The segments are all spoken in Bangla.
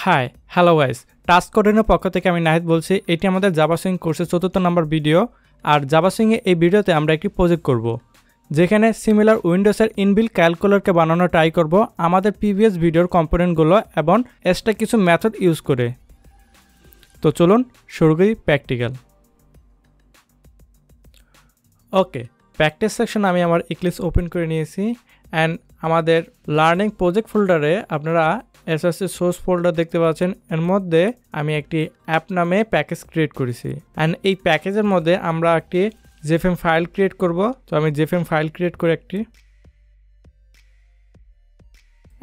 হাই হ্যালো গাইস, টাস্ক কোডের পক্ষ থেকে আমি নাহিদ বলছি। এটি আমাদের জাভাসুইং কোর্সের ৪র্থ নম্বর ভিডিও। আর জাভাসুইংয়ে এই ভিডিওতে আমরা একটি প্রজেক্ট করব, যেখানে সিমিলার উইন্ডোজের ইনবিল্ট ক্যালকুলেটরকে বানানো ট্রাই করব আমাদের প্রিভিয়াস ভিডিওর কম্পোনেন্টগুলো এবং এক্সট্রা কিছু মেথড ইউজ করে। তো চলুন শুরু করি প্র্যাকটিক্যাল। ওকে, প্র্যাকটিস সেকশন আমি আমার ইক্লিপস ওপেন করে নিয়েছি অ্যান্ড আমাদের লার্নিং প্রজেক্ট ফোল্ডারে আপনারা এসএসসি সোর্স ফোল্ডার দেখতে পাচ্ছেন। এর মধ্যে আমি একটি অ্যাপ নামে প্যাকেজ ক্রিয়েট করেছি অ্যান্ড এই প্যাকেজের মধ্যে আমরা একটি জেএফএম ফাইল ক্রিয়েট করব। তো আমি জেএফএম ফাইল ক্রিয়েট করে একটি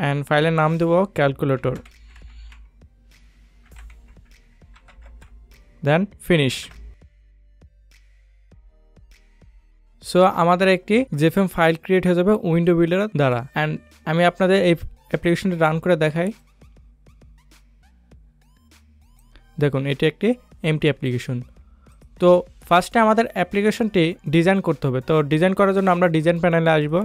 অ্যান্ড ফাইলের নাম দেব ক্যালকুলেটর, দেন ফিনিশ। সো আমাদের একটি জেএফএম ফাইল ক্রিয়েট হয়ে যাবে উইন্ডো বিল্ডার দ্বারা। অ্যান্ড আমি আপনাদের এই অ্যাপ্লিকেশনটি রান করে দেখাই। দেখুন, এটি একটি এমটি অ্যাপ্লিকেশন। তো ফার্স্টে আমাদের অ্যাপ্লিকেশনটি ডিজাইন করতে হবে। তো ডিজাইন করার জন্য আমরা ডিজাইন প্যানেলে আসব।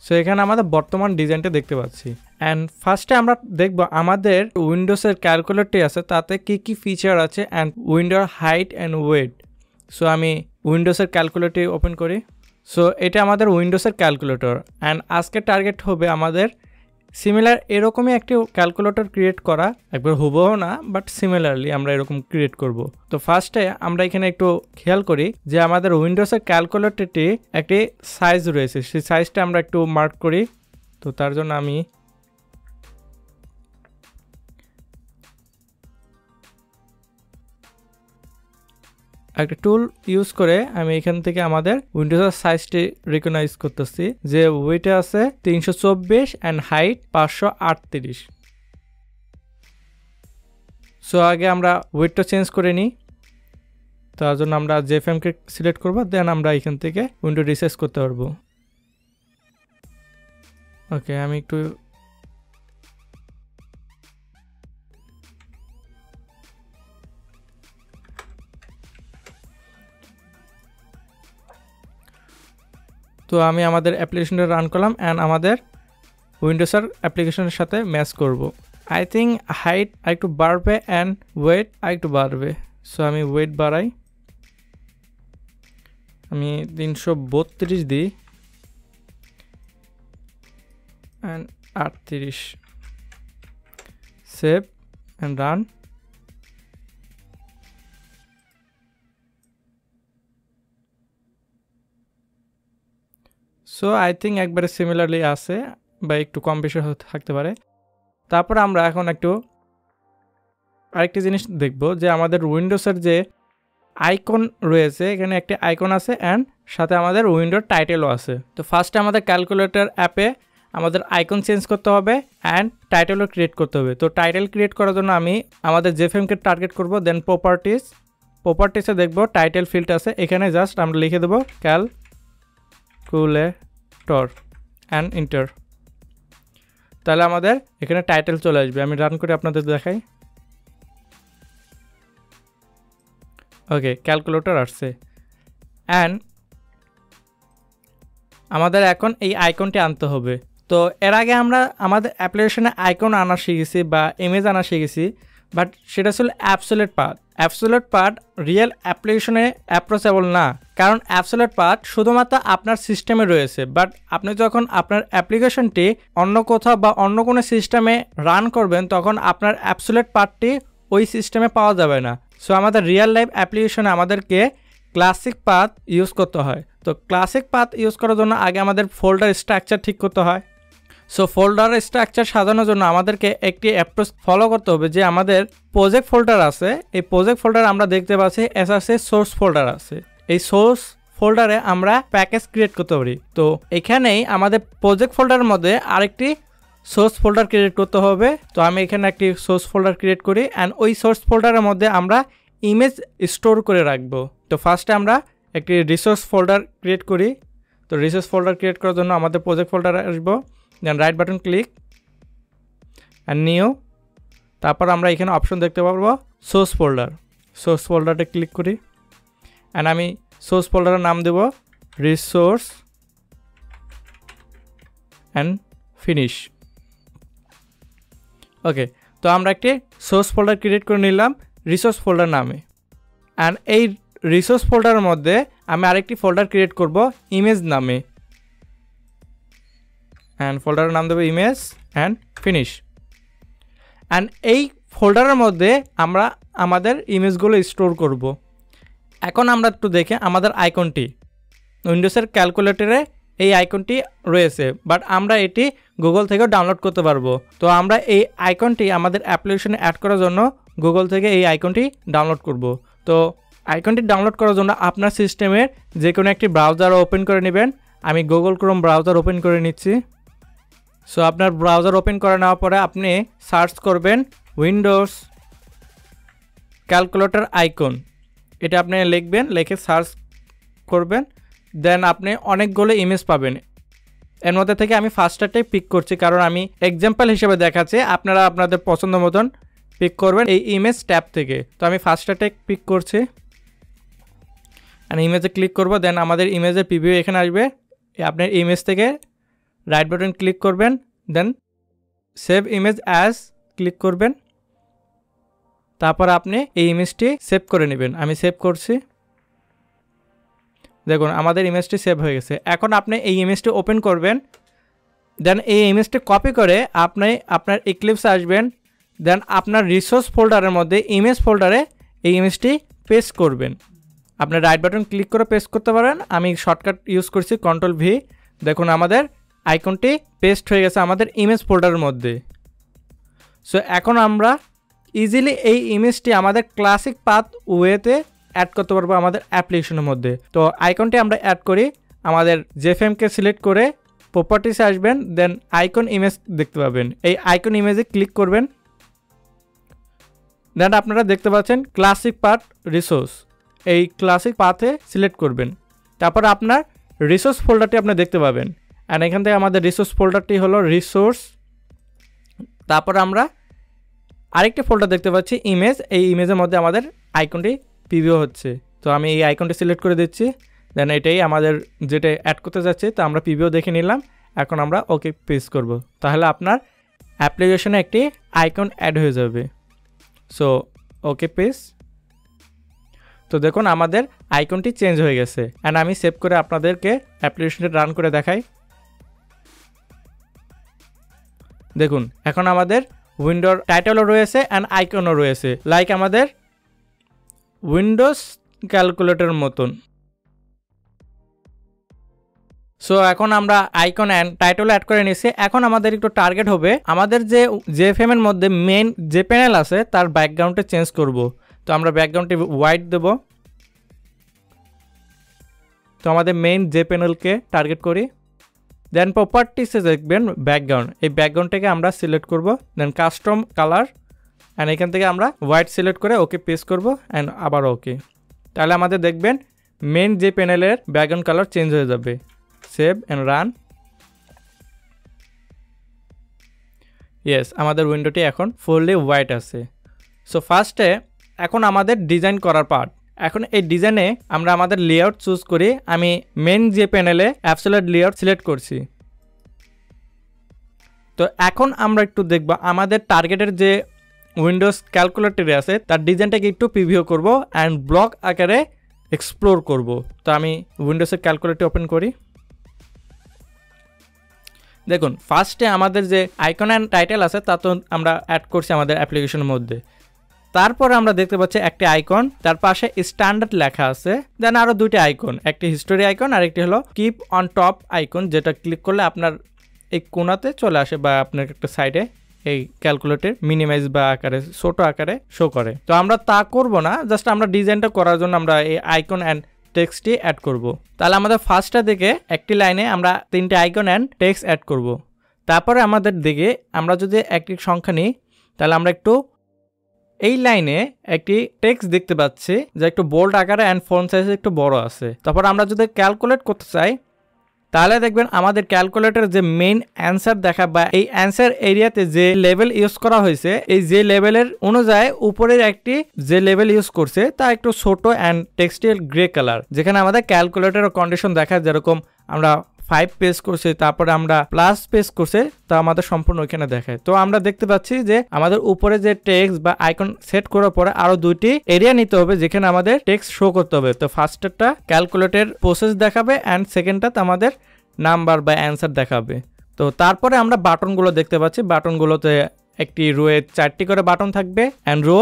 সো এখানে আমাদের বর্তমান ডিজাইনটা দেখতে পাচ্ছি অ্যান্ড ফার্স্টে আমরা দেখব আমাদের উইন্ডোজের ক্যালকুলেটরটি আছে তাতে কি কি ফিচার আছে অ্যান্ড উইন্ডোর হাইট অ্যান্ড ওয়েট। সো আমি উইন্ডোজের ক্যালকুলেটরটি ওপেন করি। সো এটা আমাদের উইন্ডোজের ক্যালকুলেটর অ্যান্ড আজকের টার্গেট হবে আমাদের সিমিলার এরকমই একটি ক্যালকুলেটর ক্রিয়েট করা, একবার হুবহু না বাট সিমিলারলি আমরা এরকম ক্রিয়েট করব। তো ফার্স্টে আমরা এখানে একটু খেয়াল করি যে আমাদের উইন্ডোজের ক্যালকুলেটরটি একটি সাইজ রয়েছে, সেই সাইজটা আমরা একটু মার্ক করি। তো তার জন্য আমি একটা টুল ইউজ করে আমি এখান থেকে আমাদের উইন্ডোজের সাইজটি রিকগনাইজ করতেছি যে ওয়েটে আছে 324 অ্যান্ড হাইট 538। সো আগে আমরা ওয়েটটা চেঞ্জ করে নিই। তার জন্য আমরা জেএফএমকে সিলেক্ট করব, দেন আমরা এখান থেকে উইন্ডো রিসাইজ করতে পারবো। ওকে, আমি একটু তো আমি আমাদের অ্যাপ্লিকেশনটা রান করলাম অ্যান্ড আমাদের উইন্ডোজের অ্যাপ্লিকেশনের সাথে ম্যাচ করব। আই থিঙ্ক হাইট আরেকটু বাড়বে অ্যান্ড ওয়েট আরেকটু বাড়বে। সো আমি ওয়েট বাড়াই, আমি 332 দিই and 38। Save and run. So I think একবারে সিমিলারলি আছে বা একটু কম বেশি থাকতে পারে। তারপর আমরা এখন একটু আরেকটি জিনিস দেখব যে আমাদের উইন্ডোজের যে আইকন রয়েছে, এখানে একটি আইকন আছে অ্যান্ড সাথে আমাদের উইন্ডোর টাইটেলও আছে। তো ফার্স্টে আমাদের ক্যালকুলেটর অ্যাপে আমাদের আইকন চেঞ্জ করতে হবে অ্যান্ড টাইটেলও ক্রিয়েট করতে হবে। তো টাইটেল ক্রিয়েট করার জন্য আমি আমাদের জেএফএমকে টার্গেট করব, দেন প্রপার্টিসে দেখব টাইটেল ফিল্ড আছে, এখানে জাস্ট আমরা লিখে দেবো ক্যালকুলেটর অ্যান্ড ইন্টার। তাহলে আমাদের এখানে টাইটেল চলে আসবে। আমি রান করে আপনাদের দেখাই। ওকে, ক্যালকুলেটর আসছে অ্যান্ড আমাদের এখন এই আইকনটি আনতে হবে। তো এর আগে আমরা আমাদের অ্যাপ্লিকেশনে আইকন আনা শিখেছি বা ইমেজ আনা শিখেছি, বাট সেটা ছিল অ্যাবসোলিউট পাথ রিয়েল অ্যাপ্লিকেশনে অ্যাপ্রোচেবল না, কারণ অ্যাবসোলিউট পাথ শুধুমাত্র আপনার সিস্টেমে রয়েছে। বাট আপনি যখন আপনার অ্যাপ্লিকেশনটি অন্য কোথাও বা অন্য কোনো সিস্টেমে রান করবেন তখন আপনার অ্যাবসোলিউট পাথটি ওই সিস্টেমে পাওয়া যাবে না। সো আমাদের রিয়েল লাইফ অ্যাপ্লিকেশনে আমাদেরকে ক্লাসিক পাথ ইউজ করতে হয়। তো ক্লাসিক পাথ ইউজ করার জন্য আগে আমাদের ফোল্ডার স্ট্রাকচার ঠিক করতে হয়। সো ফোল্ডার স্ট্রাকচার সাজানোর জন্য আমাদেরকে একটি অ্যাপ্রোচ ফলো করতে হবে যে আমাদের প্রজেক্ট ফোল্ডার আছে, এই প্রজেক্ট ফোল্ডার আমরা দেখতে পাচ্ছি এসএসসি সোর্স ফোল্ডার আছে। এই সোর্স ফোল্ডারে আমরা প্যাকেজ ক্রিয়েট করতে পারি। তো এখানেই আমাদের প্রজেক্ট ফোল্ডারের মধ্যে আরেকটি সোর্স ফোল্ডার ক্রিয়েট করতে হবে। তো আমি এখানে একটি সোর্স ফোল্ডার ক্রিয়েট করি অ্যান্ড ওই সোর্স ফোল্ডারের মধ্যে আমরা ইমেজ স্টোর করে রাখবো। তো ফার্স্টে আমরা একটি রিসোর্স ফোল্ডার ক্রিয়েট করি। তো রিসোর্স ফোল্ডার ক্রিয়েট করার জন্য আমাদের প্রজেক্ট ফোল্ডারে আসবো, then right button click and new. তারপর আমরা এখানে অপশন দেখতে পারবো সোর্স ফোল্ডারটা ক্লিক করি অ্যান্ড আমি সোর্স ফোল্ডারের নাম দেব রিসোর্স অ্যান্ড ফিনিশ। ওকে, তো আমরা একটি সোর্স ফোল্ডার ক্রিয়েট করে নিলাম রিসোর্স ফোল্ডার নামে। অ্যান্ড এই রিসোর্স ফোল্ডারের মধ্যে আমি আরেকটি ফোল্ডার ক্রিয়েট করব ইমেজ নামে। অ্যান্ড ফোল্ডারের নাম দেবো ইমেজ অ্যান্ড ফিনিশ। অ্যান্ড এই ফোল্ডারের মধ্যে আমরা আমাদের ইমেজগুলো স্টোর করব। এখন আমরা একটু দেখে আমাদের আইকনটি উইন্ডোজের ক্যালকুলেটরে এই আইকনটি রয়েছে, বাট আমরা এটি গুগল থেকেও ডাউনলোড করতে পারবো। তো আমরা এই আইকনটি আমাদের অ্যাপ্লিকেশনে অ্যাড করার জন্য গুগল থেকে এই আইকনটি ডাউনলোড করব। তো আইকনটি ডাউনলোড করার জন্য আপনার সিস্টেমের যে কোনো একটি ব্রাউজার ওপেন করে নেবেন। আমি গুগল ক্রোম ব্রাউজার ওপেন করে নিচ্ছি। সো আপনার ব্রাউজার ওপেন করে নেওয়ার পরে আপনি সার্চ করবেন উইন্ডোজ ক্যালকুলেটর আইকন, এটা আপনি লিখবেন, লিখে সার্চ করবেন, দেন আপনি অনেকগুলো ইমেজ পাবেন। এর মধ্যে থেকে আমি ফার্স্টারটাই পিক করছি, কারণ আমি এক্সাম্পল হিসেবে দেখাচ্ছি, আপনারা আপনাদের পছন্দ মতন পিক করবেন এই ইমেজ ট্যাব থেকে। তো আমি ফার্স্টারটাই পিক করছি আর ইমেজে ক্লিক করব, দেন আমাদের ইমেজের প্রিভিউ এখানে আসবে। আপনার ইমেজ থেকে রাইট বাটন ক্লিক করবেন, দেন সেভ ইমেজ অ্যাজ ক্লিক করবেন, তারপর আপনি এই ইমেজটি সেভ করে নেবেন। আমি সেভ করছি, দেখুন আমাদের ইমেজটি সেভ হয়ে গেছে। এখন আপনি এই ইমেজটি ওপেন করবেন, দেন এই ইমেজটি কপি করে আপনি আপনার ইক্লিপসে আসবেন, দেন আপনার রিসোর্স ফোল্ডারের মধ্যে ইমেজ ফোল্ডারে এই ইমেজটি পেস্ট করবেন। আপনি রাইট বাটন ক্লিক করে পেস্ট করতে পারেন, আমি শর্টকাট ইউজ করছি Ctrl+V। দেখুন আমাদের আইকনটি পেস্ট হয়ে গেছে আমাদের ইমেজ ফোল্ডারের মধ্যে। সো এখন আমরা ইজিলি এই ইমেজটি আমাদের ক্লাসিক পাথ ওয়েতে অ্যাড করতে পারবো আমাদের অ্যাপ্লিকেশনের মধ্যে। তো আইকনটি আমরা অ্যাড করি, আমাদের জেএফএমকে সিলেক্ট করে প্রপার্টিসে আসবেন, দেন আইকন ইমেজ দেখতে পাবেন। এই আইকন ইমেজে ক্লিক করবেন, দেন আপনারা দেখতে পাচ্ছেন ক্লাসিক পাথ রিসোর্স, এই ক্লাসিক পাথে সিলেক্ট করবেন। তারপর আপনার রিসোর্স ফোল্ডারটি আপনি দেখতে পাবেন, অ্যান্ড এখান থেকে আমাদের রিসোর্স ফোল্ডারটি হলো রিসোর্স। তারপর আমরা আরেকটি ফোল্ডার দেখতে পাচ্ছি ইমেজ, এই ইমেজের মধ্যে আমাদের আইকনটি প্রিভিউ হচ্ছে। তো আমি এই আইকনটি সিলেক্ট করে দিচ্ছি, দেন এটাই আমাদের যেটা অ্যাড করতে যাচ্ছে, তো আমরা প্রিভিউ দেখে নিলাম। এখন আমরা ওকে প্রেস করব, তাহলে আপনার অ্যাপ্লিকেশনে একটি আইকন অ্যাড হয়ে যাবে। So okay press. তো দেখুন আমাদের আইকনটি চেঞ্জ হয়ে গেছে, অ্যান্ড আমি সেভ করে আপনাদেরকে অ্যাপ্লিকেশনটি রান করে দেখাই। দেখুন এখন আমাদের উইন্ডোর টাইটেলও রয়েছে অ্যান্ড আইকনও রয়েছে, লাইক আমাদের উইন্ডোজ ক্যালকুলেটরের মতন। সো এখন আমরা আইকন অ্যান্ড টাইটেল অ্যাড করে নিয়েছি। এখন আমাদের একটু টার্গেট হবে আমাদের যে জেএফএম এর মধ্যে মেইন যে প্যানেল আছে তার ব্যাকগ্রাউন্ডে চেঞ্জ করব। তো আমরা ব্যাকগ্রাউন্ডটি হোয়াইট দেব। তো আমাদের মেইন যে প্যানেলকে টার্গেট করি, দেন প্রপার্টিসে দেখবেন ব্যাকগ্রাউন্ড, এই ব্যাকগ্রাউন্ডটাকে আমরা সিলেক্ট করব, দেন কাস্টম কালার, অ্যান্ড এখান থেকে আমরা হোয়াইট সিলেক্ট করে ওকে পেস্ট করব, অ্যান্ড আবার ওকে। তাহলে আমাদের দেখবেন মেইন যে প্যানেলের ব্যাকগ্রাউন্ড কালার চেঞ্জ হয়ে যাবে। Save and run. ইয়েস, আমাদের উইন্ডোটি এখন ফুললি হোয়াইট আছে। সো ফার্স্টে এখন আমাদের ডিজাইন করার পার্ট। এখন এই ডিজাইনে আমরা আমাদের লেআউট চুজ করি। আমি মেইন যে প্যানেলে অ্যাবসলিউট লেআউট সিলেক্ট করছি। তো এখন আমরা একটু দেখব আমাদের টার্গেটের যে উইন্ডোজ ক্যালকুলেটরে আছে তার ডিজাইনটাকে একটু প্রিভিউ করব অ্যান্ড ব্লক আকারে এক্সপ্লোর করব। তো আমি উইন্ডোজের ক্যালকুলেটর ওপেন করি। দেখুন ফার্স্টে আমাদের যে আইকন অ্যান্ড টাইটেল আছে তা তো আমরা অ্যাড করছি আমাদের অ্যাপ্লিকেশনের মধ্যে। তারপর আমরা দেখতে পাচ্ছি একটি আইকন, তার পাশে স্ট্যান্ডার্ড লেখা আছে, দেন আরও দুইটি আইকন, একটি হিস্টোরি আইকন আর একটি হলো কিপ অন টপ আইকন, যেটা ক্লিক করলে আপনার এই কোণাতে চলে আসে বা আপনার একটা সাইডে এই ক্যালকুলেটর মিনিমাইজ বা আকারে ছোট আকারে শো করে। তো আমরা তা করব না, জাস্ট আমরা ডিজাইনটা করার জন্য আমরা এই আইকন অ্যান্ড টেক্সটটি অ্যাড করব। তাহলে আমাদের ফার্স্টটা দিকে একটি লাইনে আমরা 3টে আইকন অ্যান্ড টেক্সট অ্যাড করব। তারপরে আমাদের দিকে আমরা যদি একটি সংখ্যা নিই, তাহলে আমরা একটু এই লাইনে একটি টেক্সট দেখতে পাচ্ছি যা একটু বোল্ড আকারে অ্যান্ড ফন্ট সাইজ একটু বড় আছে। তারপর আমরা যদি ক্যালকুলেট করতে চাই, তাহলে দেখবেন আমাদের ক্যালকুলেটর যে মেইন অ্যান্সার দেখা বা এই অ্যান্সার এরিয়াতে যে লেভেল ইউজ করা হয়েছে, এই যে লেভেলের অনুযায়ী উপরের একটি যে লেভেল ইউজ করছে তা একটু ছোট অ্যান্ড টেক্সটাইল গ্রে কালার, যেখানে আমাদের ক্যালকুলেটর কন্ডিশন দেখা, যেরকম আমরা 5 পেজ করছি, তারপরে আমরা প্লাস পেজ করছে, তা আমাদের সম্পূর্ণ এখানে দেখায়। তো আমরা দেখতে পাচ্ছি যে আমাদের উপরে যে টেক্সট বা আইকন সেট করার পরে আরো দুইটি এরিয়া নিতে হবে যেখানে আমাদের টেক্সট শো করতে হবে। তো ফার্স্টেরটা ক্যালকুলেটের প্রসেস দেখাবে অ্যান্ড সেকেন্ডটাতে আমাদের নাম্বার বা অ্যান্সার দেখাবে। তো তারপরে আমরা বাটনগুলো দেখতে পাচ্ছি, বাটনগুলোতে একটি রোয়ে 4টি করে বাটন থাকবে অ্যান্ড রো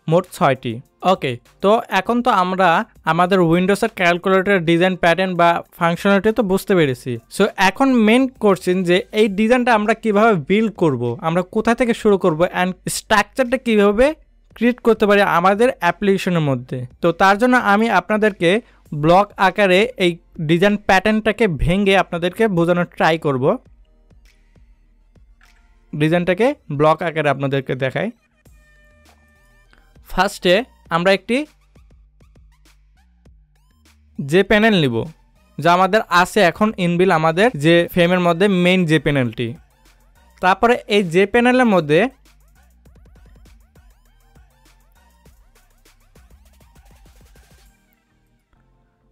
মোট 6টি। ওকে, তো এখন তো আমরা আমাদের উইন্ডোজের ক্যালকুলেটর ডিজাইন প্যাটার্ন বা ফাংশনালিটি তো বুঝতে পেরেছি। সো এখন মেন কোশ্চেন যে এই ডিজাইনটা আমরা কিভাবে বিল্ড করব, আমরা কোথা থেকে শুরু করব অ্যান্ড স্ট্রাকচারটা কিভাবে ক্রিয়েট করতে পারি আমাদের অ্যাপ্লিকেশনের মধ্যে। তো তার জন্য আমি আপনাদেরকে ব্লক আকারে এই ডিজাইন প্যাটার্নটাকে ভেঙে আপনাদেরকে বোঝানোর ট্রাই করব। ডিজাইনটাকে ব্লক আকারে আপনাদেরকে দেখাই। ফার্স্টে আমরা একটি যে প্যানেল নিব, যা আমাদের আছে এখন ইনবিল আমাদের যে ফ্রেমের মধ্যে মেইন যে প্যানেলটি। তারপরে এই যে প্যানেলের মধ্যে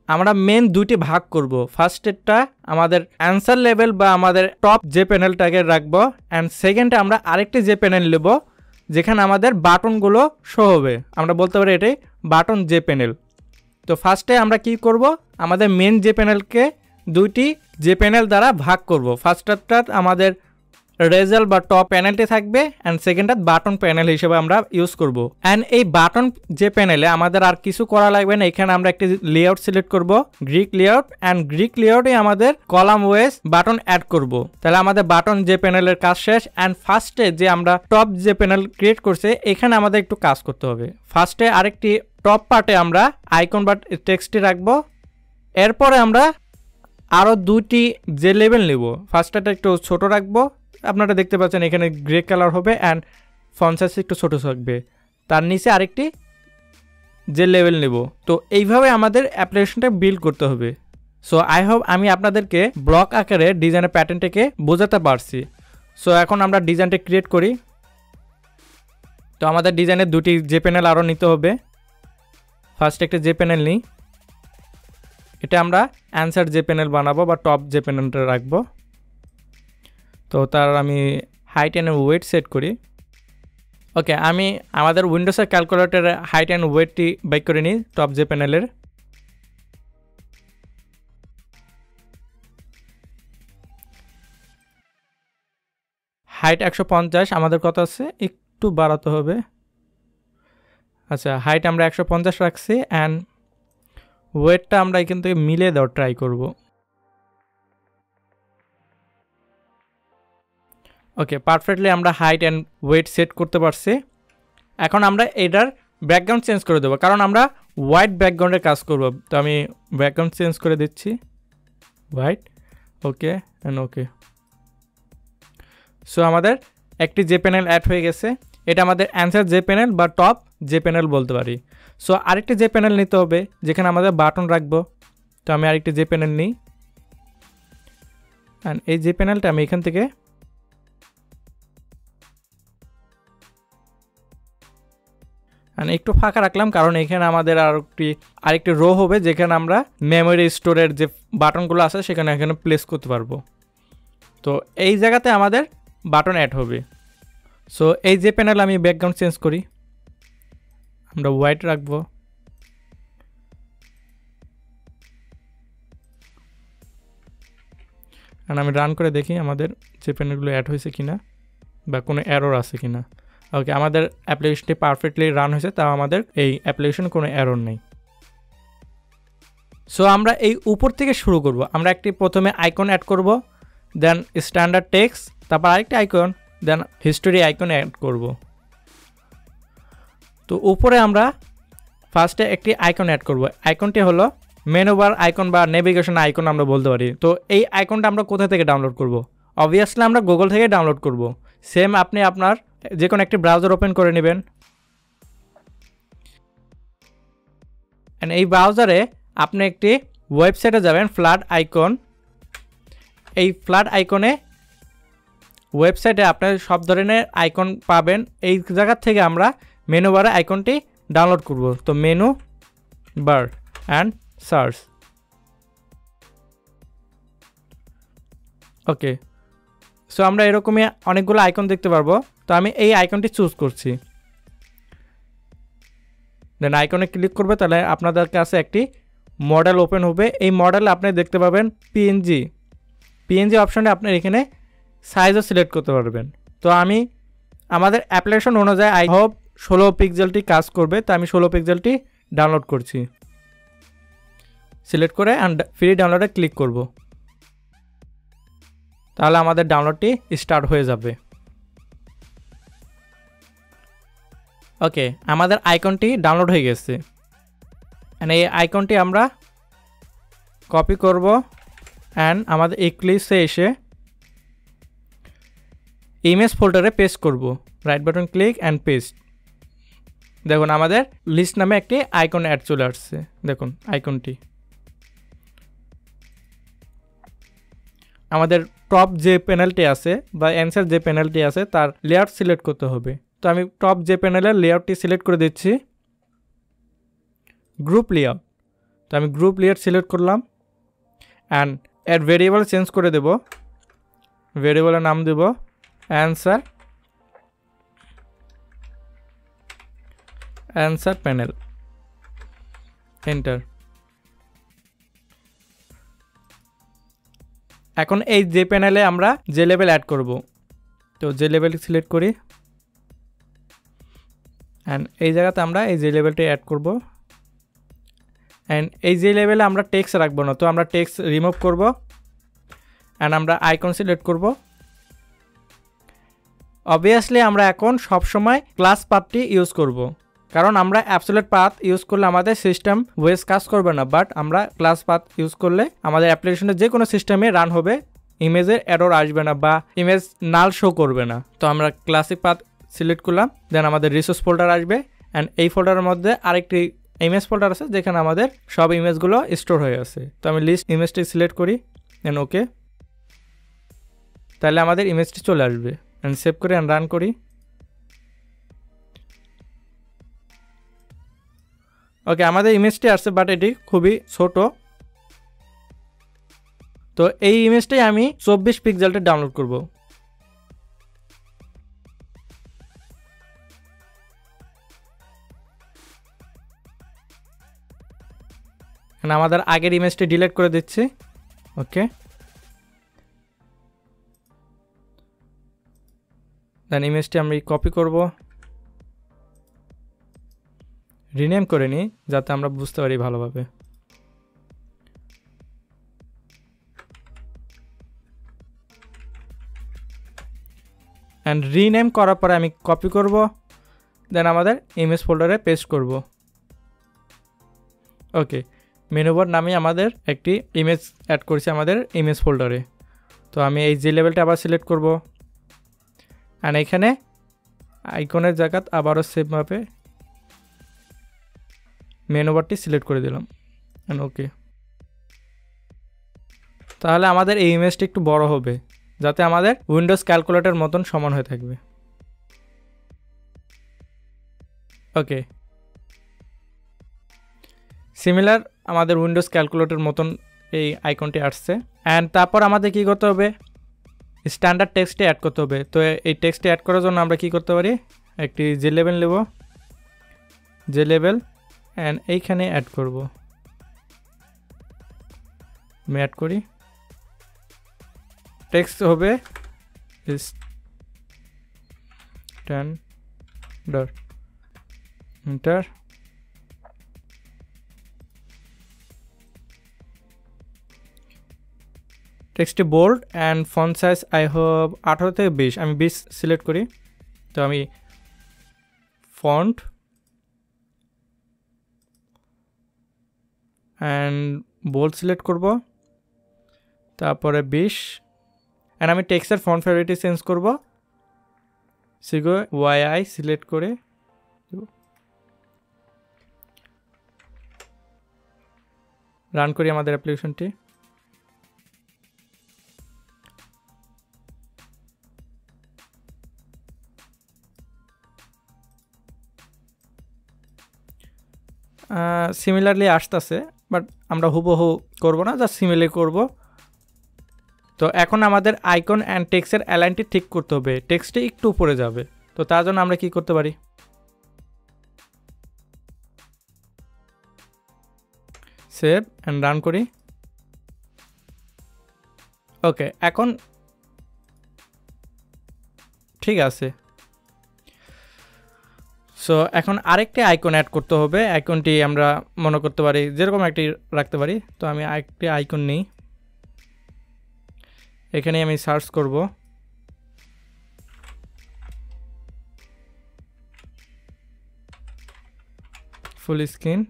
আমরা মেন দুইটি ভাগ করব। ফার্স্টেরটা আমাদের অ্যান্সার লেভেল বা আমাদের টপ যে প্যানেলটাকে রাখবো অ্যান্ড সেকেন্ডে আমরা আরেকটি যে প্যানেল নেব যেখানে আমাদের বাটনগুলো শো হবে। আমরা বলতে পারি এটাই বাটন যে প্যানেল। তো ফার্স্টে আমরা কি করব, আমাদের মেন যে প্যানেলকে দুইটি যে প্যানেল দ্বারা ভাগ করব। ফার্স্টটা আমাদের রেজাল্ট বা টপ প্যানেলটি থাকবে অ্যান্ড সেকেন্ডটা বাটন প্যানেল হিসেবে আমরা ইউজ করব। অ্যান্ড এই বাটন যে প্যানেলে আমাদের আর কিছু করা লাগবে না। এখানে আমরা একটি লেআউট সিলেক্ট করব, গ্রিক লেআউট, অ্যান্ড গ্রিক লেআউটে আমাদের কলাম ওয়েজ বাটন অ্যাড করব। তাহলে আমাদের বাটন যে প্যানেলের কাজ শেষ। অ্যান্ড ফার্স্টে যে আমরা টপ যে প্যানেল ক্রিয়েট করছে এখানে আমাদের একটু কাজ করতে হবে। ফার্স্টে আরেকটি টপ পার্টে আমরা আইকন বা টেক্সটটি রাখবো। এরপরে আমরা আরও দুইটি যে লেভেল নিব। ফার্স্টটা একটু ছোট রাখবো, আপনারা দেখতে পাচ্ছেন এখানে গ্রে কালার হবে অ্যান্ড ফন্ট সাইজ একটু ছোটো থাকবে। তার নিচে আরেকটি যে লেভেল নেব। তো এইভাবে আমাদের অ্যাপ্লিকেশনটা বিল্ড করতে হবে। সো আই হোপ আমি আপনাদেরকে ব্লক আকারে ডিজাইনের প্যাটার্নটাকে বোঝাতে পারছি। সো এখন আমরা ডিজাইনটা ক্রিয়েট করি। তো আমাদের ডিজাইনের দুটি যে প্যানেল আরও নিতে হবে। ফার্স্ট একটা যে প্যানেল নিই, এটা আমরা অ্যান্সার যে প্যানেল বানাবো বা টপ যে প্যানেলটা রাখবো। তো তার আমি হাইট অ্যান্ড ওয়েট সেট করি। ওকে, আমি আমাদের উইন্ডোজের ক্যালকুলেটরের হাইট অ্যান্ড ওয়েটটি বাইক করে নিই টপ যে প্যানেলের। হাইট 150, আমাদের কত আছে একটু বাড়াতে হবে। আচ্ছা, হাইট আমরা 150 রাখছি অ্যান্ড ওয়েটটা আমরা এখান থেকে মিলিয়ে দেওয়ার ট্রাই করব। ওকে, পারফেক্টলি আমরা হাইট অ্যান্ড ওয়েট সেট করতে পারছি। এখন আমরা এটার ব্যাকগ্রাউন্ড চেঞ্জ করে দেবো, কারণ আমরা হোয়াইট ব্যাকগ্রাউন্ডে কাজ করব। তো আমি ব্যাকগ্রাউন্ড চেঞ্জ করে দিচ্ছি white. Okay and okay. So আমাদের একটি যে প্যানেল অ্যাড হয়ে গেছে। এটা আমাদের অ্যান্সার যে প্যানেল বা টপ যে প্যানেল বলতে পারি। সো আরেকটি যে প্যানেল নিতে হবে যেখানে আমাদের বাটন রাখবো। তো আমি আরেকটি যে প্যানেল নিই অ্যান্ড এই যে প্যানেলটা আমি এখান থেকে একটু ফাঁকা রাখলাম, কারণ এখানে আমাদের আরেকটি রো হবে যেখানে আমরা মেমোরি স্টোরের যে বাটনগুলো আছে সেখানে এখানে প্লেস করতে পারবো। তো এই জায়গাতে আমাদের বাটন অ্যাড হবে। সো এই যে প্যানেল আমি ব্যাকগ্রাউন্ড চেঞ্জ করি, আমরা হোয়াইট রাখবো। আর আমি রান করে দেখি আমাদের যে প্যানেলগুলো অ্যাড হয়েছে কিনা বা কোনো এরর আছে কিনা। ওকে, আমাদের অ্যাপ্লিকেশনটি পারফেক্টলি রান হয়েছে, তাও আমাদের এই অ্যাপ্লিকেশনে কোনো এরর নেই। সো আমরা এই উপর থেকে শুরু করব। আমরা একটি প্রথমে আইকন অ্যাড করব, দেন স্ট্যান্ডার্ড টেক্সট, তারপর আরেকটি আইকন, দেন হিস্টোরি আইকন অ্যাড করব। তো উপরে আমরা ফার্স্টে একটি আইকন অ্যাড করব। আইকনটি হলো মেনু বার আইকন বা নেভিগেশন আইকন আমরা বলতে পারি। তো এই আইকনটা আমরা কোথা থেকে ডাউনলোড করব? অবভিয়াসলি আমরা গুগল থেকে ডাউনলোড করব। সেম আপনি আপনার যে কোনো একটি ব্রাউজার ওপেন করে নেবেন অ্যান্ড এই ব্রাউজারে আপনি একটি ওয়েবসাইটে যাবেন, ফ্ল্যাট আইকন। এই ফ্ল্যাট আইকনে ওয়েবসাইটে আপনার সব ধরনের আইকন পাবেন। এই জায়গা থেকে আমরা মেনু বারে আইকনটি ডাউনলোড করব। তো menu bar and search. Okay, so আমরা এরকমই অনেকগুলো আইকন দেখতে পারবো। তো আমি এই আইকনটি চুজ করছি, দেন আইকনে ক্লিক করবে, তাহলে আপনাদের কাছে একটি মডেল ওপেন হবে। এই মডেলে আপনি দেখতে পাবেন পিএনজি অপশনে আপনার এখানে সাইজও সিলেক্ট করতে পারবেন। তো আমি আমাদের অ্যাপ্লিকেশন অনুযায়ী আই হোপ 16 পিক্সেলটি কাজ করবে, তো আমি 16 পিক্সেলটি ডাউনলোড করছি। সিলেক্ট করে ফ্রি ডাউনলোডে ক্লিক করব, তাহলে আমাদের ডাউনলোডটি স্টার্ট হয়ে যাবে। ওকে, আমাদের আইকনটি ডাউনলোড হয়ে গেছে। এই আইকনটি আমরা কপি করব অ্যান্ড আমাদের এক্লিপসে এসে ইমেজ ফোল্ডারে পেস্ট করব। Right button click and paste. দেখুন আমাদের লিস্ট নামে একটি আইকন অ্যাড চলে আসছে। দেখুন আইকনটি আমাদের টপ যে প্যানেলটি আছে বা অ্যান্সার যে প্যানেলটি আছে তার লেআউট সিলেক্ট করতে হবে। তো আমি টপ যে প্যানেলের লেআউটটি সিলেক্ট করে দিচ্ছি, গ্রুপ লেআউট। তো আমি গ্রুপ লেআউট সিলেক্ট করলাম অ্যান্ড এর ভেরিয়েবল চেঞ্জ করে দেব। ভেরিয়েবলের নাম দেব অ্যান্সার প্যানেল, এন্টার। এখন এই যে প্যানেলে আমরা যে লেভেল অ্যাড করব, তো যে লেভেলটি সিলেক্ট করি অ্যান্ড এই জায়গাতে আমরা এই যে লেভেলটি অ্যাড করব। অ্যান্ড এই যে লেভেলে আমরা টেক্সট রাখবো না, তো আমরা টেক্সট রিমুভ করব অ্যান্ড আমরা আইকন সিলেক্ট করব। অবভিয়াসলি আমরা এখন সবসময় ক্লাস পাথটি ইউজ করব, কারণ আমরা অ্যাবসলিউট পাথ ইউজ করলে আমাদের সিস্টেম ওয়েজ কাজ করবে না, বাট আমরা ক্লাস পাথ ইউজ করলে আমাদের অ্যাপ্লিকেশনের যে কোনো সিস্টেমে রান হবে, ইমেজের এরর আসবে না বা ইমেজ নাল শো করবে না। তো আমরা ক্লাসিক পাথ সিলেক্ট করলাম, দেন আমাদের রিসোর্স ফোল্ডার আসবে অ্যান্ড এই ফোল্ডারের মধ্যে আরেকটি ইমেজ ফোল্ডার আছে যেখানে আমাদের সব ইমেজগুলো স্টোর হয়ে আছে। তো আমি লিস্ট ইমেজটি সিলেক্ট করি দেন ওকে, তাহলে আমাদের ইমেজটি চলে আসবে। অ্যান্ড সেভ করে অ্যান্ড রান করি। ওকে, আমাদের ইমেজটি আসছে বাট এটি খুবই ছোট। তো এই ইমেজটাই আমি 24 পিক্সেলটা ডাউনলোড করব। আমাদের আগের ইমেজটি ডিলিট করে দিচ্ছি। ওকে, দেন ইমেজটি আমি কপি করব, রিনেম করে নিই যাতে আমরা বুঝতে পারি ভালোভাবে। অ্যান্ড রিনেম করার পরে আমি কপি করব, দেন আমাদের ইমেজ ফোল্ডারে পেস্ট করব। ওকে, মেনু বার নামে আমাদের একটি ইমেজ অ্যাড করছি আমাদের ইমেজ ফোল্ডারে। তো আমি এই যে লেভেলটা আবার সিলেক্ট করব অ্যান্ড এখানে আইকনের জায়গা আবারও সেভ মাপে মেনু বারটি সিলেক্ট করে দিলাম অ্যান্ড ওকে। তাহলে আমাদের এই ইমেজটি একটু বড় হবে যাতে আমাদের উইন্ডোজ ক্যালকুলেটর মতন সমান হয়ে থাকবে। ওকে, সিমিলার আমাদের উইন্ডোজ ক্যালকুলেটর মতন এই আইকনটি আসছে। অ্যান্ড তারপর আমাদের কি করতে হবে, স্ট্যান্ডার্ড টেক্সটে অ্যাড করতে হবে। তো এই টেক্সটে অ্যাড করার জন্য আমরা কি করতে পারি, একটি যে লেভেল নেব, যে লেভেল অ্যান্ড এইখানে অ্যাড করব। আমি অ্যাড করি, টেক্সট হবে স্ট্যান্ডার্ড, এন্টার। টেক্সটে bold and font size I hope 18 থেকে 20, আমি 20 সিলেক্ট করি। তো আমি ফন্ট অ্যান্ড বোল্ড সিলেক্ট করব, তারপরে 20 অ্যান্ড আমি টেক্সটের ফন্ট ফেভারিটি চেঞ্জ করব, সিগো ওয়াই সিলেক্ট করে রান করি আমাদের অ্যাপ্লিকেশনটি। সিমিলারলি আসতেছে, বাট আমরা হুবহু করব না, জাস্ট সিমিলার করব। তো এখন আমাদের আইকন অ্যান্ড টেক্সটের অ্যালাইনটি ঠিক করতে হবে, টেক্সটটি একটু উপরে যাবে। তো তার জন্য আমরা কি করতে পারি, সেভ অ্যান্ড রান করি। ওকে, এখন ঠিক আছে। সো এখন আরেকটি আইকন অ্যাড করতে হবে। আইকনটি আমরা মনে করতে পারি যেরকম একটি রাখতে পারি। তো আমি আরেকটি আইকন নিই, এখানে আমি সার্চ করব ফুল স্ক্রিন,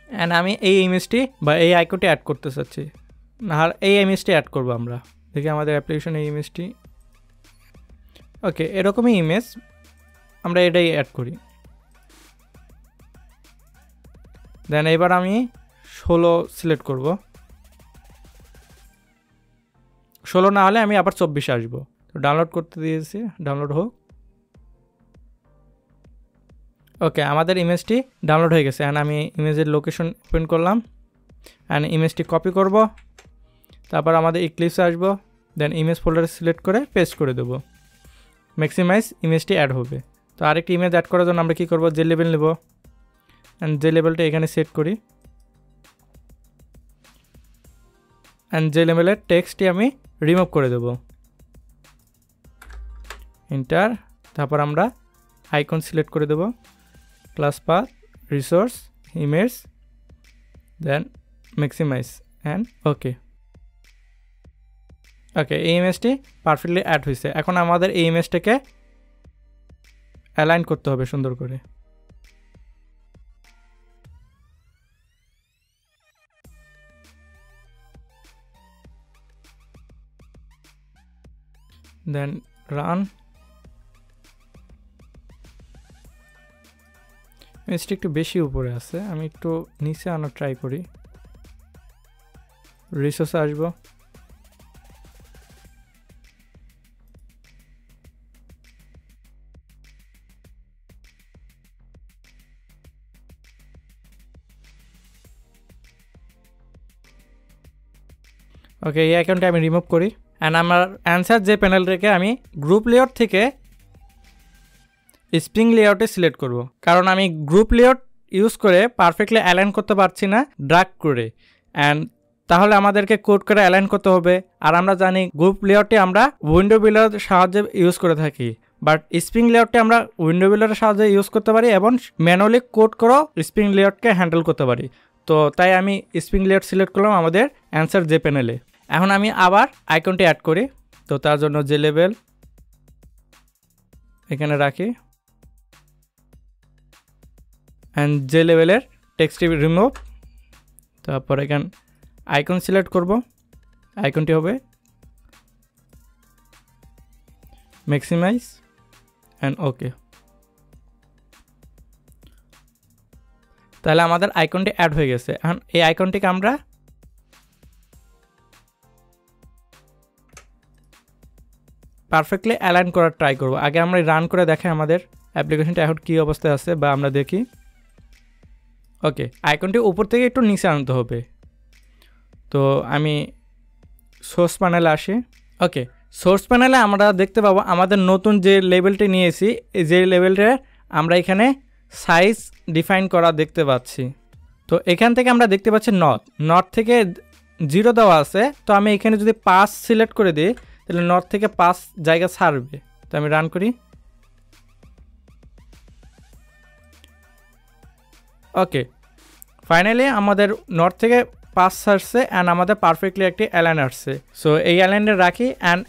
অ্যান্ড আমি এই ইমেজটি বা এই আইকনটি অ্যাড করতে চাচ্ছি, না এই ইমেজটি অ্যাড করব আমরা। দেখি আমাদের অ্যাপ্লিকেশন এই ইমেজটি, ওকে এরকমই ইমেজ আমরা এটাই অ্যাড করি। দেন এবার আমি 16 সিলেক্ট করব, 16 না হলে আমি আবার 24 আসবো। তো ডাউনলোড করতে দিয়েছি, ডাউনলোড হোক। ওকে, আমাদের ইমেজটি ডাউনলোড হয়ে গেছে। অ্যান্ড আমি ইমেজের লোকেশন ওপেন করলাম অ্যান্ড ইমেজটি কপি করব, তারপর আমাদের ইক্লিপসে আসবো, দেন ইমেজ ফোল্ডারে সিলেক্ট করে পেস্ট করে দেবো, ম্যাক্সিমাইজ, ইমেজটি অ্যাড হবে। তো আরেকটি ইমেজ অ্যাড করার জন্য আমরা কী করবো, যে লেভেল নেব অ্যান্ড যে লেভেলটা এখানে সেট করি, অ্যান্ড যে লেভেলের টেক্সটটি আমি রিমুভ করে দেব, এন্টার। তারপর আমরা আইকন সিলেক্ট করে দেব, class path, resource, image, then maximise and okay. Okay, এই ইমেজটি পারফেক্টলি অ্যাড হয়েছে। এখন আমাদের এই ইমেজটাকে অ্যালাইন করতে হবে সুন্দর করে। দেন রান। ইমেজটি একটু বেশি উপরে আছে, আমি একটু নিচে আনার ট্রাই করি। রিসোর্সে আসবো, ওকে এই অ্যাকাউন্টে আমি রিমুভ করি। অ্যান্ড আমার অ্যান্সার যে প্যানেলটাকে আমি গ্রুপ লেআউট থেকে স্প্রিং লেআউটে সিলেক্ট করব, কারণ আমি গ্রুপ লেআউট ইউজ করে পারফেক্টলি অ্যালাইন করতে পারছি না ড্র্যাগ করে। অ্যান্ড তাহলে আমাদেরকে কোড করে অ্যালাইন করতে হবে। আর আমরা জানি গ্রুপ লেআউটে আমরা উইন্ডো বিল্ডারের সাহায্যে ইউজ করে থাকি, বাট স্প্রিং লেআউটে আমরা উইন্ডো বিল্ডারের সাহায্যে ইউজ করতে পারি এবং ম্যানুয়ালি কোড করেও স্প্রিং লেআউটকে হ্যান্ডেল করতে পারি। তো তাই আমি স্প্রিং লেআউট সিলেক্ট করলাম আমাদের অ্যান্সার যে প্যানেলে। এখন আমি আবার আইকনটি অ্যাড করি। তো তার জন্য যে লেভেল এখানে রাখি, অ্যান্ড যে লেভেলের টেক্সটটি রিমুভ, তারপর এখানে আইকন সিলেক্ট করব, আইকনটি হবে ম্যাক্সিমাইজ অ্যান্ড ওকে। তাহলে আমাদের আইকনটি অ্যাড হয়ে গেছে। এখন এই আইকনটিকে আমরা পারফেক্টলি অ্যালাইন করার ট্রাই করব। আগে আমরা রান করে দেখে আমাদের অ্যাপ্লিকেশনটা এখন কী অবস্থায় আছে বা আমরা দেখি। ওকে, আইকনটি উপর থেকে একটু নিচে আনতে হবে। তো আমি সোর্স প্যানেলে আসি। ওকে, সোর্স প্যানেলে আমরা দেখতে পাবো আমাদের নতুন যে লেভেলটি নিয়েছি, যে লেভেলটা আমরা এখানে সাইজ ডিফাইন করা দেখতে পাচ্ছি। তো এখান থেকে আমরা দেখতে পাচ্ছি নর্থ থেকে 0 দেওয়া আছে। তো আমি এখানে যদি 5 সিলেক্ট করে দিই তাহলে নর্থ থেকে 5 জায়গা ছাড়বে। তো আমি রান করি। ওকে, ফাইনালি আমাদের নর্থ থেকে 5 ছাড়ছে অ্যান্ড আমাদের পারফেক্টলি একটি অ্যালাইন আসছে। সো এই অ্যালাইনে রাখি। অ্যান্ড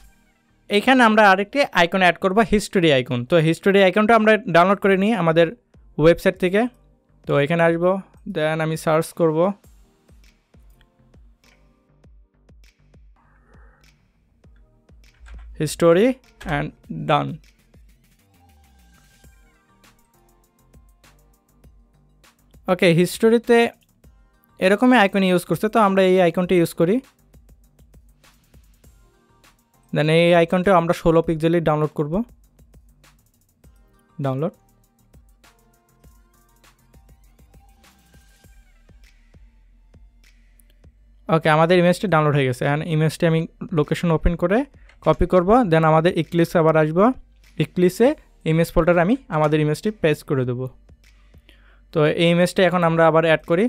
এইখানে আমরা আরেকটি আইকন অ্যাড করবো, হিস্টোরি আইকন। তো হিস্টোরি আইকনটা আমরা ডাউনলোড করে নিই আমাদের ওয়েবসাইট থেকে। তো এখানে আসবো, দেন আমি সার্চ করব হিস্টোরি অ্যান্ড ডান। ওকে, হিস্টোরিতে এরকমই আইকন ইউজ করছে, তো আমরা এই আইকনটি ইউজ করি। দেন এই আইকনটা আমরা 16 পিক্সেলই ডাউনলোড করব। ডাউনলোড। ওকে, আমাদের ইমেজটি ডাউনলোড হয়ে গেছে। অ্যান্ড ইমেজটি আমি লোকেশন ওপেন করে কপি করব, দেন আমাদের ইক্লিপসে আবার আসবো। ইক্লিপসে ইমেজ ফোল্ডারে আমি আমাদের ইমেজটি পেস্ট করে দেবো। তো এই ইমেজটা এখন আমরা আবার অ্যাড করি।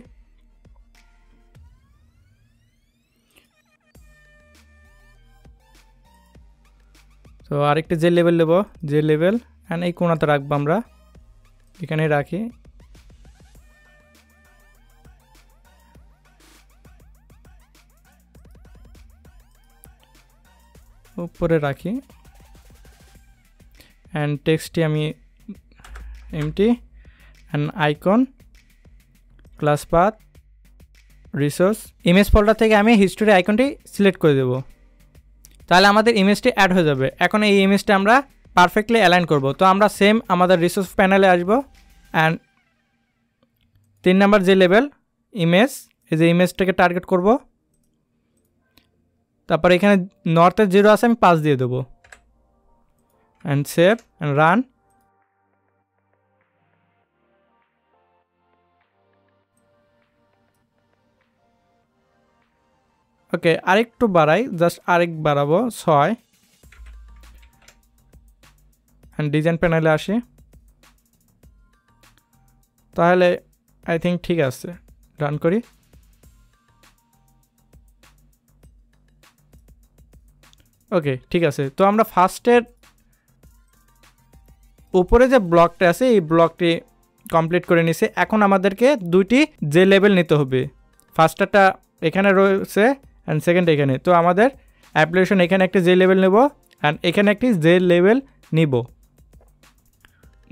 তো আরেকটি যে লেভেল নেব, যে লেভেল, অ্যান্ড এই কোণাতে রাখবো আমরা, এখানে রাখি। উপরে রাখি। অ্যান্ড টেক্সটটি আমি empty, and icon, class path, resource, image folder থেকে আমি হিস্টোরি আইকনটি সিলেক্ট করে দেব। তাহলে আমাদের ইমেজটি অ্যাড হয়ে যাবে। এখন এই ইমেজটা আমরা পারফেক্টলি অ্যালাইন করব। তো আমরা সেম আমাদের রিসোর্স প্যানেলে আসব, অ্যান্ড 3 নাম্বার যে লেভেল ইমেজ, এই যে ইমেজটাকে টার্গেট করব। তারপর এখানে নর্থের 0 আছে, আমি 5 দিয়ে দেবো, অ্যান্ড সেভ অ্যান্ড রান। ওকে, আরেকটু বাড়াই, জাস্ট আরেক বাড়াবো 6। অ্যান্ড ডিজাইন প্যানেলে আসি। তাহলে আই থিঙ্ক ঠিক আছে, রান করি। ওকে, ঠিক আছে। তো আমরা ফার্স্টের উপরে যে ব্লকটা আছে এই ব্লকটি কমপ্লিট করে নিছি। এখন আমাদেরকে দুইটি যে লেভেল নিতে হবে। ফার্স্টটা এখানে রয়েছে অ্যান্ড সেকেন্ড এখানে। তো আমাদের অ্যাপ্লিকেশন এখানে একটি যে লেভেল নেব, অ্যান্ড এখানে একটি যে লেভেল নিব।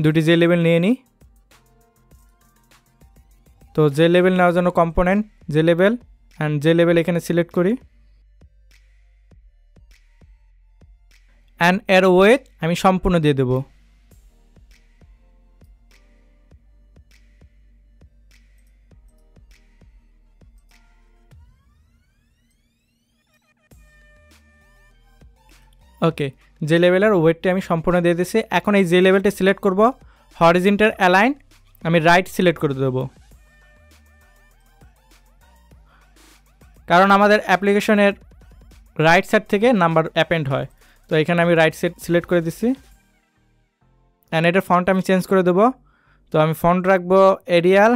দুটি যে লেভেল নিয়ে নিই। তো যে লেভেল নেওয়ার জন্য কম্পোনেন্ট যে লেভেল, অ্যান্ড যে লেভেল এখানে সিলেক্ট করি, অ্যান্ড এর ওয়েট আমি সম্পূর্ণ দিয়ে দেব। ওকে, যে লেভেলের ওয়েটটি আমি সম্পূর্ণ দিয়ে দিয়েছি। এখন এই যে লেভেলটি সিলেক্ট করব, হরিজন্টাল অ্যালাইন আমি রাইট সিলেক্ট করে দেবো, কারণ আমাদের অ্যাপ্লিকেশনের রাইট সাইড থেকে নাম্বার অ্যাপেন্ড হয়। তো এখানে আমি রাইট সাইড সিলেক্ট করে দিচ্ছি। অ্যান্ড এটার ফন্ট আমি চেঞ্জ করে দেবো। তো আমি ফন্ট রাখবো এরিয়াল,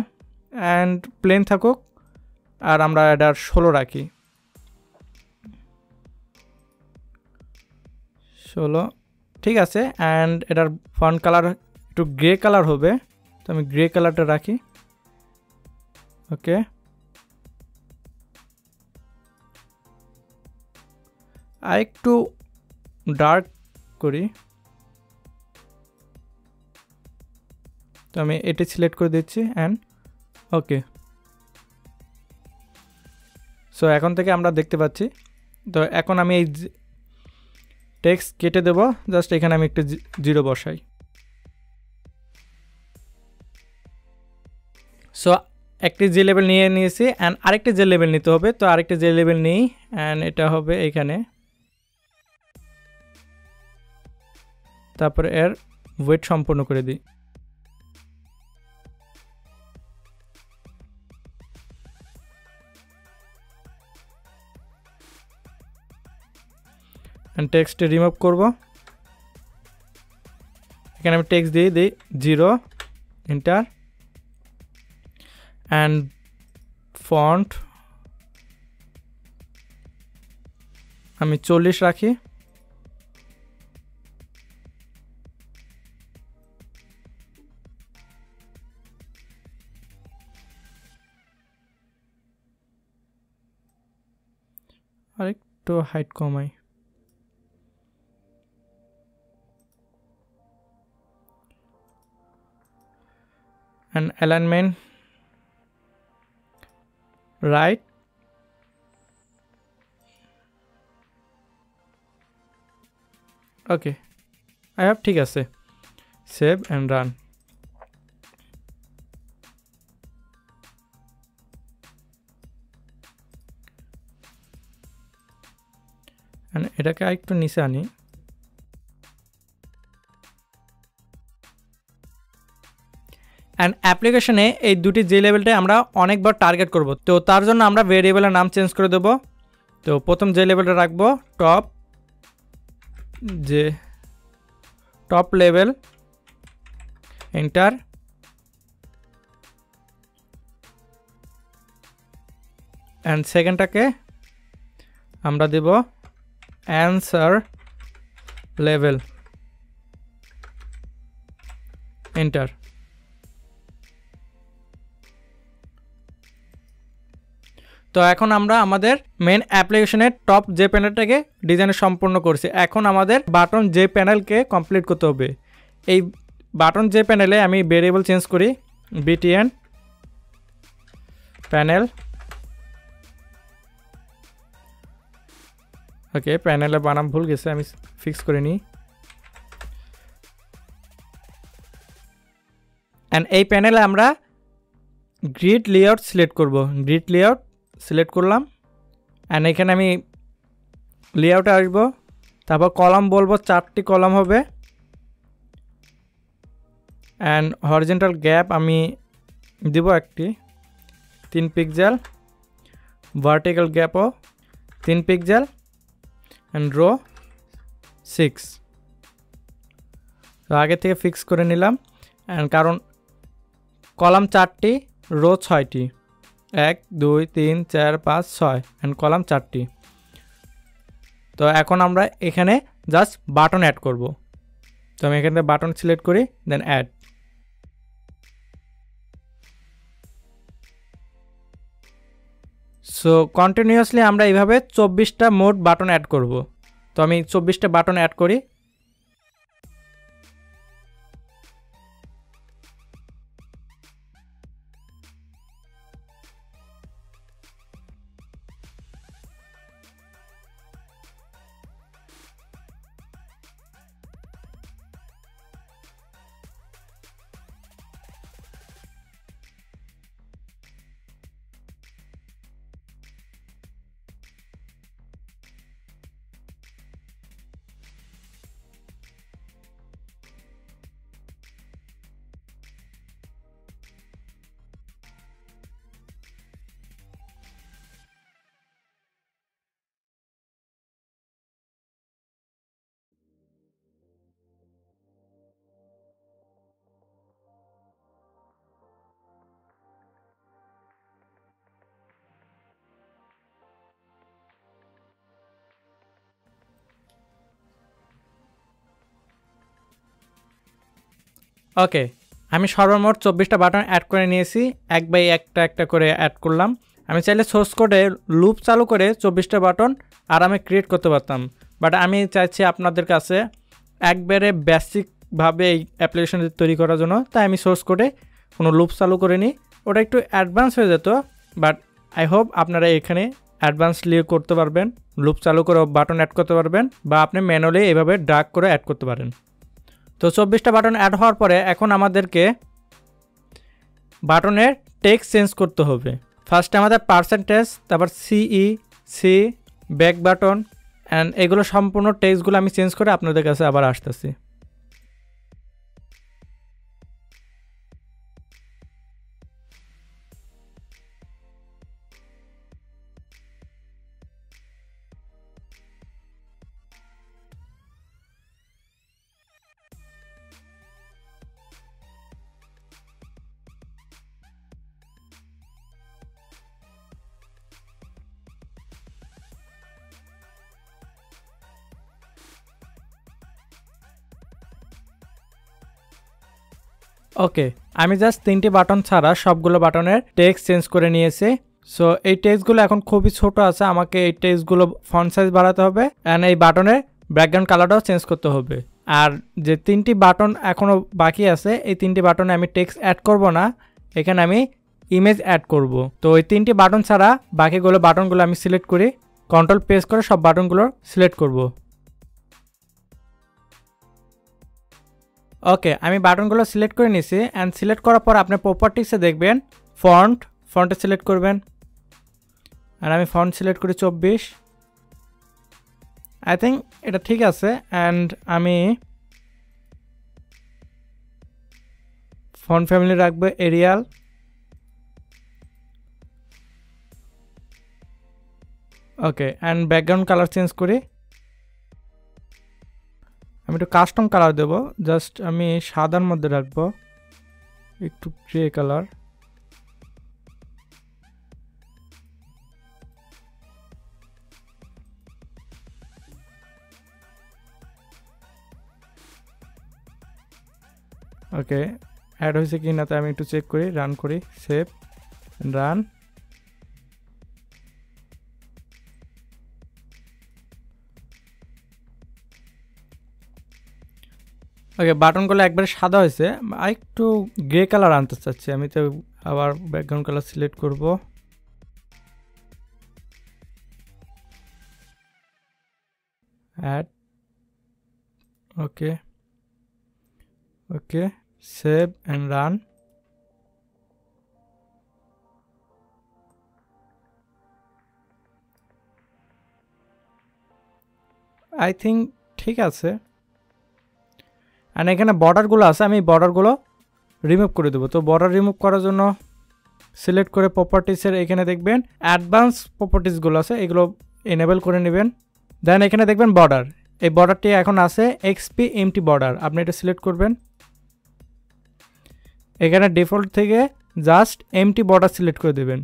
অ্যান্ড প্লেন থাকুক, আর আমরা এটার 16 রাখি। 16 ঠিক আছে। অ্যান্ড এটার ফন্ট কালার একটু গ্রে কালার হবে, তো আমি গ্রে কালারটা রাখি। ওকে, আর একটু ডার্ক করি। তো আমি এটি সিলেক্ট করে দিচ্ছি, অ্যান্ড ওকে। সো এখন থেকে আমরা দেখতে পাচ্ছি। তো এখন আমি এই টেক্সট কেটে দেব, জাস্ট এখানে আমি একটু 0 বসাই। সো একটি যে লেভেল নিয়ে নিয়েছি, অ্যান্ড আরেকটি যে লেভেল নিতে হবে। তো আরেকটি যে লেভেল নিই, অ্যান্ড এটা হবে এখানে। তারপরে এর ওয়েট সম্পূর্ণ করে দিই। অ্যান্ড টেক্সট রিমুভ করব। এখানে আমি টেক্সট দিয়ে দিই 0, এন্টার। অ্যান্ড ফন্ট আমি 40 রাখি। আর একটু হাইট কমাই। and alignment right, okay I have ঠিক আছে, save and run. and এটাকে একটু নিচে আনি। অ্যান্ড অ্যাপ্লিকেশনে এই দুটি যে লেভেলটাই আমরা অনেকবার টার্গেট করব। তো তার জন্য আমরা ভেরিয়েবলের নাম চেঞ্জ করে দেব। তো প্রথম যে লেভেলটা রাখবো টপ লেভেল, এন্টার। অ্যান্ড সেকেন্ডটাকে আমরা দেব অ্যান্সার লেভেল, এন্টার। তো এখন আমরা আমাদের মেন অ্যাপ্লিকেশনের টপ যে প্যানেলটাকে ডিজাইন সম্পূর্ণ করছি। এখন আমাদের বাটন যে প্যানেলকে কমপ্লিট করতে হবে। এই বাটন যে প্যানেলে আমি ভেরিয়েবল চেঞ্জ করি, btn প্যানেল। ওকে, প্যানেলে বানাম ভুল গেছে, আমি ফিক্স করে নিই। অ্যান্ড এই প্যানেলে আমরা গ্রিড লেআউট সিলেক্ট করব। গ্রিড লেআউট সিলেক্ট করলাম। অ্যান্ড এখানে আমি লেআউটে আসবো, তারপর কলাম বলবো 4টি কলাম হবে। অ্যান্ড হরিজন্টাল গ্যাপ আমি দিব 1টি, 3 পিক্সেল। ভার্টিক্যাল গ্যাপও 3 পিক্সেল। And row 6। তো আগে থেকে ফিক্স করে নিলাম। অ্যান্ড কারণ কলাম 4টি, রো 6টি, 1 2 3 4 5 6, অ্যান্ড কলাম 4টি। তো এখন আমরা এখানে জাস্ট বাটন অ্যাড করব। তো আমি এখানে বাটন সিলেক্ট করি, দেন অ্যাড। সো কন্টিনিউয়াসলি আমরা এইভাবে 24টা মোড বাটন অ্যাড করব। তো আমি 24টা বাটন অ্যাড করি। ওকে, আমি সর্বমোট 24টা বাটন অ্যাড করে নিয়েছি। এক বাই একটা করে অ্যাড করলাম। আমি চাইলে সোর্স কোডে লুপ চালু করে 24টা বাটন আরামে ক্রিয়েট করতে পারতাম, বাট আমি চাইছি আপনাদের কাছে একবারে বেসিকভাবে এই অ্যাপ্লিকেশন তৈরি করার জন্য। তাই আমি সোর্স কোডে কোনো লুপ চালু করে নিই। ওটা একটু অ্যাডভান্স হয়ে যেত, বাট আই হোপ আপনারা এখানে অ্যাডভান্সলি করতে পারবেন। লুপ চালু করে বাটন অ্যাড করতে পারবেন, বা আপনি ম্যানুয়ালি এভাবে ড্র্যাগ করে অ্যাড করতে পারেন। তো 24টা বাটন অ্যাড হওয়ার পরে এখন আমাদেরকে বাটনের টেক্সট চেঞ্জ করতে হবে। ফার্স্টে আমাদের পার্সেন্টেজ, তারপর সি ব্যাক বাটন, অ্যান্ড এগুলো সম্পূর্ণ টেক্সটগুলো আমি চেঞ্জ করে আপনাদের কাছে আবার আসতেছি। ওকে, আমি জাস্ট 3টি বাটন ছাড়া সবগুলো বাটনের টেক্সট চেঞ্জ করে নিয়েছি। সো এই টেক্সটগুলো এখন খুবই ছোট আছে, আমাকে এই টেক্সটগুলো ফন্ট সাইজ বাড়াতে হবে, অ্যান্ড এই বাটনের ব্যাকগ্রাউন্ড কালারটাও চেঞ্জ করতে হবে। আর যে 3টি বাটন এখনও বাকি আছে, এই 3টি বাটনে আমি টেক্সট অ্যাড করব না, এখানে আমি ইমেজ অ্যাড করব। তো ওই 3টি বাটন ছাড়া বাকিগুলো বাটনগুলো আমি সিলেক্ট করি, কন্ট্রোল প্রেস করে সব বাটনগুলো সিলেক্ট করব। ওকে, আমি বাটনগুলো সিলেক্ট করে নিয়েছি। অ্যান্ড সিলেক্ট করার পর আপনি প্রপার্টিসে দেখবেন ফন্টে সিলেক্ট করবেন। আর আমি ফন্ট সিলেক্ট করি 24। আই থিঙ্ক এটা ঠিক আছে। অ্যান্ড আমি ফন্ট ফ্যামিলি রাখবো Arial. Okay, and background colour change করি। আমি একটু কাস্টম কালার দেব, জাস্ট আমি সাদার মধ্যে রাখবো, একটু গ্রে কালার। ওকে, অ্যাড হয়েছে কি না তাই আমি একটু চেক করি, রান করি, সেভ, রান। ওকে, বাটনগুলো একবারে সাদা হয়েছে, আর একটু গ্রে কালার আনতে চাচ্ছি আমি, তো আবার ব্যাকগ্রাউন্ড কালার সিলেক্ট করব। Add, okay okay, save and run. I think ঠিক আছে। আর এখানে বর্ডারগুলো আছে, আমি বর্ডারগুলো রিমুভ করে দেবো। তো বর্ডার রিমুভ করার জন্য সিলেক্ট করে প্রপার্টিসের এখানে দেখবেন অ্যাডভান্স প্রপার্টিসগুলো আছে, এগুলো এনেবল করে নেবেন। দেন এখানে দেখবেন বর্ডার, এই বর্ডারটি এখন আছে এক্সপি এমটি বর্ডার, আপনি এটা সিলেক্ট করবেন। এখানে ডিফল্ট থেকে জাস্ট এমটি বর্ডার সিলেক্ট করে দেবেন,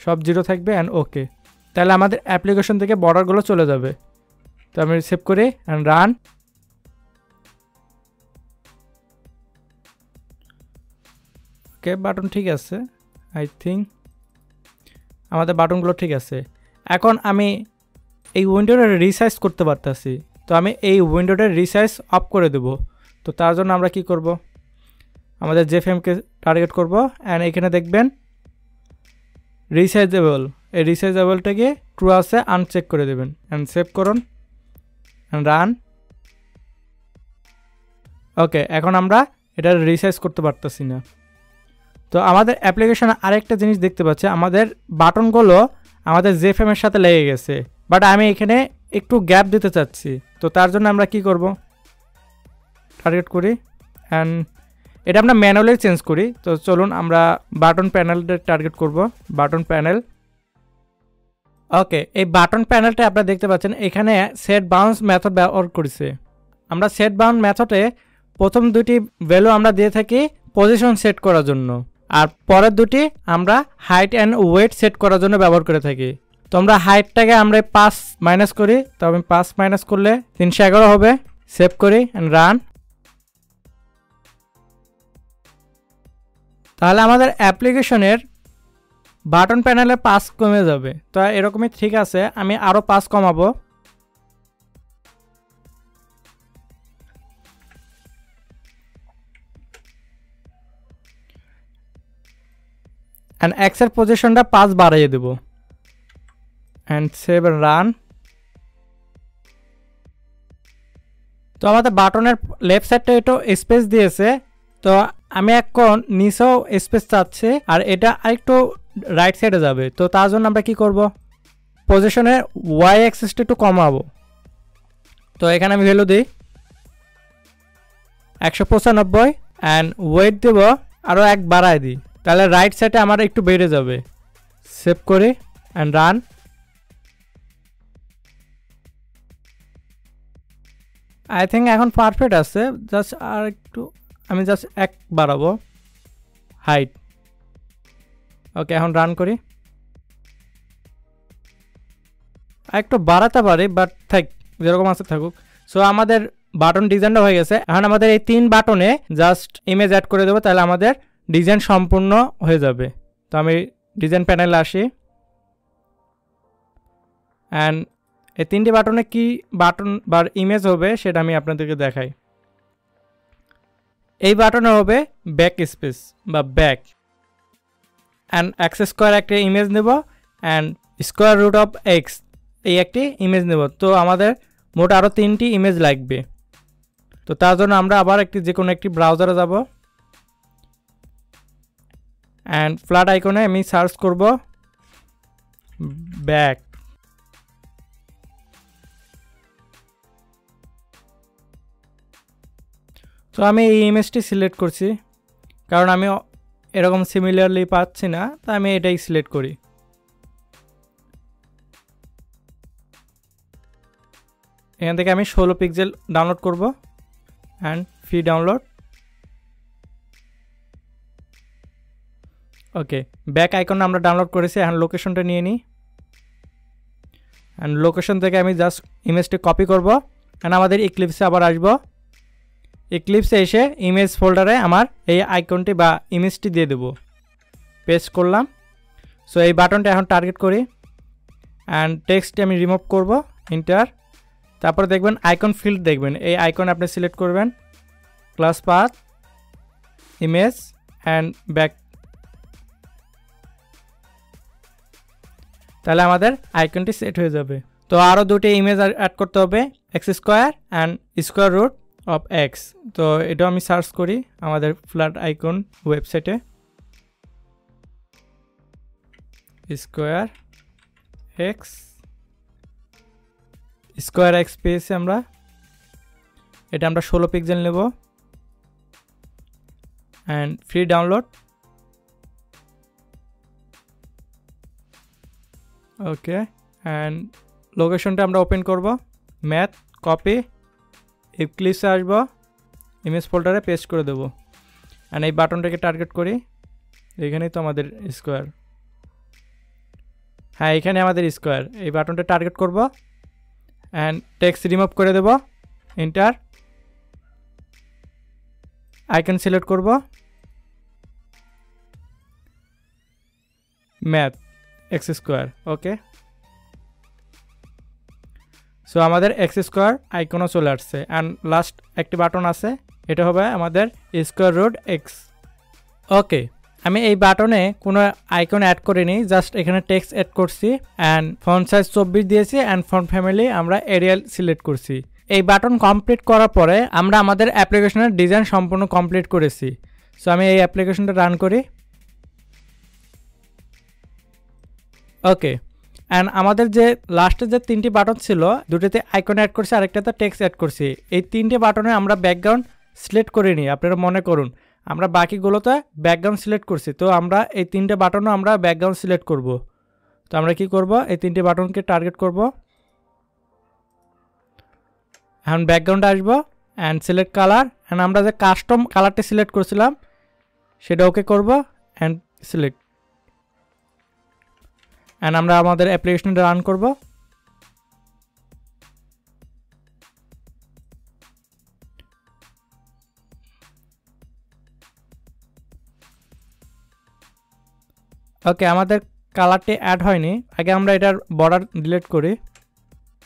সব জিরো থাকবে অ্যান্ড ওকে। তাহলে আমাদের অ্যাপ্লিকেশন থেকে বর্ডারগুলো চলে যাবে। তো আমি সেভ করি অ্যান্ড রান। ওকে, বাটন ঠিক আছে, আই থিঙ্ক আমাদের বাটনগুলো ঠিক আছে। এখন আমি এই উইন্ডোটা রিসাইজ করতে পারতেছি, তো আমি এই উইন্ডোটা রিসাইজ অফ করে দেব। তো তার জন্য আমরা কি করব, আমাদের জেএফএমকে টার্গেট করব অ্যান্ড এখানে দেখবেন রিসাইজেবল, এই রিসাইজেবলটাকে ট্রু আছে আনচেক করে দেবেন অ্যান্ড সেভ করুন অ্যান্ড রান। ওকে, এখন আমরা এটা রিসাইজ করতে পারতেছি না। তো আমাদের অ্যাপ্লিকেশনে আরেকটা জিনিস দেখতে পাচ্ছি, আমাদের বাটনগুলো আমাদের জেএফএমের সাথে লেগে গেছে, বাট আমি এখানে একটু গ্যাপ দিতে চাচ্ছি। তো তার জন্য আমরা কি করব, টার্গেট করি অ্যান্ড এটা আমরা ম্যানুয়ালি চেঞ্জ করি। তো চলুন আমরা বাটন প্যানেলটা টার্গেট করব, বাটন প্যানেল। ওকে, এই বাটন প্যানেলটা আপনারা দেখতে পাচ্ছেন এখানে সেট বাউন্স মেথড ব্যবহার করেছে। আমরা সেট বাউন্স মেথডে প্রথম দুটি ভ্যালু আমরা দিয়ে থাকি পজিশন সেট করার জন্য, আর পরের দুটি আমরা হাইট অ্যান্ড ওয়েট সেট করার জন্য ব্যবহার করে থাকি। তো আমরা হাইটটাকে আমরা 5 মাইনাস করি, তো আমি 5 মাইনাস করলে 311 হবে। সেভ করি অ্যান্ড রান। তাহলে আমাদের অ্যাপ্লিকেশনের বাটন প্যানেলে 5 কমে যাবে। তো এরকমই ঠিক আছে, আমি আরও 5 কমাবো। অ্যান্ড এক্সের পজিশনটা 5 বাড়িয়ে দেব অ্যান্ড সেভ রান। তো আমাদের বাটনের লেফট সাইডটা একটু স্পেস দিয়েছে, তো আমি এখন নিচেও স্পেস চাচ্ছি আর এটা আরেকটু রাইট সাইডে যাবে। তো তার জন্য আমরা কি করব, পজিশনের ওয়াই অ্যাক্সিসটা একটু কমাবো। তো এখানে আমি ভ্যালু দিই 195 অ্যান্ড ওয়েট দেব আরও 1 বাড়ায় দিই, তাহলে রাইট সাইডে আমার একটু বেড়ে যাবে। সেভ করি অ্যান্ড রান। আই থিঙ্ক এখন পারফেক্ট আছে, জাস্ট আর একটু আমি জাস্ট 1 বাড়াবো হাইট। ওকে, এখন রান করি। একটু বাড়াতে পারি বাট থাক, যেরকম আছে থাকুক। সো আমাদের বাটন ডিজাইনটা হয়ে গেছে। এখন আমাদের এই 3 বাটনে জাস্ট ইমেজ অ্যাড করে দেবো, তাহলে আমাদের ডিজাইন সম্পূর্ণ হয়ে যাবে। তো আমি ডিজাইন প্যানেলে আসি অ্যান্ড এই 3টি বাটনে কি বাটন বা ইমেজ হবে সেটা আমি আপনাদেরকে দেখাই। এই বাটনে হবে ব্যাক স্পেস বা ব্যাক অ্যান্ড অ্যাক্সেস স্কোয়ার একটা ইমেজ নেব and square root of x এই একটি ইমেজ নেব। তো আমাদের মোট আরও 3টি ইমেজ লাগবে। তো তার জন্য আমরা আবার যে কোনো একটি ব্রাউজারে যাব অ্যান্ড ফ্ল্যাট আইকনে আমি সার্চ করব ব্যাক। তো আমি এই ইমেজটি সিলেক্ট করছি, কারণ আমি এরকম সিমিলারলি পাচ্ছি না, তাই আমি এটাই সিলেক্ট করি। এখান থেকে আমি 16 পিক্সেল ডাউনলোড করব and free download. Okay, back icon আমরা ডাউনলোড করেছি, এখন লোকেশনটা নিয়ে নিই অ্যান্ড লোকেশন থেকে আমি জাস্ট ইমেজটি কপি করব অ্যান্ড আমাদের ইক্লিপসে আবার আসব। ইক্লিপসে এসে ইমেজ ফোল্ডারে আমার এই আইকনটি বা ইমেজটি দিয়ে দেব, পেস্ট করলাম। সো এই বাটনটা এখন টার্গেট করি অ্যান্ড টেক্সটটি আমি রিমুভ করব, ইন্টার। তারপর দেখবেন আইকন ফিল্ড, দেখবেন এই আইকন আপনি সিলেক্ট করবেন, class path, image and back. তাহলে আমাদের আইকনটি সেট হয়ে যাবে। তো আরও দুটি ইমেজ অ্যাড করতে হবে, x square and square root of x. তো এটাও আমি সার্চ করি আমাদের ফ্ল্যাট আইকন ওয়েবসাইটে, স্কোয়ার এক্স, স্কোয়ার এক্স পেয়েছি আমরা। এটা আমরা 16 পিক্সেল নেব and free download. Okay, and লোকেশনটা আমরা ওপেন করব, ম্যাথ, কপি, ইক্লিপসে আসবো, ইমেজ ফোল্ডারে পেস্ট করে দেবো অ্যান্ড এই বাটনটাকে টার্গেট করি। এখানেই তো আমাদের স্কোয়ার, হ্যাঁ এখানে আমাদের স্কোয়ার। এই বাটনটা টার্গেট করব অ্যান্ড টেক্সট রিমুভ করে দেব, এন্টার। আইকন সিলেক্ট করব, ম্যাথ, এক্স স্কোয়ার। ওকে, সো আমাদের এক্স স্কোয়ার আইকনও চলে আসছে অ্যান্ড লাস্ট একটি বাটন আছে, এটা হবে আমাদের স্কোয়ার রুট এক্স। ওকে, আমি এই বাটনে কোনো আইকন অ্যাড করিনি, জাস্ট এখানে টেক্সট অ্যাড করছি অ্যান্ড ফন্ট সাইজ 24 দিয়েছি অ্যান্ড ফন্ট ফ্যামিলি আমরা এরিয়াল সিলেক্ট করছি। এই বাটন কমপ্লিট করার পরে আমরা আমাদের অ্যাপ্লিকেশনের ডিজাইন সম্পূর্ণ কমপ্লিট করেছি। সো আমি এই অ্যাপ্লিকেশনটা রান করি। ওকে, অ্যান্ড আমাদের যে লাস্টে যে 3টি বাটন ছিল, দুটিতে আইকন অ্যাড করছি, আরেকটাতে টেক্সট অ্যাড করছি। এই 3টে বাটনে আমরা ব্যাকগ্রাউন্ড সিলেক্ট করিনি, আপনারা মনে করুন আমরা বাকিগুলোতে ব্যাকগ্রাউন্ড সিলেক্ট করছি। তো আমরা এই 3টে বাটনও আমরা ব্যাকগ্রাউন্ড সিলেক্ট করব। তো আমরা কি করব, এই 3টে বাটনকে টার্গেট করব, এখন ব্যাকগ্রাউন্ডে আসবো অ্যান্ড সিলেক্ট কালার অ্যান্ড আমরা যে কাস্টম কালারটি সিলেক্ট করছিলাম সেটা ওকে করব অ্যান্ড সিলেক্ট, অ্যান্ড আমরা আমাদের অ্যাপ্লিকেশনটা রান করব। ওকে, আমাদের কালারটি অ্যাড হয়নি, আগে আমরা এটার বর্ডার ডিলিট করি।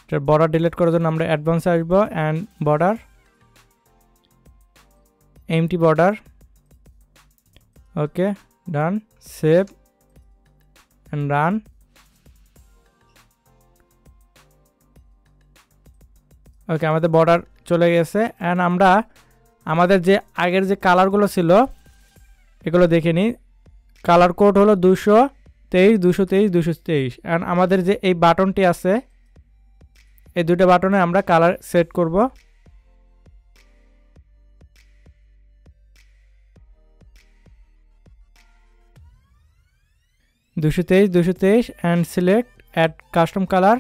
এটার বর্ডার ডিলিট করার জন্য আমরা অ্যাডভান্সে আসবো and border, empty border. Okay, done, save and run. Okay, আমাদের বর্ডার চলে গেছে অ্যান্ড আমরা আমাদের যে আগের যে কালারগুলো ছিল এগুলো দেখে নিই। কালার কোড হলো 223, 223, 223 অ্যান্ড আমাদের যে এই বাটনটি আছে এই দুটো বাটনে আমরা কালার সেট করব। দুশো তেইশ and select add custom colour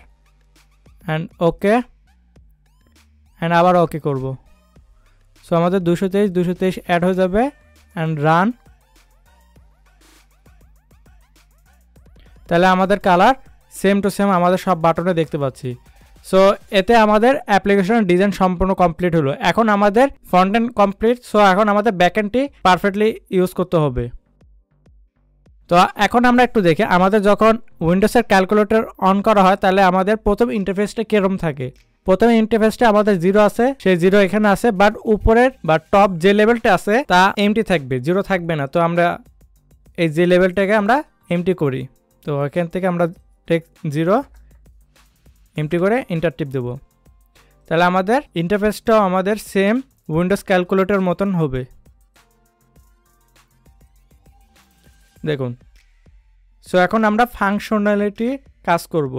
and okay and আবার ওকে করব। সো আমাদের 223 অ্যাড হয়ে যাবে অ্যান্ড রান। তাহলে আমাদের কালার সেম টু সেম আমাদের সব বাটনে দেখতে পাচ্ছি। সো এতে আমাদের অ্যাপ্লিকেশনের ডিজাইন সম্পূর্ণ কমপ্লিট হলো। এখন আমাদের ফ্রন্ট এন্ড কমপ্লিট, সো এখন আমাদের ব্যাক এন্ডটি পারফেক্টলি ইউজ করতে হবে। তো এখন আমরা একটু দেখি আমাদের যখন উইন্ডোজের ক্যালকুলেটর অন করা হয় তাহলে আমাদের প্রথম ইন্টারফেসটা কিরকম থাকে। প্রথমে ইন্টারফেসটা আমাদের 0 আছে, সেই 0 এখানে আছে, বাট উপরের বা টপ যে লেভেলটা আছে তা এমটি থাকবে, 0 থাকবে না। তো আমরা এই যে লেভেলটাকে আমরা এমটি করি। তো এখান থেকে আমরা টেক্সট 0 এমটি করে এন্টার টিপ দেব। তাহলে আমাদের ইন্টারফেসটাও আমাদের সেম উইন্ডোজ ক্যালকুলেটর মতন হবে, দেখুন। সো এখন আমরা ফাংশনালিটি কাজ করব।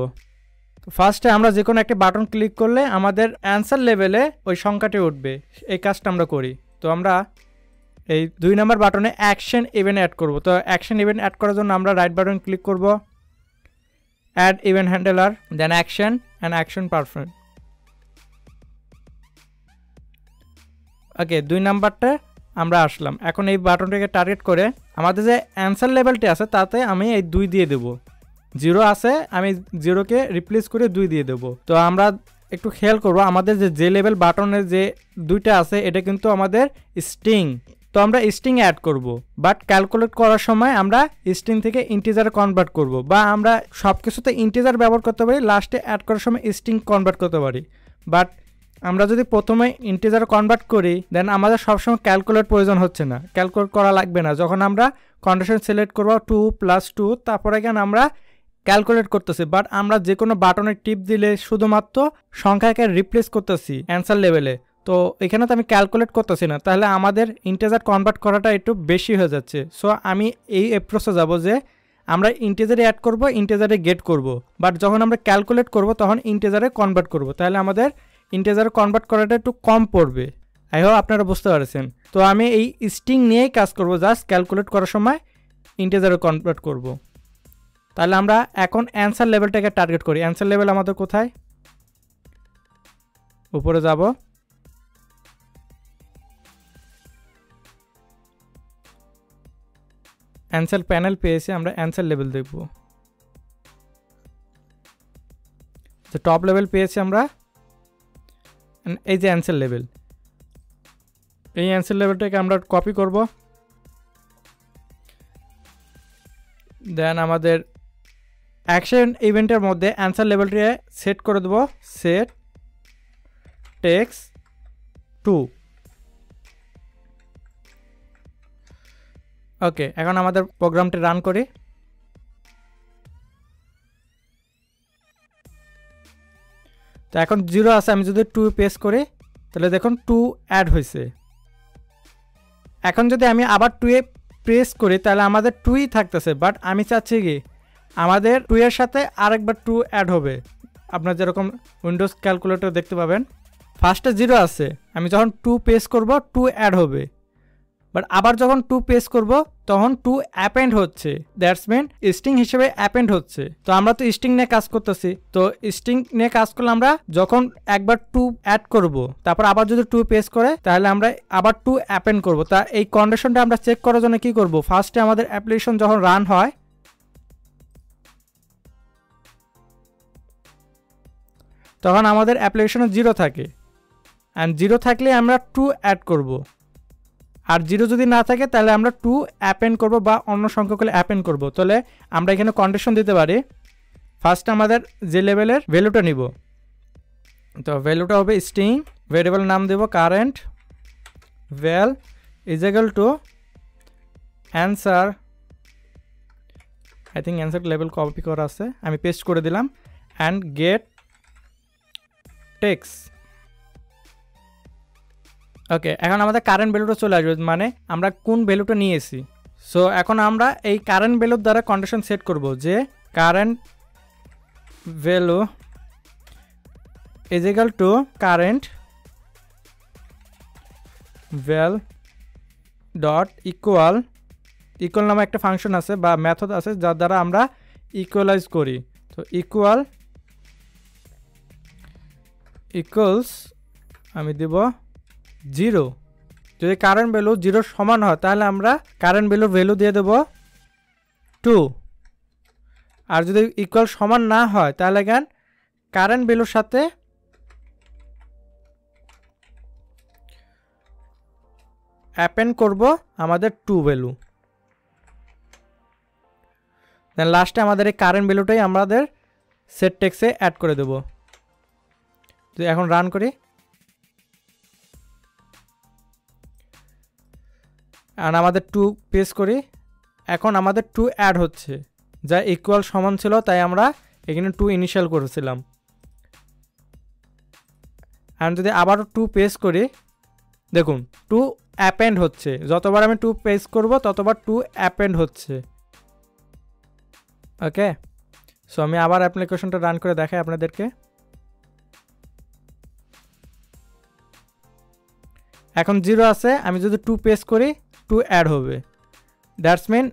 তো ফার্স্টে আমরা যে কোনো একটা বাটন ক্লিক করলে আমাদের অ্যান্সার লেভেলে ওই সংখ্যাটি উঠবে, এই কাজটা আমরা করি। তো আমরা এই 2 নাম্বার বাটনে অ্যাকশন ইভেন্ট অ্যাড করব। তো অ্যাকশন ইভেন্ট অ্যাড করার জন্য আমরা রাইট বাটন ক্লিক করব, add event handler, then action and action perform. Okay, 2 নাম্বারটা আমরা আসলাম। এখন এই বাটনটাকে টার্গেট করে আমাদের যে অ্যান্সার লেভেলটি আছে তাতে আমি এই 2 দিয়ে দেবো। 0 আছে, আমি 0কে রিপ্লেস করে 2 দিয়ে দেবো। তো আমরা একটু খেয়াল করবো আমাদের যে লেভেল বাটনের যে 2টা আছে এটা কিন্তু আমাদের স্ট্রিং। তো আমরা স্ট্রিং অ্যাড করব, বাট ক্যালকুলেট করার সময় আমরা স্ট্রিং থেকে ইন্টিজারে কনভার্ট করব, বা আমরা সব কিছুতে ইন্টিজার ব্যবহার করতে পারি, লাস্টে অ্যাড করার সময় স্ট্রিং কনভার্ট করতে পারি। বাট আমরা যদি প্রথমে ইন্টিজার কনভার্ট করি দেন আমাদের সবসময় ক্যালকুলেট প্রয়োজন হচ্ছে না, ক্যালকুলেট করা লাগবে না। যখন আমরা কন্ডিশন সিলেক্ট করবো 2 + 2, তারপরে এখানে আমরা ক্যালকুলেট করতেছি, বাট আমরা যে কোনো বাটনে টিপ দিলে শুধুমাত্র সংখ্যাকে রিপ্লেস করতেছি অ্যান্সার লেভেলে। তো এখানে তো আমি ক্যালকুলেট করতেছি না, তাহলে আমাদের ইন্টিজার কনভার্ট করাটা একটু বেশি হয়ে যাচ্ছে। সো আমি এই অ্যাপ্রোচে যাব যে আমরা ইন্টিজারে অ্যাড করব, ইন্টিজারে গেট করব, বাট যখন আমরা ক্যালকুলেট করব তখন ইন্টিজারে কনভার্ট করব, তাহলে আমাদের ইন্টিজারে কনভার্ট করাটা একটু কম পড়বে। আই হোপ আপনারা বুঝতে পারছেন। তো আমি এই স্ট্রিং নিয়েই কাজ করব, জাস্ট ক্যালকুলেট করার সময় ইন্টিজারে কনভার্ট করব। তাহলে আমরা এখন অ্যান্সার লেভেলটাকে টার্গেট করি। অ্যান্সার লেভেল আমাদের কোথায়? উপরে যাব, অ্যান্সার প্যানেল পেয়েছি, আমরা অ্যান্সার লেভেল দেখব। যে টপ লেভেল পেয়েছি আমরা, এই যে অ্যান্সার লেভেল, এই অ্যান্সার লেভেলটাকে আমরা কপি করব, দেন আমাদের অ্যাকশন ইভেন্টের মধ্যে অ্যান্সার লেভেলটি সেট করে দেবো, সেট টেক্সট 2। ওকে, এখন আমাদের প্রোগ্রামটি রান করি। তো এখন 0 আছে, আমি যদি 2 পেস্ট করি তাহলে দেখুন 2 অ্যাড হয়েছে। এখন যদি আমি আবার 2 এ প্রেস করি তাহলে আমাদের 2ই থাকতেছে, বাট আমি চাচ্ছি কি আমাদের 2 এর সাথে আরেকবার 2 অ্যাড হবে। আপনার যেরকম উইন্ডোজ ক্যালকুলেটর দেখতে পাবেন ফার্স্টে 0 আছে, আমি যখন 2 পেস করব 2 অ্যাড হবে, বাট আবার যখন 2 পেস করব তখন 2 অ্যাপেন্ড হচ্ছে, দ্যাটস মিন স্ট্রিং হিসেবে অ্যাপেন্ড হচ্ছে। তো আমরা তো স্ট্রিং নিয়ে কাজ করতেছি, তো স্ট্রিং নিয়ে কাজ করলে আমরা যখন একবার 2 অ্যাড করব তারপর আবার যদি 2 পেস করে তাহলে আমরা আবার 2 অ্যাপেন্ড করব। তা এই কন্ডিশনটা আমরা চেক করার জন্য কি করব, ফার্স্টে আমাদের অ্যাপ্লিকেশন যখন রান হয় তখন আমাদের অ্যাপ্লিকেশনে 0 থাকে, অ্যান্ড 0 থাকলে আমরা 2 অ্যাড করব, আর 0 যদি না থাকে তাহলে আমরা 2 অ্যাপেন্ড করব বা অন্য সংখ্যক হলে অ্যাপেন্ড করব। তাহলে আমরা এখানে কন্ডিশন দিতে পারি, ফার্স্ট আমাদের যে লেভেলের ভ্যালুটা নিব, তো ভ্যালুটা হবে স্ট্রিং, ভেরিয়েবল নাম দেব current val is equal to answer, I think answer level copy করা আছে, আমি পেস্ট করে দিলাম, অ্যান্ড গেট টেক্সট। ওকে, এখন আমাদের কারেন্ট ভ্যালুটা চলে আসবে, মানে আমরা কোন ভ্যালুটা নিয়েছি। সো এখন আমরা এই কারেন্ট ভ্যালুর দ্বারা কন্ডিশন সেট করব যে current value is equal two current val dot equal নামে একটা ফাংশন আছে বা মেথড আছে যার দ্বারা আমরা ইকুয়ালাইজ করি। তো ইকুয়ালস আমি দেব 0। যদি কারেন্ট ভ্যালু 0 সমান হয় তাহলে আমরা কারেন্ট ভ্যালু দিয়ে দেব 2, আর যদি ইকুয়াল সমান না হয় তাহলে কেন কারেন্ট ভ্যালুর সাথে অ্যাপেন্ড করব আমাদের 2 ভ্যালু, দেন লাস্টে আমাদের এই কারেন্ট ভ্যালুটাই আমাদের সেট টেক্সে অ্যাড করে দেব। যদি এখন রান করি, আর আমাদের 2 পেস করি, এখন আমাদের 2 অ্যাড হচ্ছে, যা ইকুয়াল সমান ছিল তাই আমরা এখানে 2 ইনিশিয়াল করেছিলাম। আর যদি আবারও 2 পেস করি দেখুন 2 অ্যাপেন্ড হচ্ছে, যতবার আমি 2 পেস করব ততবার 2 অ্যাপেন্ড হচ্ছে। ওকে, সো আমি আবার অ্যাপ্লিকেশনটা রান করে দেখাই আপনাদেরকে। এখন 0 আছে, আমি যদি 2 পেস করি টু অ্যাড হবে। দ্যাটস মিন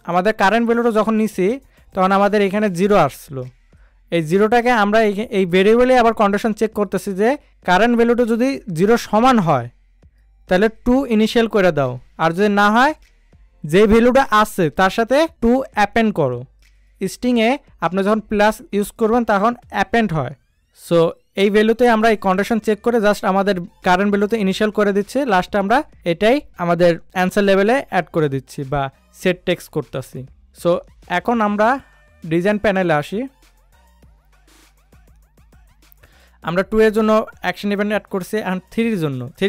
আমাদের কারেন্ট ভ্যালুটা যখন নিছি তখন আমাদের এখানে 0 আসলো। এই 0টাকে আমরা এই ভেরিয়েবলে আবার কন্ডিশন চেক করতেছি যে কারেন্ট ভ্যালুটা যদি 0 সমান হয় তাহলে 2 ইনিশিয়াল করে দাও, আর যদি না হয় যে ভ্যালুটা আছে তার সাথে 2 অ্যাপেন্ড করো। স্ট্রিংয়ে আপনি যখন প্লাস ইউজ করবেন তখন অ্যাপেন্ড হয়। সো এই ভ্যালুতে আমরা এই কন্ডিশন চেক করে জাস্ট আমাদের কারেন্ট ভ্যালুতে ইনিশিয়াল করে দিচ্ছি, লাস্টে আমরা এটাই আমাদের অ্যান্সার লেভেলে অ্যাড করে দিচ্ছি বা সেট টেক্সট করতেছি। সো এখন আমরা ডিজাইন প্যানেলে আসি। আমরা 2 এর জন্য অ্যাকশন ইভেন্ট অ্যাড করছি, আর 3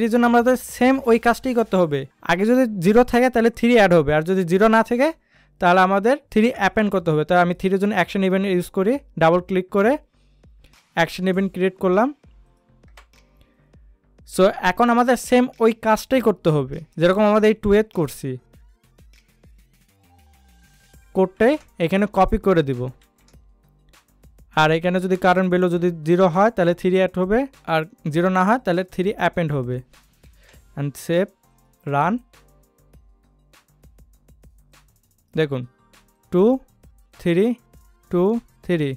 এর জন্য আমাদের সেম ওই কাজটাই করতে হবে। আগে যদি 0 থাকে তাহলে 3 অ্যাড হবে, আর যদি 0 না থাকে তাহলে আমাদের 3 অ্যাপেন্ড করতে হবে। তাই আমি 3 এর জন্য অ্যাকশন ইভেন্ট ইউজ করি, ডাবল ক্লিক করে অ্যাকশন ইভেন্ট ক্রিয়েট করলাম। সো এখন আমাদের সেম ওই কাজটাই করতে হবে যেরকম আমাদের এই 2 এ করছি। কোডটাই এখানে কপি করে দিব, আর এখানে যদি কারেন্ট ভ্যালু যদি 0 হয় তাহলে 3 অ্যাড হবে, আর 0 না হয় তাহলে 3 অ্যাপেন্ড হবে। And save, run. দেখুন 2 3 2 3,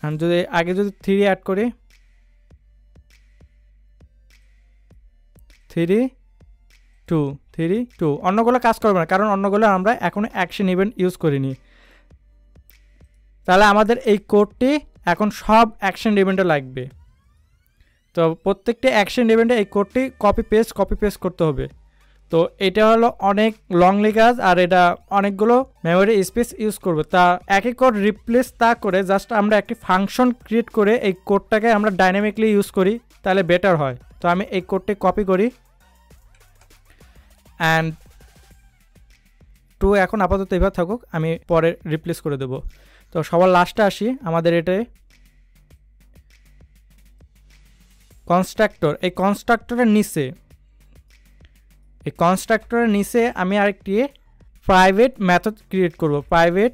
অ্যান্ড যদি আগে যদি 3 অ্যাড করি 3 2 3 2, অন্যগুলো কাজ করবে না কারণ অন্যগুলো আমরা এখন অ্যাকশন ইভেন্ট ইউজ করিনি। তাহলে আমাদের এই কোডটি এখন সব অ্যাকশন ইভেন্টে লাগবে। তো প্রত্যেকটি অ্যাকশন ইভেন্টে এই কোডটি কপি পেস্ট করতে হবে। তো এটা হলো অনেক লংলি কাজ, আর এটা অনেকগুলো মেমোরি স্পেস ইউজ করবে। তা একই কোড রিপ্লেস তা করে জাস্ট আমরা একটি ফাংশন ক্রিয়েট করে এই কোডটাকে আমরা ডাইনামিকলি ইউজ করি, তাহলে বেটার হয়। তো আমি এই কোডটি কপি করি, অ্যান্ড 2 এখন আপাতত এভাবে থাকুক, আমি পরে রিপ্লেস করে দেবো। তো সবার লাস্টে আসি, আমাদের এটাই কনস্ট্রাক্টর। এই কনস্ট্রাক্টরের নিচে আমি আরেকটি প্রাইভেট মেথড ক্রিয়েট করব। প্রাইভেট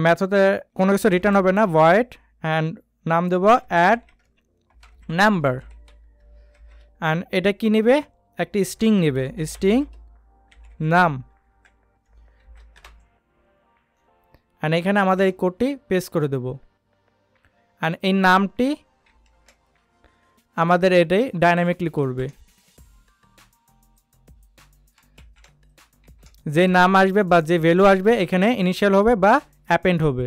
মেথডে কোনো কিছু রিটার্ন হবে না, ভয়েড, অ্যান্ড নাম দেব অ্যাড নাম্বার। অ্যান্ড এটা কি নেবে, একটি স্ট্রিং নেবে, স্ট্রিং নাম। অ্যান্ড এখানে আমাদের এই কোডটি পেস্ট করে দেব, অ্যান্ড এই নামটি আমাদের এটাই ডাইনামিকলি করবে। যে নাম আসবে বা যে ভ্যালু আসবে এখানে ইনিশিয়াল হবে বা অ্যাপেন্ড হবে।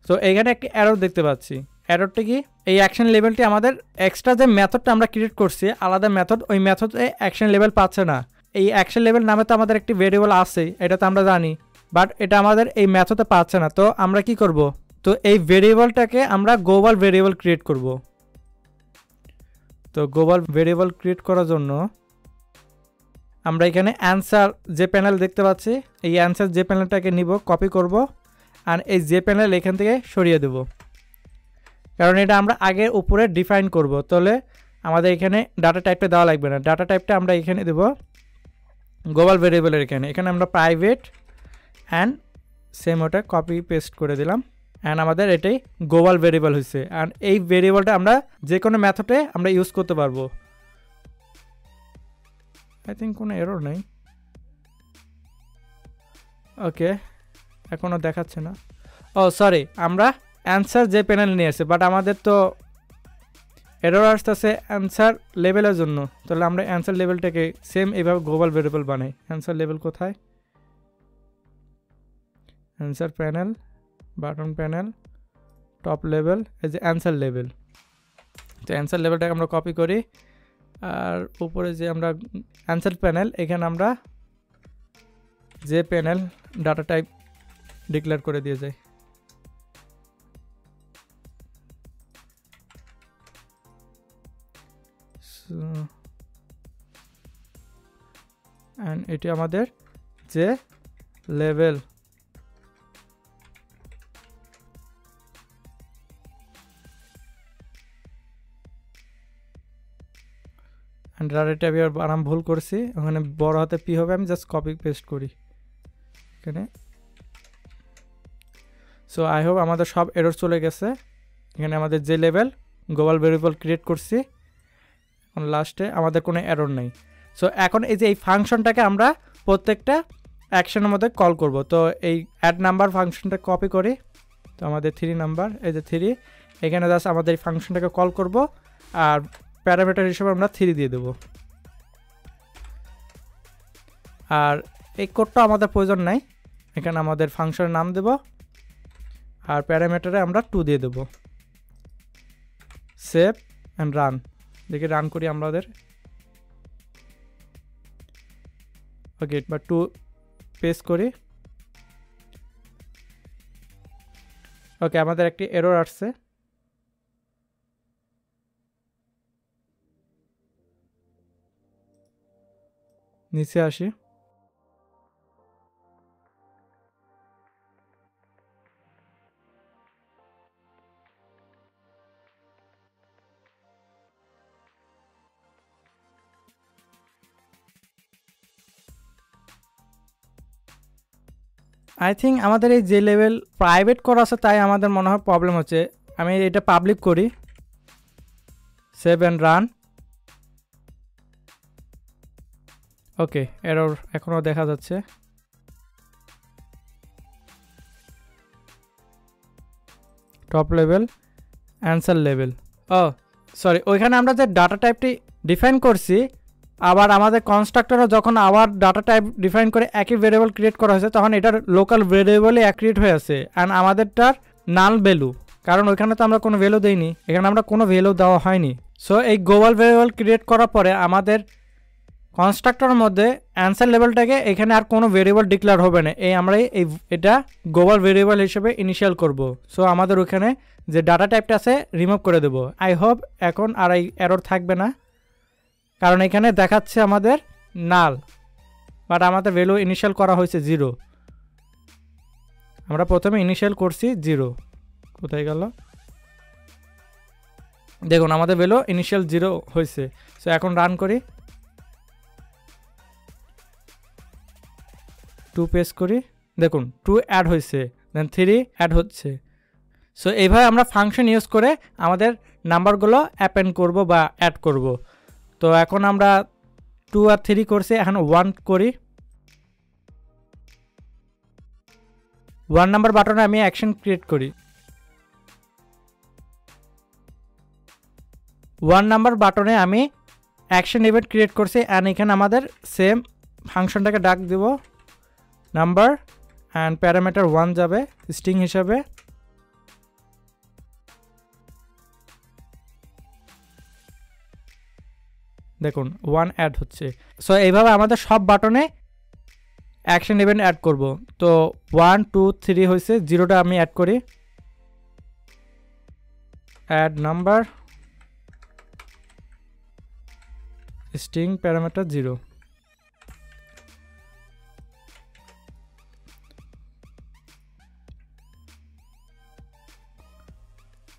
সো এখানে একটি অ্যারো দেখতে পাচ্ছি। অ্যারোটি কি, এই অ্যাকশন লেভেলটি আমাদের এক্সট্রা যে মেথডটা আমরা ক্রিয়েট করছি আলাদা মেথড, ওই মেথডে অ্যাকশন লেভেল পাচ্ছে না। এই অ্যাকশন লেভেল নামে তো আমাদের একটি ভেরিয়েবল আছে, এটা তো আমরা জানি, বাট এটা আমাদের এই মেথডে পাচ্ছে না। তো আমরা কি করব, তো এই ভেরিয়েবলটাকে আমরা গ্লোবাল ভেরিয়েবল ক্রিয়েট করব। তো গ্লোবাল ভেরিয়েবল ক্রিয়েট করার জন্য আমরা এখানে অ্যান্সার যে প্যানেল দেখতে পাচ্ছি, এই অ্যান্সার যে প্যানেলটাকে নিব, কপি করব, আর এই যে প্যানেল এখান থেকে সরিয়ে দেব, কারণ এটা আমরা আগে উপরে ডিফাইন করব। তাহলে আমাদের এখানে ডাটা টাইপটা দেওয়া লাগবে না, ডাটা টাইপটা আমরা এখানে দেব গ্লোবাল ভেরিয়েবলের এখানে আমরা প্রাইভেট অ্যান্ড সেম ওটা কপি পেস্ট করে দিলাম, অ্যান্ড আমাদের এটাই গ্লোবাল ভেরিয়েবল হয়েছে। অ্যান্ড এই ভেরিয়েবলটা আমরা যে কোনো মেথডে আমরা ইউজ করতে পারবো। আই থিঙ্ক কোনো এরর নেই, ওকে এখনও দেখাচ্ছে না। ও সরি, আমরা অ্যান্সার যে প্যানেল নিয়ে আসছে, বাট আমাদের তো এরর আসতেছে অ্যান্সার লেভেলের জন্য। তাহলে আমরা অ্যান্সার লেভেলটাকে সেম এইভাবে গ্লোবাল ভেরিয়েবল বানাই। অ্যান্সার লেভেল কোথায়, answer panel, button panel, top level, এই যে অ্যান্সার লেভেল। তো অ্যান্সার লেভেলটাকে আমরা কপি করি, আর উপরে যে আমরা অ্যান্সার প্যানেল, এখানে আমরা যে প্যানেল ডাটা টাইপ ডিক্লেয়ার করে দিয়ে যাই। অ্যান্ড এটি আমাদের যে লেভেল, ডাটা টাইপ আরাম ভুল করছি, ওখানে বড় হাতে পি হবে, আমি জাস্ট কপি পেস্ট করি এখানে। সো আই হোপ আমাদের সব এরর চলে গেছে। এখানে আমাদের যে লেভেল গ্লোবাল ভেরিয়েবল ক্রিয়েট করছি, লাস্টে আমাদের কোনো এরর নেই। সো এখন এই যে এই ফাংশনটাকে আমরা প্রত্যেকটা অ্যাকশনের মধ্যে কল করব। তো এই অ্যাড নাম্বার ফাংশনটা কপি করি, তো আমাদের 3 নাম্বার, এই যে 3, এখানে জাস্ট আমাদের এই ফাংশনটাকে কল করব আর প্যারামিটার হিসেবে আমরা 3 দিয়ে দেব। আর এই কোডটা আমাদের প্রয়োজন নাই, এখানে আমাদের ফাংশনের নাম দেব আর প্যারামিটারে আমরা 2 দিয়ে দেব। সেভ অ্যান্ড রান, দেখি রান করি আমাদের। ওকে, বা 2 পেস্ট করি। ওকে, আমাদের একটি এরর আসছে। নিচে আসি, আই থিঙ্ক আমাদের এই যে লেভেল প্রাইভেট করা আছে তাই আমাদের মনে হয় প্রবলেম হচ্ছে। আমি এটা পাবলিক করি, save and run. Okay, error এখনও দেখা যাচ্ছে। Top level, answer level. Oh sorry, ওইখানে আমরা যে ডাটা টাইপটি ডিফাইন করছি, আবার আমাদের কনস্ট্রাক্টরও যখন আবার ডাটা টাইপ ডিফাইন করে একই ভেরিয়েবল ক্রিয়েট করা হয়েছে, তখন এটার লোকাল ভেরিয়েবলই ক্রিয়েট হয়ে আছে অ্যান্ড আমাদেরটার নাল ভ্যালু, কারণ ওইখানে তো আমরা কোনো ভ্যালু দেইনি, এখানে আমরা কোনো ভ্যালু দেওয়া হয়নি। সো এই গ্লোবাল ভেরিয়েবল ক্রিয়েট করার পরে আমাদের কনস্ট্রাক্টরের মধ্যে অ্যান্সার লেভেলটাকে এখানে আর কোনো ভেরিয়েবল ডিক্লেয়ার হবে না, আমরা এটা গ্লোবাল ভেরিয়েবল হিসেবে ইনিশিয়াল করব। সো আমাদের ওখানে যে ডাটা টাইপটা আছে রিমুভ করে দেব। আই হোপ এখন আর এই এরর থাকবে না, কারণ এখানে দেখাচ্ছে আমাদের নাল, বাট আমাদের ভ্যালু ইনিশিয়াল করা হয়েছে 0। আমরা প্রথমে ইনিশিয়াল করছি 0, কোথায় গেল? দেখুন আমাদের ভ্যালু ইনিশিয়াল 0 হয়েছে। সো এখন রান করি, 2 পেস্ট করি, দেখুন 2 অ্যাড হয়েছে, দেন 3 অ্যাড হচ্ছে। সো এইভাবে আমরা ফাংশন ইউজ করে আমাদের নাম্বারগুলো অ্যাপেন্ড করব বা অ্যাড করব। তো এখন আমরা 2 আর 3 করছি, এখন 1 করি। 1 নাম্বার বাটনে আমি অ্যাকশন ক্রিয়েট করি। 1 নাম্বার বাটনে আমি অ্যাকশন ইভেন্ট ক্রিয়েট করছি অ্যান্ড এখানে আমাদের সেম ফাংশনটাকে ডাক দেব, নাম্বার অ্যান্ড প্যারামিটার 1 যাবে স্ট্রিং হিসাবে। দেখুন 1 অ্যাড হচ্ছে। সো এইভাবে আমাদের সব বাটনে অ্যাকশন ইভেন্ট অ্যাড করব। তো 1 2 3 হয়েছে, 0টা আমি অ্যাড করি, add number string parameter 0।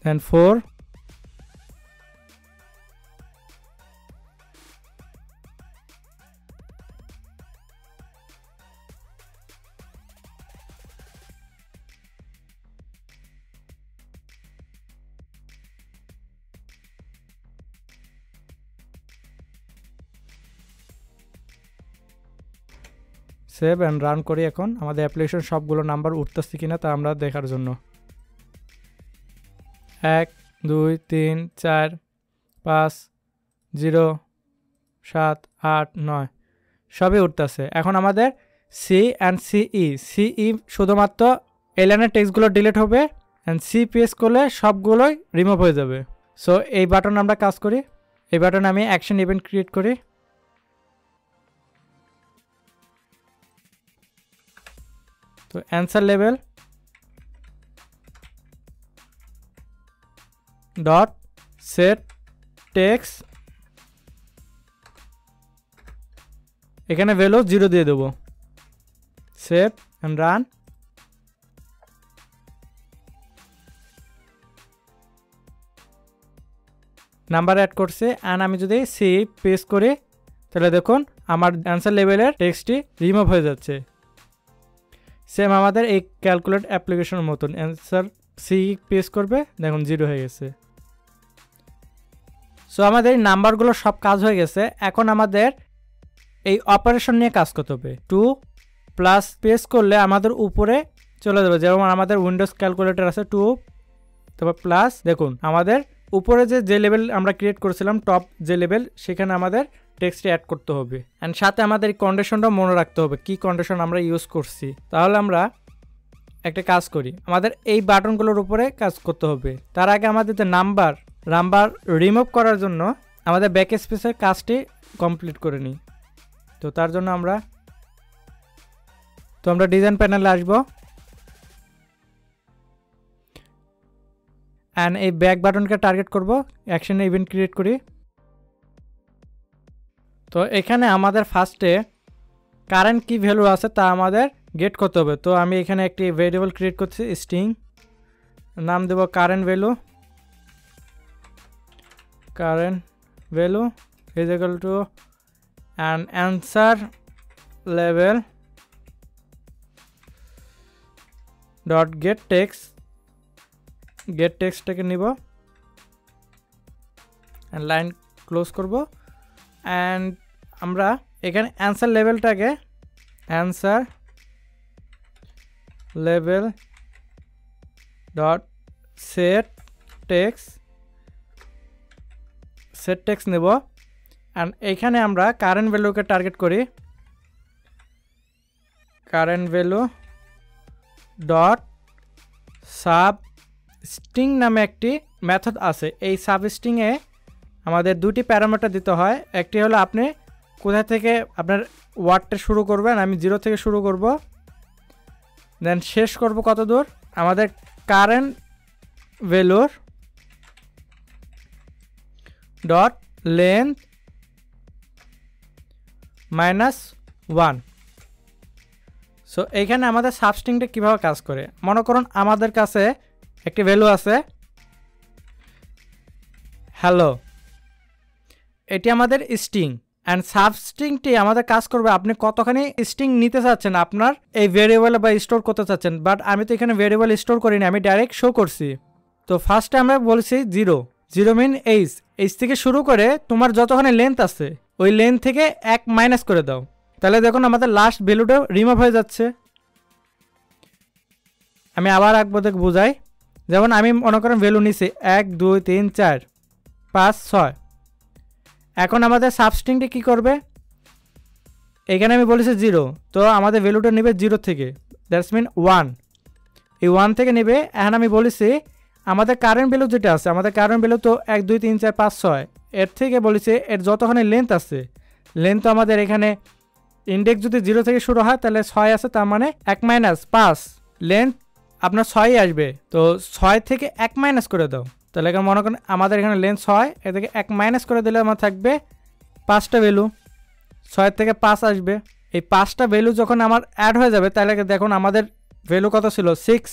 then 4, save and run করি। এখন আমাদের অ্যাপ্লিকেশন সবগুলো নাম্বার উঠতেছে কিনা তা আমরা দেখার জন্য 1 2 3 4 5 0 7 8 9 সবই উঠতেছে। এখন আমাদের সি অ্যান্ড সিই শুধুমাত্র এলাইনের টেক্সটগুলো ডিলিট হবে অ্যান্ড সি প্রেস করলে সবগুলোই রিমুভ হয়ে যাবে। সো এই বাটনে আমরা কাজ করি, এই বাটনে আমি অ্যাকশন ইভেন্ট ক্রিয়েট করি। তো answer level dot set text, এখানে ভ্যালু 0 দিয়ে দেবো, save and run. Number add করছে অ্যান্ড আমি যদি সি পেস্ট করি তাহলে দেখুন আমার অ্যান্সার লেভেলের টেক্সটটি রিমুভ হয়ে যাচ্ছে। সেম আমাদের এই ক্যালকুলেট অ্যাপ্লিকেশনের মতন অ্যান্সার সি পেস্ট করবে, দেখুন 0 হয়ে গেছে। সো আমাদের এই নাম্বারগুলো সব কাজ হয়ে গেছে। এখন আমাদের এই অপারেশন নিয়ে কাজ করতে হবে। 2 প্লাস প্রেস করলে আমাদের উপরে চলে যাবে, যেমন আমাদের উইন্ডোজ ক্যালকুলেটর আছে 2, তারপর প্লাস দেখুন আমাদের উপরে যে লেভেল আমরা ক্রিয়েট করেছিলাম টপ যে লেভেল, সেখানে আমাদের টেক্সট অ্যাড করতে হবে। অ্যান্ড সাথে আমাদের এই কন্ডিশনটা মনে রাখতে হবে কি কন্ডিশন আমরা ইউজ করছি। তাহলে আমরা একটা কাজ করি, আমাদের এই বাটনগুলোর উপরে কাজ করতে হবে। তার আগে আমাদের যে নাম্বার রিমুভ করার জন্য আমাদের ব্যাক স্পেসের কাজটি কমপ্লিট করে নিই। তো তার জন্য আমরা ডিজাইন প্যানেলে আসবো অ্যান্ড এই ব্যাক বাটনকে টার্গেট করব, অ্যাকশনে ইভেন্ট ক্রিয়েট করি। তো এখানে আমাদের ফার্স্টে কারেন্ট কি ভ্যালু আছে তা আমাদের গেট করতে হবে। তো আমি এখানে একটি ভেরিয়েবল ক্রিয়েট করছি স্ট্রিং, নাম দেব current value is equal to an answer level dot get টেক্সটটাকে নিব অ্যান্ড লাইন ক্লোজ করব। অ্যান্ড আমরা এখানে অ্যান্সার লেভেলটাকে answer level dot set text নেব। অ্যান্ড এইখানে আমরা কারেন্ট ভ্যালুকে টার্গেট করি, current value dot substring নামে একটি মেথড আছে। এই সাব স্ট্রিংয়ে আমাদের দুটি প্যারামিটার দিতে হয়। একটি হলো আপনি কোথা থেকে আপনার ওয়ার্ডটা শুরু করবেন, আমি 0 থেকে শুরু করব, দেন শেষ করব কত দূর, আমাদের কারেন্ট ভ্যালুর ডট লেন্থ -1। সো এইখানে আমাদের সাবস্ট্রিংটা কীভাবে কাজ করে, মনে করুন আমাদের কাছে একটি ভ্যালু আছে হ্যালো, এটি আমাদের স্ট্রিং অ্যান্ড সাবস্ট্রিংটি আমাদের কাজ করবে আপনি কতখানি স্ট্রিং নিতে চাচ্ছেন আপনার এই ভেরিয়েবল বা স্টোর করতে চাচ্ছেন। বাট আমি তো এখানে ভেরিয়েবল স্টোর করিনি, আমি ডাইরেক্ট শো করছি। তো ফার্স্টে আমরা বলছি 0 মিন এইচ থেকে শুরু করে তোমার যতখানি লেন্থ আছে ওই লেন্থ থেকে 1 মাইনাস করে দাও, তাহলে দেখুন আমাদের লাস্ট ভ্যালুটা রিমুভ হয়ে যাচ্ছে। আমি আবার আঁকবো, দেখ বোঝাই, যেমন আমি মনে করেন ভ্যালু নিছি 1 2 3 4 5 6। এখন আমাদের সাবস্ট্রিংটি কী করবে, এখানে আমি বলেছি 0, তো আমাদের ভ্যালুটা নেবে 0 থেকে, দ্যাটস মিন 1, এই 1 থেকে নেবে। এখন আমি বলেছি আমাদের কারেন্ট ভ্যালু যেটা আছে, আমাদের কারেন্ট ভ্যালু তো 1 2 3 4 5 6, এর থেকে বলেছে এর যতখানি লেন্থ আছে, লেন্থ তো আমাদের এখানে ইন্ডেক্স যদি 0 থেকে শুরু হয় তাহলে 6 আছে, তার মানে 1 মাইনাস 5, লেন্থ আপনার 6ই আসবে। তো 6 থেকে 1 মাইনাস করে দাও, তাহলে এখানে মনে করেন আমাদের এখানে লেন্থ 6, এ থেকে 1 মাইনাস করে দিলে আমার থাকবে 5টা ভ্যালু, 6 থেকে 5 আসবে। এই 5টা ভ্যালু যখন আমার অ্যাড হয়ে যাবে তাহলে দেখুন আমাদের ভ্যালু কত ছিল 6,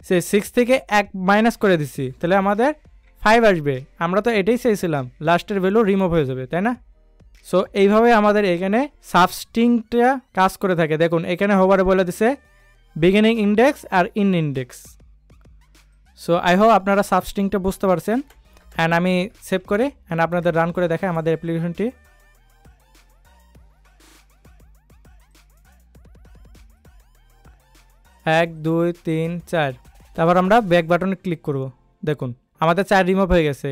সেই 6 থেকে 1 মাইনাস করে দিচ্ছি, তাহলে আমাদের 5 আসবে। আমরা তো এটাই চেয়েছিলাম, লাস্টের ভ্যালু রিমুভ হয়ে যাবে, তাই না? সো এইভাবে আমাদের এখানে সাবস্ট্রিংটা কাজ করে থাকে। দেখুন এখানে হোভারে বলে দিছে বিগিনিং ইন্ডেক্স আর end index. So I hope আপনারা সাবস্ট্রিংটা বুঝতে পারছেন। অ্যান্ড আমি সেভ করে অ্যান্ড আপনাদের রান করে দেখাই আমাদের অ্যাপ্লিকেশনটি। এক 2 3 4, তারপর আমরা ব্যাক বাটনে ক্লিক করব। দেখুন আমাদের 4 রিমুভ হয়ে গেছে,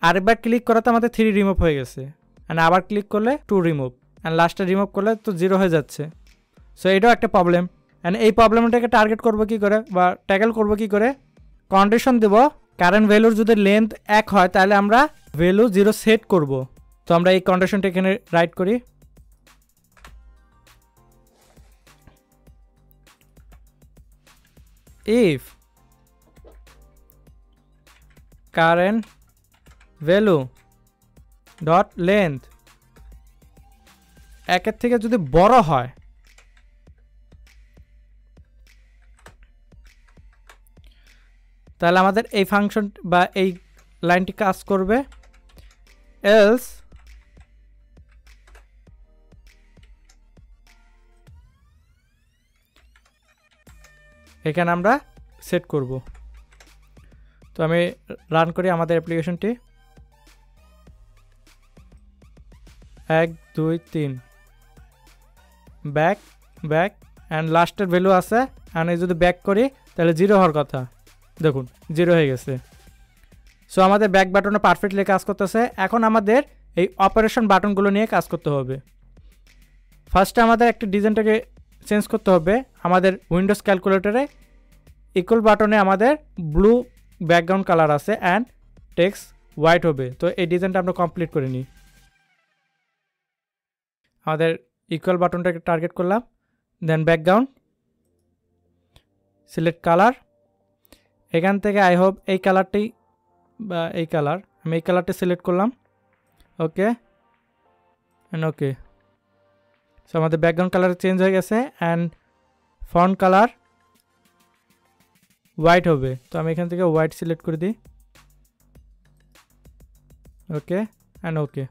আরেকবার ক্লিক করাতে আমাদের 3 রিমুভ হয়ে গেছে, অ্যান্ড আবার ক্লিক করলে 2 রিমুভ, অ্যান্ড লাস্টে রিমুভ করলে তো 0 হয়ে যাচ্ছে। সো এটাও একটা প্রবলেম। অ্যান্ড এই প্রবলেমটাকে টার্গেট করবো কী করে বা ট্যাকেল করবো কী করে, কন্ডিশন দেব কারেন্ট ভ্যালুর যদি লেন্থ 1 হয় তাহলে আমরা ভ্যালু 0 সেট করব। তো আমরা এই কন্ডিশনটা এখানে রাইট করি, if current value dot length 1 থেকে যদি বড় হয় তাহলে আমাদের এই ফাংশন বা এই লাইনটি কাজ করবে, else এখানে আমরা সেট করব। তো আমি রান করি আমাদের অ্যাপ্লিকেশনটি। 1 2 3 ব্যাক ব্যাক অ্যান্ড লাস্টের ভ্যালু আছে অ্যান্ড এই যদি ব্যাক করি তাহলে 0 হওয়ার কথা, দেখুন 0 হয়ে গেছে। সো আমাদের ব্যাক বাটনে পারফেক্টলি কাজ করতেছে। এখন আমাদের এই অপারেশন বাটনগুলো নিয়ে কাজ করতে হবে। ফার্স্টে আমাদের একটা ডিজাইনটাকে চেঞ্জ করতে হবে। আমাদের উইন্ডোজ ক্যালকুলেটরে ইকুয়াল বাটনে আমাদের ব্লু ব্যাকগ্রাউন্ড কালার আছে অ্যান্ড টেক্সট হোয়াইট হবে। তো এই ডিজাইনটা আমরা কমপ্লিট করে নিই। আমাদের ইকুয়াল বাটনটাকে টার্গেট করলাম, দেন ব্যাকগ্রাউন্ড, সিলেক্ট কালার। এখান থেকে আই হোপ এই কালারটাই বা এই কালার, আমি এই কালারটা সিলেক্ট করলাম। Okay and okay. সো আমাদের ব্যাকগ্রাউন্ড কালার চেঞ্জ হয়ে গেছে অ্যান্ড ফন্ট কালার হোয়াইট হবে। তো আমি এখান থেকে হোয়াইট সিলেক্ট করে দিই। ওকে অ্যান্ড ওকে,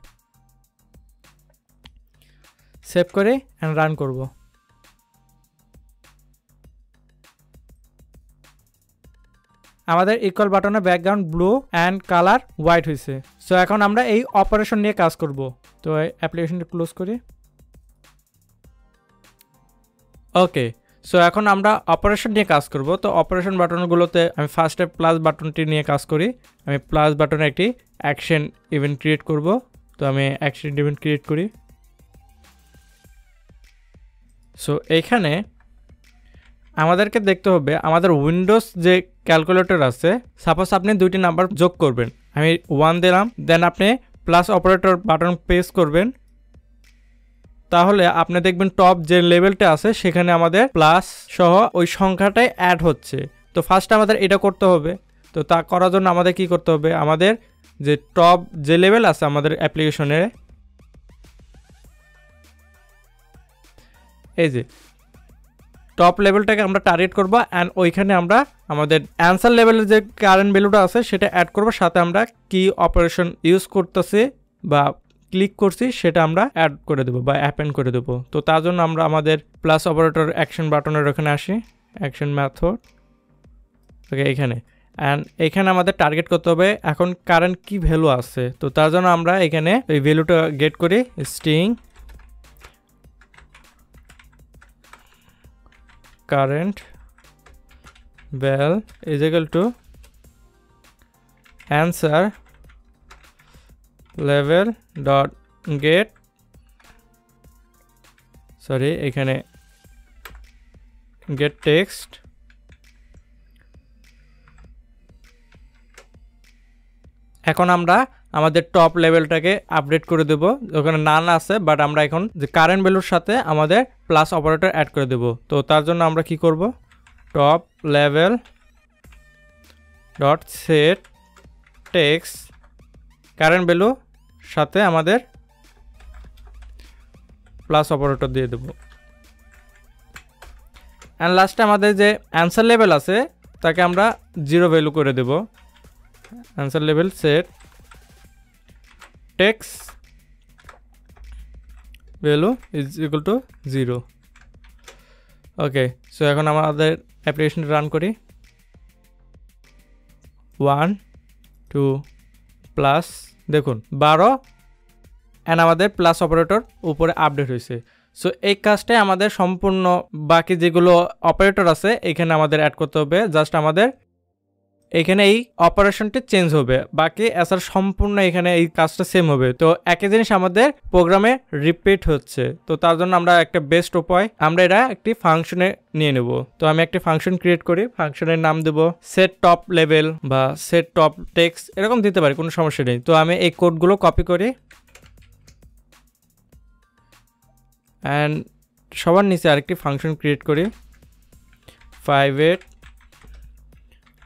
সেভ করে অ্যান্ড রান করব। আমাদের ইকুয়াল বাটনে background blue and colour white হয়েছে। সো এখন আমরা এই অপারেশন নিয়ে কাজ করব। তো অ্যাপ্লিকেশনটা ক্লোজ করি। ওকে, সো এখন আমরা অপারেশন নিয়ে কাজ করব। তো অপারেশন বাটনগুলোতে আমি ফার্স্টে প্লাস বাটনটি নিয়ে কাজ করি। আমি প্লাস বাটনে একটি অ্যাকশন ইভেন্ট ক্রিয়েট করব। তো আমি অ্যাকশন ইভেন্ট ক্রিয়েট করি। সো এইখানে আমাদেরকে দেখতে হবে আমাদের উইন্ডোজ যে ক্যালকুলেটর আছে, সাপোজ আপনি দুইটি নাম্বার যোগ করবেন, আমি 1 দিলাম, দেন আপনি প্লাস অপারেটর বাটন প্রেস করবেন, তাহলে আপনি দেখবেন টপ যে লেভেলটা আছে সেখানে আমাদের প্লাস সহ ওই সংখ্যাটাই অ্যাড হচ্ছে। তো ফার্স্ট আমাদের এটা করতে হবে। তো তা করার জন্য আমাদের কি করতে হবে, আমাদের যে টপ যে লেভেল আছে আমাদের অ্যাপ্লিকেশনে, এই যে টপ লেভেলটাকে আমরা টার্গেট করব অ্যান্ড ওইখানে আমরা আমাদের অ্যান্সার লেভেলের যে কারেন্ট ভ্যালুটা আছে সেটা অ্যাড করব, সাথে আমরা কি অপারেশন ইউজ করতেছি বা ক্লিক করছি সেটা আমরা অ্যাড করে দেবো বা অ্যাপেন্ড করে দেবো। তো তার জন্য আমরা আমাদের প্লাস অপারেটর অ্যাকশন বাটনের ওখানে আসি, অ্যাকশন মেথড, ওকে এখানে, অ্যান্ড এখানে আমাদের টার্গেট করতে হবে এখন কারেন্ট কি ভ্যালু আছে। তো তার জন্য আমরা এখানে এই ভ্যালুটা গেট করি, string current val is equal to answer level dot get, sorry এখানে get text, এখন আমরা আমাদের টপ লেভেলটাকে আপডেট করে দেব। ওখানে নান আছে, বাট আমরা এখন যে কারেন্ট ভ্যালুর সাথে আমাদের প্লাস অপারেটর অ্যাড করে দেব। তো তার জন্য আমরা কি করব, top level dot set text current value সাথে আমাদের প্লাস অপারেটর দিয়ে দেব। অ্যান্ড লাস্টে আমাদের যে অ্যান্সার লেভেল আছে তাকে আমরা 0 ভ্যালু করে দেব। Answer level set text value is equal to 0। Okay, so এখন আমাদের অ্যাপ্লিকেশনটা রান করি। 1 2 প্লাস, দেখুন 12 অ্যান্ড আমাদের প্লাস অপারেটর উপরে আপডেট হয়েছে। সো এই কাজটাই আমাদের সম্পূর্ণ বাকি যেগুলো অপারেটর আছে এখানে আমাদের অ্যাড করতে হবে। জাস্ট আমাদের এখানে এই অপারেশনটি চেঞ্জ হবে, বাকি এছাড়া সম্পূর্ণ এখানে এই কাজটা সেম হবে। তো একই জিনিস আমাদের প্রোগ্রামে রিপিট হচ্ছে। তো তার জন্য আমরা একটা বেস্ট উপায়, আমরা এটা একটি ফাংশনে নিয়ে নেব। তো আমি একটি ফাংশন ক্রিয়েট করি, ফাংশনের নাম দেব সেট টপ লেভেল বা সেট টপ টেক্সট, এরকম দিতে পারি, কোনো সমস্যা নেই। তো আমি এই কোডগুলো কপি করি অ্যান্ড সবার নিচে আরেকটি ফাংশন ক্রিয়েট করি, 58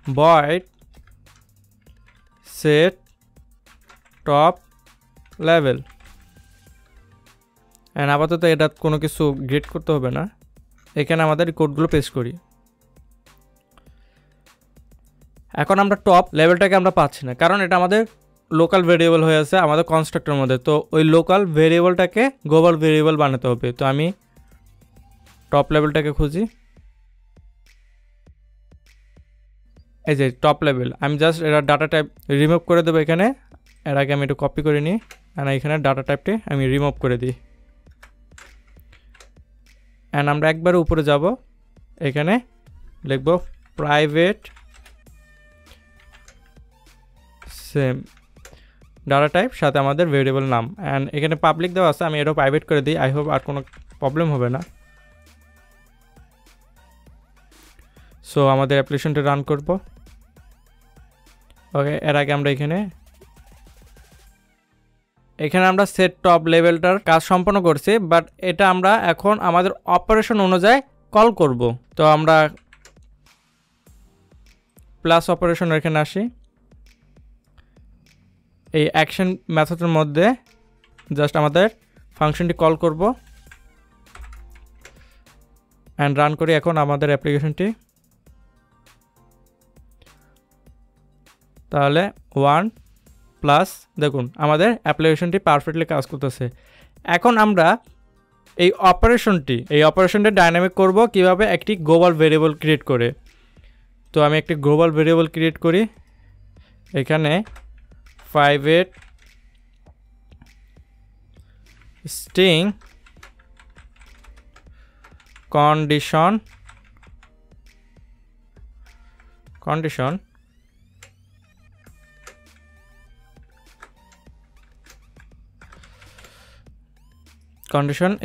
void set top level, and আপাতত এটা কোনো কিছু গেট করতে হবে না। এখানে আমাদের কোডগুলো পেস্ট করি। এখন আমরা টপ লেভেলটাকে আমরা পাচ্ছি না, কারণ এটা আমাদের লোকাল ভেরিয়েবল হয়ে আছে আমাদের কনস্ট্রাক্টরের মধ্যে। তো ওই লোকাল ভেরিয়েবলটাকে গ্লোবাল ভেরিয়েবল বানাতে হবে। তো আমি টপ লেভেলটাকে খুঁজি, এই যে টপ লেভেল, আমি জাস্ট এটা ডাটা টাইপ রিমুভ করে দেবো এখানে। এর আগে আমি একটু কপি করে নিই, অ্যান্ড এখানে ডাটা টাইপটি আমি রিমুভ করে দিই। অ্যান্ড আমরা একবার উপরে যাব, এখানে লিখব প্রাইভেট সেম ডাটা টাইপ সাথে আমাদের ভেরিয়েবল নাম, অ্যান্ড এখানে পাবলিক দেওয়া আছে, আমি এটাও প্রাইভেট করে দিই। আই হোপ আর কোনো প্রবলেম হবে না। সো আমাদের অ্যাপ্লিকেশনটা রান করব। ওকে, এর আগে আমরা এখানে আমরা সেট টপ লেভেলটার কাজ সম্পন্ন করছি, বাট এটা আমরা এখন আমাদের অপারেশন অনুযায়ী কল করব। তো আমরা প্লাস অপারেশন এখানে আসি, এই অ্যাকশন মেথডের মধ্যে জাস্ট আমাদের ফাংশনটি কল করব অ্যান্ড রান করি এখন আমাদের অ্যাপ্লিকেশনটি। তাহলে 1 প্লাস, দেখুন আমাদের অ্যাপ্লিকেশনটি পারফেক্টলি কাজ করতেছে। এখন আমরা এই অপারেশনটা ডাইনামিক করব কিভাবে, একটি গ্লোবাল ভেরিয়েবল ক্রিয়েট করে। তো আমি একটি গ্লোবাল ভেরিয়েবল ক্রিয়েট করি, এখানে private string condition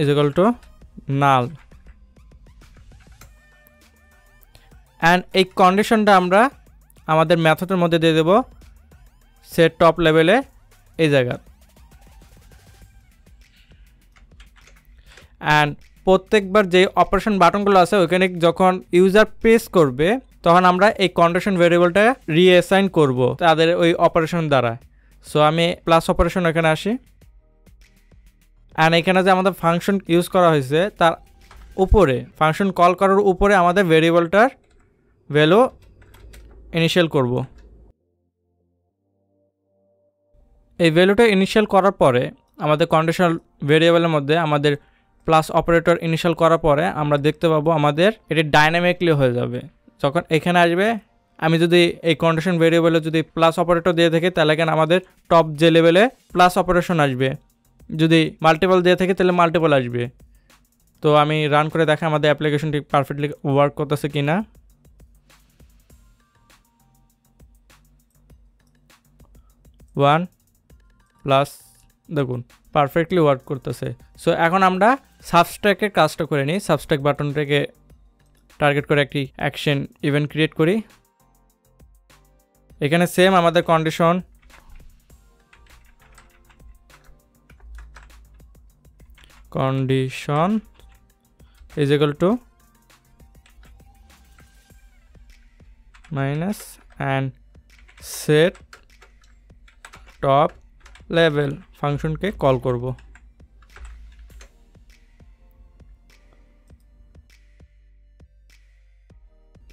is equal to null, and এই কন্ডিশনটা আমরা আমাদের মেথডের মধ্যে দিয়ে দেব সেট টপ লেভেলে এই জায়গা। অ্যান্ড প্রত্যেকবার যে অপারেশন বাটনগুলো আছে ওইখানে যখন ইউজার প্রেস করবে তখন আমরা এই কন্ডিশন ভেরিয়েবলটা রিঅ্যাসাইন করব তাদের ওই অপারেশন দ্বারা। সো আমি প্লাস অপারেশন এখানে আসি, অ্যান্ড এখানে যে আমাদের ফাংশন ইউজ করা হয়েছে তার উপরে, ফাংশন কল করার উপরে আমাদের ভেরিয়েবলটার ভ্যালু ইনিশিয়াল করব। এই ভ্যালুটা ইনিশিয়াল করার পরে আমাদের কন্ডিশনাল ভেরিয়েবলের মধ্যে আমাদের প্লাস অপারেটর ইনিশিয়াল করার পরে আমরা দেখতে পাবো আমাদের এটি ডাইনামিকলি হয়ে যাবে। যখন এখানে আসবে, আমি যদি এই কন্ডিশন ভেরিয়েবলে যদি প্লাস অপারেটর দিয়ে থাকি তাহলে এখানে আমাদের টপ যে লেভেলে প্লাস অপারেশন আসবে, যদি মাল্টিপল দিয়ে থাকে তাহলে মাল্টিপল আসবে। তো আমি রান করে দেখা আমাদের অ্যাপ্লিকেশনটি পারফেক্টলি ওয়ার্ক করতেছে কিনা। ওয়ান প্লাস, দেখুন পারফেক্টলি ওয়ার্ক করতেছে। সো এখন আমরা সাবস্ট্র্যাকের কাজটা করে নিই। সাবস্ট্র্যাক বাটনটাকে টার্গেট করে একটি অ্যাকশন ইভেন্ট ক্রিয়েট করি। এখানে সেম আমাদের condition is equal to minus and set top level ফাংশনকে কল করব।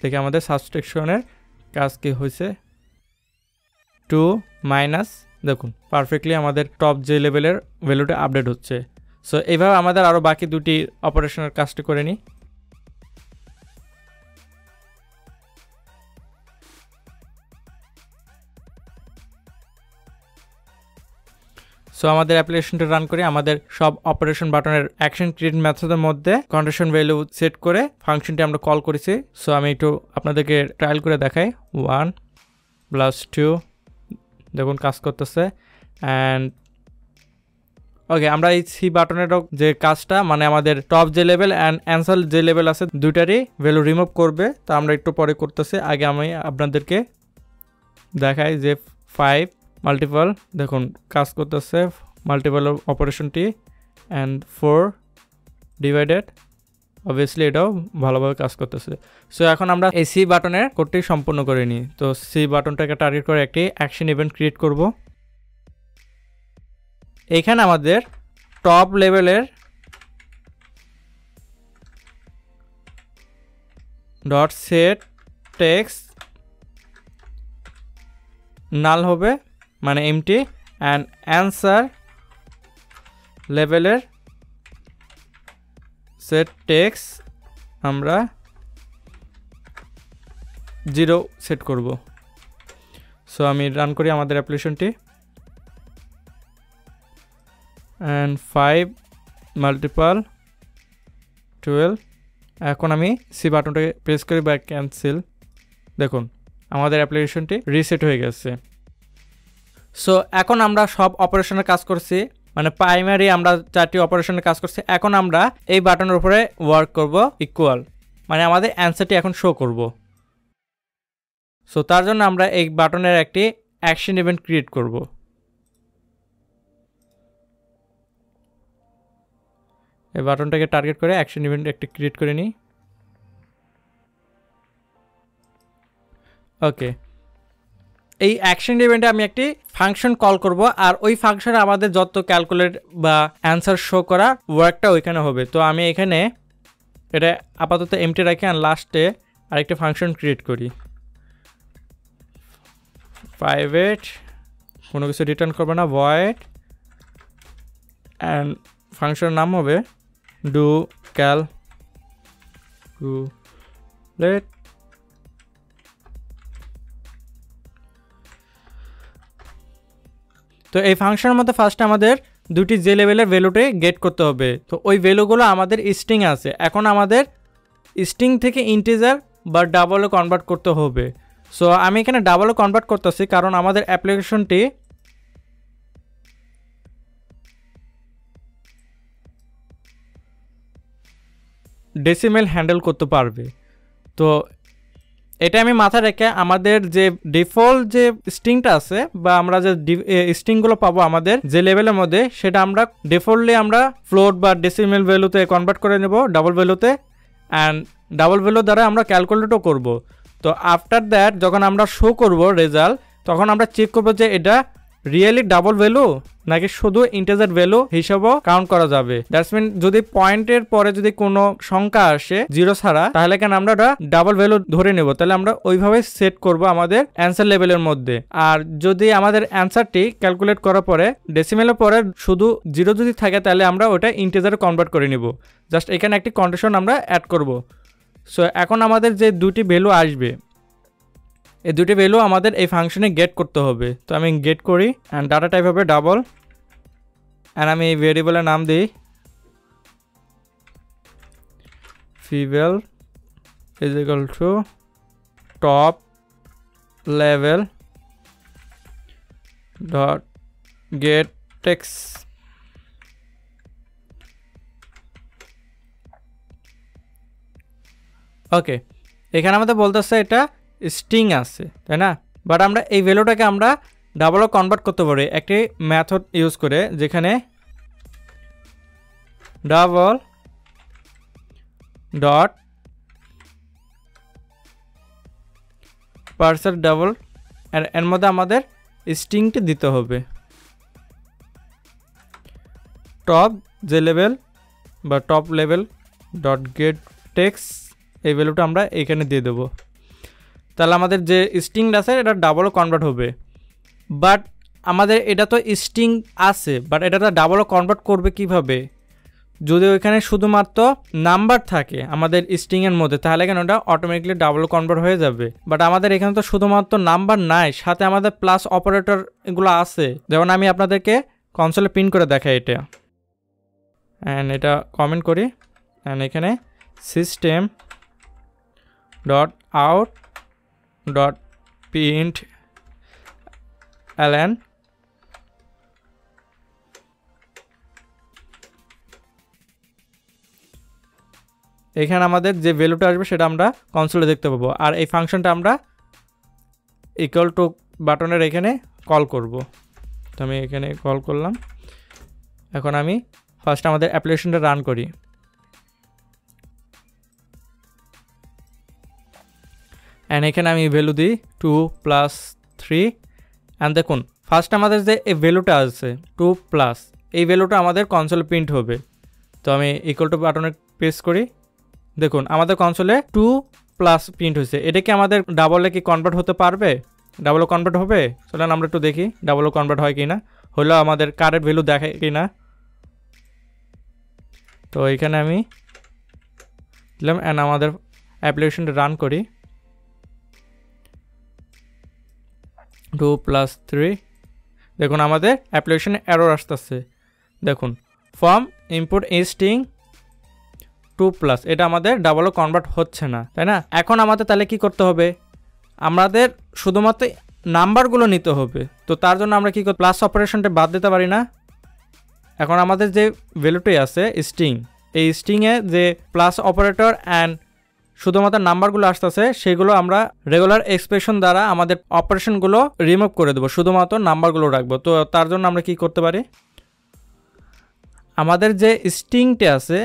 দেখে আমাদের সাবস্ট্রাকশনের কাজ কি হয়েছে, 2 মাইনাস, দেখুন পারফেক্টলি আমাদের টপ যে লেভেলের ভ্যালুটা আপডেট হচ্ছে। সো এইভাবে আমাদের আরও বাকি দুটি অপারেশনের কাজটি করে নিই। সো আমাদের অ্যাপ্লিকেশনটা রান করি, আমাদের সব অপারেশন বাটনের অ্যাকশন ক্রিয়েট মেথডের মধ্যে কন্ডিশন ভ্যালু সেট করে ফাংশনটি আমরা কল করেছি। সো আমি একটু আপনাদেরকে ট্রায়াল করে দেখাই। 1 + 2, দেখুন কাজ করতেছে। অ্যান্ড ওকে, আমরা এই সি বাটনেরও যে কাজটা, মানে আমাদের টপ যে লেভেল অ্যান্ড অ্যান্সার যে লেভেল আছে দুইটারই ভ্যালু রিমুভ করবে, তা আমরা একটু পরে করতেছি। আগে আমি আপনাদেরকে দেখাই যে 5 মাল্টিপল, দেখুন কাজ করতেছে মাল্টিপল অপারেশনটি, অ্যান্ড 4 ডিভাইডেড, অবভিয়াসলি এটাও ভালোভাবে কাজ করতেছে। সো এখন আমরা এই সি বাটনের কোডটি সম্পূর্ণ করে নিই। তো সি বাটনটাকে টার্গেট করে একটি অ্যাকশন ইভেন্ট ক্রিয়েট করব। এখানে আমাদের টপ লেভেলের ডট সেট টেক্সট নাল হবে, মানে এমটি, অ্যান্ড অ্যান্সার লেভেলের সেট টেক্সট আমরা 0 সেট করব। সো আমি রান করি আমাদের অ্যাপ্লিকেশনটি। And 5 multiple 12। এখন আমি সি বাটনটাকে প্রেস করি বা ক্যান্সেল। দেখুন আমাদের অ্যাপ্লিকেশনটি রিসেট হয়ে গেছে। সো এখন আমরা সব অপারেশনের কাজ করছি, মানে প্রাইমারি আমরা 4টি অপারেশনের কাজ করছি। এখন আমরা এই বাটনের উপরে ওয়ার্ক করব ইকুয়াল, মানে আমাদের অ্যান্সারটি এখন শো করব। সো তার জন্য আমরা এই বাটনের একটি অ্যাকশন ইভেন্ট ক্রিয়েট করব। এই বাটনটাকে টার্গেট করে অ্যাকশন ইভেন্ট একটি ক্রিয়েট করে নিই। ওকে, এই অ্যাকশন ইভেন্টে আমি একটি ফাংশন কল করব, আর ওই ফাংশনে আমাদের যত ক্যালকুলেট বা অ্যান্সার শো করা ওয়ার্কটা ওইখানে হবে। তো আমি এখানে এটা আপাতত এমটি রাখি আর লাস্টে আরেকটা ফাংশন ক্রিয়েট করি। প্রাইভেট, কোনো কিছু রিটার্ন করবে না, ভয়েড, অ্যান্ড ফাংশনের নাম হবে ডু ক্যালকুলেট। তো এই ফাংশনের মধ্যে ফার্স্টে আমাদের দুটি যে লেভেলের ভ্যালুটি গেট করতে হবে। তো ওই ভ্যালুগুলো আমাদের স্ট্রিং আছে, এখন আমাদের স্ট্রিং থেকে ইন্টিজার বা ডাবলে কনভার্ট করতে হবে। সো আমি এখানে ডাবলে কনভার্ট করতেছি কারণ আমাদের অ্যাপ্লিকেশনটি ডেসিমেল হ্যান্ডেল করতে পারবে। তো এটা আমি মাথায় রেখে আমাদের যে ডিফল্ট যে স্ট্রিংটা আছে বা আমরা যে স্ট্রিংগুলো পাবো আমাদের যে লেভেলের মধ্যে, সেটা আমরা ডিফল্টলি আমরা ফ্লোট বা ডেসিমেল ভ্যালুতে কনভার্ট করে নেব, ডাবল ভ্যালুতে, অ্যান্ড ডাবল ভ্যালু দ্বারা আমরা ক্যালকুলেটও করব। তো আফটার দ্যাট যখন আমরা শো করব রেজাল্ট, তখন আমরা চেক করব যে এটা রিয়েলি ডাবল ভ্যালু নাকি শুধু ইন্টিজার ভ্যালু হিসাবেও কাউন্ট করা যাবে। দ্যাটস মিন যদি পয়েন্টের পরে যদি কোনো সংখ্যা আসে জিরো ছাড়া, তাহলে কেন আমরা ওটা ডাবল ভ্যালু ধরে নেব, তাহলে আমরা ওইভাবে সেট করব আমাদের অ্যান্সার লেভেলের মধ্যে। আর যদি আমাদের অ্যান্সারটি ক্যালকুলেট করার পরে ডেসিমেলের পরে শুধু জিরো যদি থাকে, তাহলে আমরা ওটা ইন্টিজারে কনভার্ট করে নিব। জাস্ট এখানে একটি কন্ডিশন আমরা অ্যাড করব। সো এখন আমাদের যে দুটি ভ্যালু আসবে, এই দুটি ভ্যালু আমাদের এই ফাংশনে গেট করতে হবে। তো আমি গেট করি, অ্যান্ড ডাটা টাইপ হবে ডাবল, অ্যান্ড আমি এই ভেরিয়েবলের নাম দিই female is equal to top level dot get text. Okay, এখানে আমাদের বলতেছে এটা স্ট্রিং আছে, তাই না? বাট আমরা এই ভ্যালুটাকে আমরা ডাবলও কনভার্ট করতে পারি একটি মেথড ইউজ করে, যেখানে ডাবল ডট পার্সার ডাবল, এর মধ্যে আমাদের স্ট্রিংটি দিতে হবে। টপ যে লেভেল বা top level dot get text, এই ভ্যালুটা আমরা এখানে দিয়ে দেবো। তাহলে আমাদের যে স্ট্রিংটা আছে এটা ডাবলও কনভার্ট হবে। বাট আমাদের এটা তো স্ট্রিং আছে, বাট এটা তো ডাবলও কনভার্ট করবে কিভাবে? যদি ওইখানে শুধুমাত্র নাম্বার থাকে আমাদের স্ট্রিংয়ের মধ্যে, তাহলে কেন ওটা অটোমেটিকলি ডাবল কনভার্ট হয়ে যাবে। বাট আমাদের এখানে তো শুধুমাত্র নাম্বার নাই, সাথে আমাদের প্লাস অপারেটর এগুলো আছে। যেমন আমি আপনাদেরকে কনসোলে প্রিন্ট করে দেখাই এটা, অ্যান্ড এটা কমেন্ট করি, অ্যান্ড এখানে system dot out dot print LN, এখানে আমাদের যে ভ্যালুটা আসবে সেটা আমরা কনসোলে দেখতে পাবো। আর এই ফাংশনটা আমরা ইকুয়াল টু বাটনের এখানে কল করব। তো আমি এখানে কল করলাম। এখন আমি ফার্স্ট আমাদের অ্যাপ্লিকেশনটা রান করি, অ্যান্ড এখানে আমি ভ্যালু দিই 2 + 3, অ্যান্ড দেখুন ফার্স্ট আমাদের যে এই ভ্যালুটা আছে 2 প্লাস, এই ভ্যালুটা আমাদের কনসোলে প্রিন্ট হবে। তো আমি ইকুয়াল টু বাটনে প্রেস করি, দেখুন আমাদের কনসোলে 2 প্লাস প্রিন্ট হয়েছে। এটা কি আমাদের ডাবলে কি কনভার্ট হতে পারবে? ডাবলও কনভার্ট হবে? চলেন আমরা একটু দেখি ডাবলও কনভার্ট হয় কি না, হলো আমাদের কারেন্ট ভ্যালু দেখে কি না। তো এখানে আমি দিলাম, অ্যান্ড আমাদের অ্যাপ্লিকেশনটা রান করি। 2 + 3, দেখুন আমাদের অ্যাপ্লিকেশনে এরর আসতেছে। দেখুন from input string two plus, এটা আমাদের ডাবলও কনভার্ট হচ্ছে না, তাই না? এখন আমাদের তাহলে কি করতে হবে, আমাদের শুধুমাত্র নাম্বারগুলো নিতে হবে। তো তার জন্য আমরা কি করি, প্লাস অপারেশনটা বাদ দিতে পারি না। এখন আমাদের যে ভ্যালুটি আছে স্ট্রিং, এই স্ট্রিংয়ে যে প্লাস অপারেটর অ্যান্ড শুধুমাত্র নাম্বারগুলো আসতেছে সেগুলো আমরা রেগুলার এক্সপ্রেশন দ্বারা আমাদের অপারেশনগুলো রিমুভ করে দেবো, শুধুমাত্র নাম্বারগুলো রাখবো। তো তার জন্য আমরা কি করতে পারি, আমাদের যে স্ট্রিংটা আছে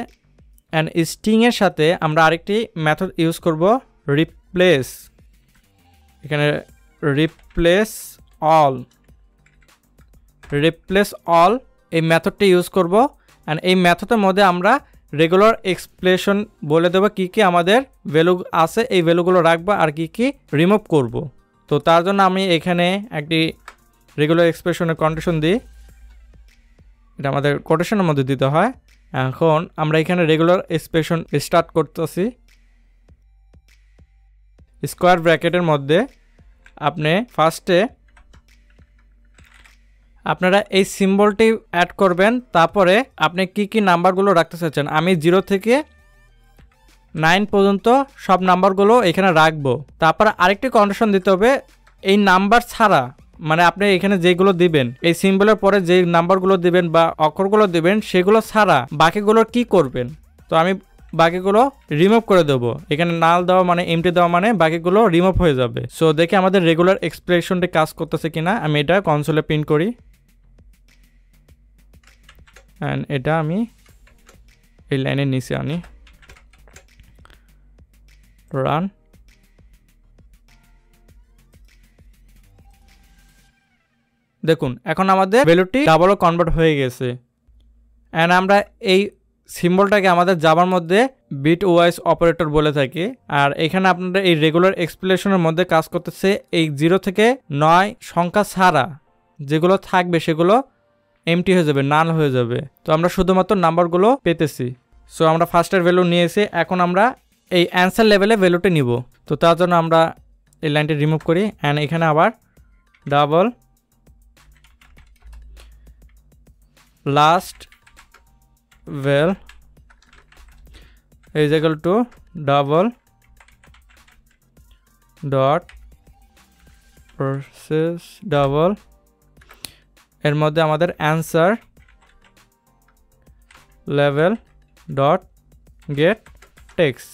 অ্যান্ড স্ট্রিংয়ের সাথে আমরা আরেকটি মেথড ইউজ করব, রিপ্লেস। এখানে রিপ্লেস অল এই মেথডটি ইউজ করব। অ্যান্ড এই মেথডের মধ্যে আমরা রেগুলার এক্সপ্রেশন বলে দেবো কী কী আমাদের ভ্যালু আছে, এই ভ্যালুগুলো রাখবো আর কি কি রিমুভ করব। তো তার জন্য আমি এখানে একটি রেগুলার এক্সপ্রেশনের কন্ডিশন দিই, এটা আমাদের কোটেশনের মধ্যে দিতে হয়। এখন আমরা এখানে রেগুলার এক্সপ্রেশন স্টার্ট করতেছি, স্কোয়ার ব্র্যাকেটের মধ্যে আপনি ফার্স্টে আপনারা এই সিম্বলটি অ্যাড করবেন, তারপরে আপনি কি কি নাম্বারগুলো রাখতে চাচ্ছেন। আমি 0 থেকে 9 পর্যন্ত সব নাম্বারগুলো এখানে রাখবো। তারপরে আরেকটি কন্ডিশন দিতে হবে, এই নাম্বার ছাড়া, মানে আপনি এখানে যেগুলো দিবেন, এই সিম্বলের পরে যে নাম্বারগুলো দিবেন বা অক্ষরগুলো দিবেন সেগুলো ছাড়া বাকিগুলো কি করবেন। তো আমি বাকিগুলো রিমুভ করে দেবো, এখানে নাল দেওয়া মানে এমটি দেওয়া মানে বাকিগুলো রিমুভ হয়ে যাবে। সো দেখে আমাদের রেগুলার এক্সপ্রেশনটি কাজ করতেছে কিনা। আমি এটা কনসোলে প্রিন্ট করি অ্যান্ড এটা আমি এই লাইনের নিচে আনি, রান। দেখুন এখন আমাদের ভ্যালুটি ডাবলও কনভার্ট হয়ে গেছে। অ্যান্ড আমরা এই সিম্বলটাকে আমাদের জাভার মধ্যে বিট ওয়াইজ অপারেটর বলে থাকি। আর এখানে আপনারা এই রেগুলার এক্সপ্রেশনের মধ্যে কাজ করতেছে এই 0 থেকে 9 সংখ্যা ছাড়া যেগুলো থাকবে সেগুলো এমটি হয়ে যাবে, নাল হয়ে যাবে। তো আমরা শুধুমাত্র নাম্বারগুলো পেতেছি। সো আমরা ফার্স্টের ভ্যালু নিয়েছি, এখন আমরা এই অ্যান্সার লেভেলে ভ্যালুটি নিব। তো তার জন্য আমরা এই লাইনটি রিমুভ করি অ্যান্ড এখানে আবার double last val is equal to double dot versus double, এর মধ্যে আমাদের answer level dot get text.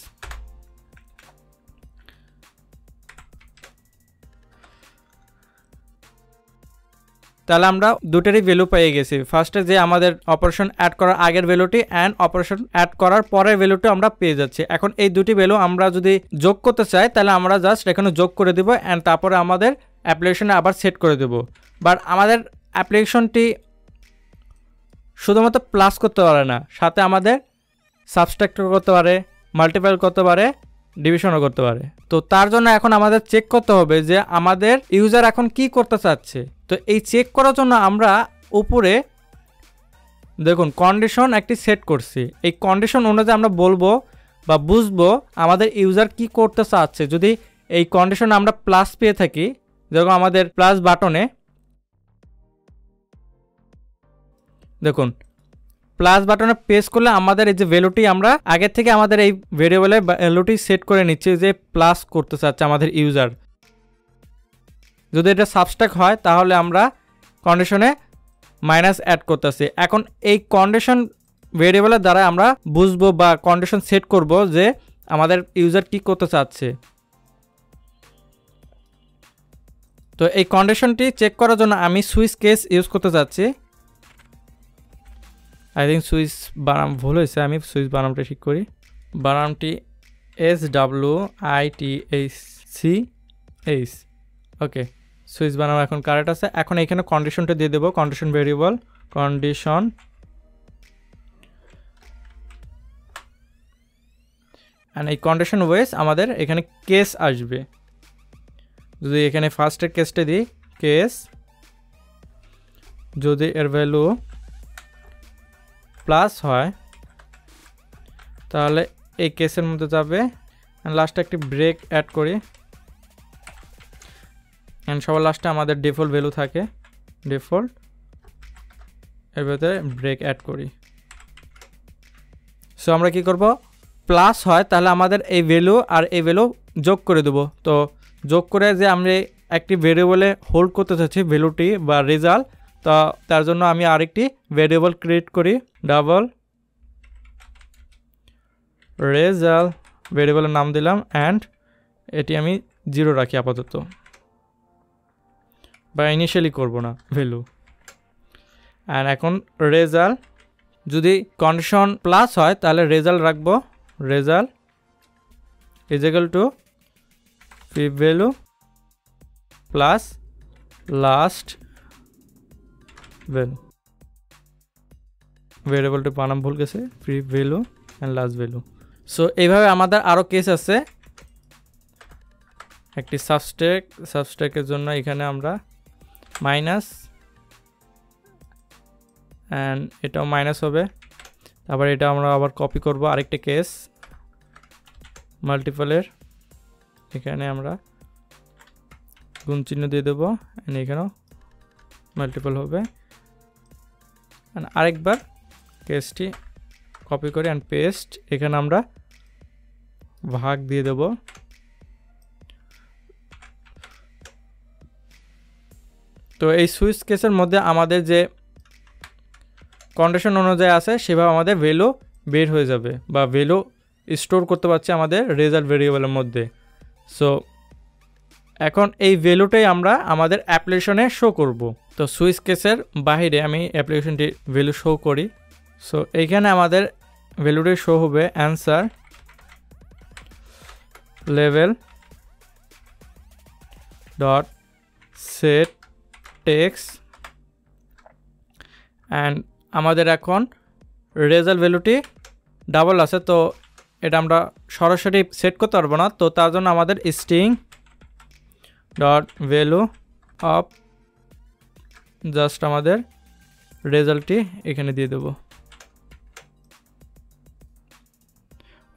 তাহলে আমরা দুটোরই ভ্যালু পেয়ে গেছি। ফার্স্টে যে আমাদের অপারেশন অ্যাড করার আগের ভ্যালুটি অ্যান্ড অপারেশন অ্যাড করার পরের ভ্যালুটি আমরা পেয়ে যাচ্ছি। এখন এই দুটি ভ্যালু আমরা যদি যোগ করতে চাই তাহলে আমরা জাস্ট এখানে যোগ করে দেবো অ্যান্ড তারপরে আমাদের অ্যাপ্লিকেশনে আবার সেট করে দেবো। বাট আমাদের অ্যাপ্লিকেশনটি শুধুমাত্র প্লাস করতে পারে না, সাথে আমাদের সাবস্ট্রাক্ট করতে পারে, মাল্টিপ্লাই করতে পারে, ডিভিশনও করতে পারে। তো তার জন্য এখন আমাদের চেক করতে হবে যে আমাদের ইউজার এখন কি করতে চাচ্ছে। তো এই চেক করার জন্য আমরা উপরে দেখুন কন্ডিশন একটি সেট করছি। এই কন্ডিশন অনুযায়ী আমরা বলবো বা বুঝবো আমাদের ইউজার কি করতে চাচ্ছে। যদি এই কন্ডিশন আমরা প্লাস পেয়ে থাকি, যেরকম আমাদের প্লাস বাটনে দেখুন প্লাস বাটনে প্রেস করলে আমাদের এই যে ভ্যালুটি আমরা আগে থেকে আমাদের এই ভেরিয়েবলে ভ্যালুটি সেট করে নিচ্ছি যে প্লাস করতে চাচ্ছে আমাদের ইউজার। যদি এটা সাবস্ট্রাক্ট হয় তাহলে আমরা কন্ডিশনে মাইনাস অ্যাড করতেছি। এখন এই কন্ডিশন ভেরিয়েবলের দ্বারা আমরা বুঝবো বা কন্ডিশন সেট করব যে আমাদের ইউজার কি করতে চাচ্ছে। তো এই কন্ডিশনটি চেক করার জন্য আমি সুইচ কেস ইউজ করতে চাচ্ছি। আই থিঙ্ক সুইচ বানাম ভুল হয়েছে, আমি সুইচ বানামটা ঠিক করি। বানামটি SWITCH। ওকে, সুইচ বানাম এখন কারেক্ট আছে। এখন এখানে কন্ডিশনটা দিয়ে দেবো, কন্ডিশন ভেরিয়েবল কন্ডিশন অ্যান্ড এই কন্ডিশন ওয়েস আমাদের এখানে কেস আসবে। যদি এখানে ফার্স্টের কেসটা দিই কেস, যদি এর ভ্যালু প্লাস হয় তাহলে এই কেসের মধ্যে যাবে। লাস্টে একটি ব্রেক অ্যাড করি অ্যান্ড সবার লাস্টে আমাদের ডিফল্ট ভ্যালু থাকে, ডিফল্ট এর ভেতরে ব্রেক অ্যাড করি। সো আমরা কি করব, প্লাস হয় তাহলে আমাদের এই ভ্যালু আর এই ভ্যালু যোগ করে দেবো। তো যোগ করে যে আমরা একটি ভেরিয়েবলে হোল্ড করতে চাচ্ছি ভ্যালুটি বা রেজাল্ট, তো তার জন্য আমি আরেকটি ভেরিয়েবল ক্রিয়েট করি, ডাবল রেজাল্ট ভেরিয়েবলের নাম দিলাম, অ্যান্ড এটি আমি 0 রাখি আপাতত, বা ইনিশিয়ালি করব না ভ্যালু। অ্যান্ড এখন রেজাল্ট যদি কন্ডিশন প্লাস হয় তাহলে রেজাল্ট রাখবো, রেজাল্ট ইজ ইকুয়াল টু ফিফ ভ্যালু প্লাস লাস্ট ভ্যালু। ভেরিয়েবলটি বানাম ভুল গেছে, ফিফ value and last value. So এইভাবে আমাদের আরও কেস আছে। একটি সাবস্ট্যাকের জন্য এখানে আমরা মাইনাস, অ্যান্ড এটাও মাইনাস হবে। তারপর এটা আমরা আবার কপি করব আরেকটা কেস মাল্টিপলের, এখানে আমরা গুণ চিহ্ন দিয়ে দেবো, অ্যান্ড এখানেও মাল্টিপল হবে। অ্যান্ড আরেকবার কেসটি কপি করে অ্যান্ড পেস্ট, এখানে আমরা ভাগ দিয়ে দেব। তো এই সুইচ কেসের মধ্যে আমাদের যে কন্ডিশন অনুযায়ী আছে সেভাবে আমাদের ভ্যালু বের হয়ে যাবে, বা ভ্যালু স্টোর করতে পারছি আমাদের রেজাল্ট ভেরিয়েবলের মধ্যে। সো এখন এই ভ্যালুটাই আমরা আমাদের অ্যাপ্লিকেশনে শো করব। তো সুইচ কেসের বাইরে আমি অ্যাপ্লিকেশনটি ভ্যালু শো করি। সো এইখানে আমাদের ভ্যালুটি শো হবে answer level dot set text, and আমাদের এখন রেজাল্ট ভ্যালুটি ডাবল আছে, তো এটা আমরা সরাসরি সেট করতে পারবো না। তো তার জন্য আমাদের string dot value of just আমাদের রেজাল্টটি এখানে দিয়ে দেবো।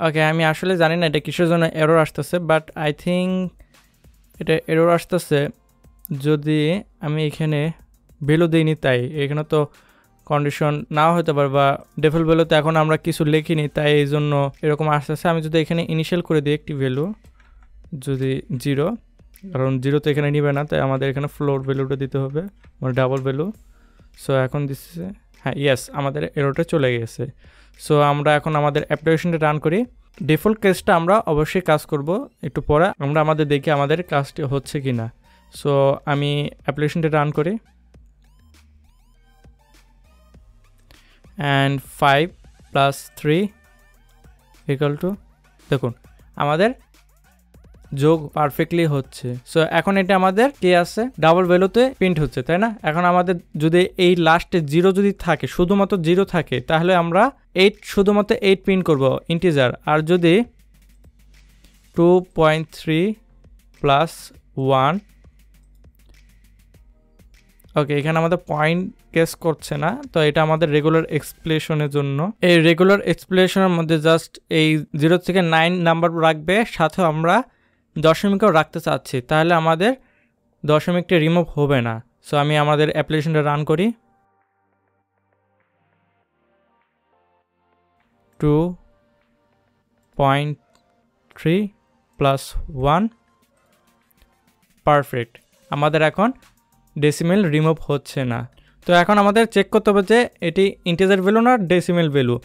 ওকে, আমি আসলে জানি না এটা কিসের জন্য এরর আসতেছে, বাট আই থিঙ্ক এটা এরর আসতেছে যদি আমি এখানে ভ্যালু দিইনি, তাই এখানে তো কন্ডিশন নাও হতে পারে, বা ডিফল্ট ভ্যালুতে এখন আমরা কিছু লিখিনি তাই এই জন্য এরকম আসতেছে। আমি যদি এখানে ইনিশিয়াল করে দিই একটি ভ্যালু, যদি 0, কারণ 0 তো এখানে নিবে না, তাই আমাদের এখানে ফ্লোর ভ্যালুটা দিতে হবে, মানে ডাবল ভ্যালু। সো এখন দিচ্ছে, হ্যাঁ ইয়েস, আমাদের এররটা চলে গেছে। সো আমরা এখন আমাদের অ্যাপ্লিকেশনটা রান করি। ডিফল্ট কেসটা আমরা অবশ্যই কাজ করব একটু পরে, আমরা আমাদের দেখি আমাদের কাজটি হচ্ছে কি না। সো আমি অ্যাপ্লিকেশনটা রান করি, অ্যান্ড 5 + 3 = দেখুন আমাদের যোগ পারফেক্টলি হচ্ছে। সো এখন এটা আমাদের কে আছে, ডাবল ভ্যালুতে প্রিন্ট হচ্ছে, তাই না? এখন আমাদের যদি এই লাস্টে 0 যদি থাকে, শুধুমাত্র 0 থাকে, তাহলে আমরা 8 শুধুমাত্র 8 প্রিন্ট করব ইন্টিজার। আর যদি 2.3 + 1, ওকে, এখানে আমাদের পয়েন্ট কেস করছে না, তো এটা আমাদের রেগুলার এক্সপ্লেশনের জন্য। এই রেগুলার এক্সপ্লেশনের মধ্যে জাস্ট এই 0 থেকে 9 নাম্বার রাখবে, সাথে আমরা দশমিকও রাখতে চাচ্ছি, তাহলে আমাদের দশমিকটি রিমুভ হবে না। সো আমি আমাদের অ্যাপ্লিকেশনটা রান করি। 2.3 + 1 পারফেক্ট। আমাদের এখন ডেসিমেল রিমুভ হচ্ছে না। তো এখন আমাদের চেক করতে হবে যে এটি ইন্টিজার ভ্যালু না ডেসিমেল ভ্যালু।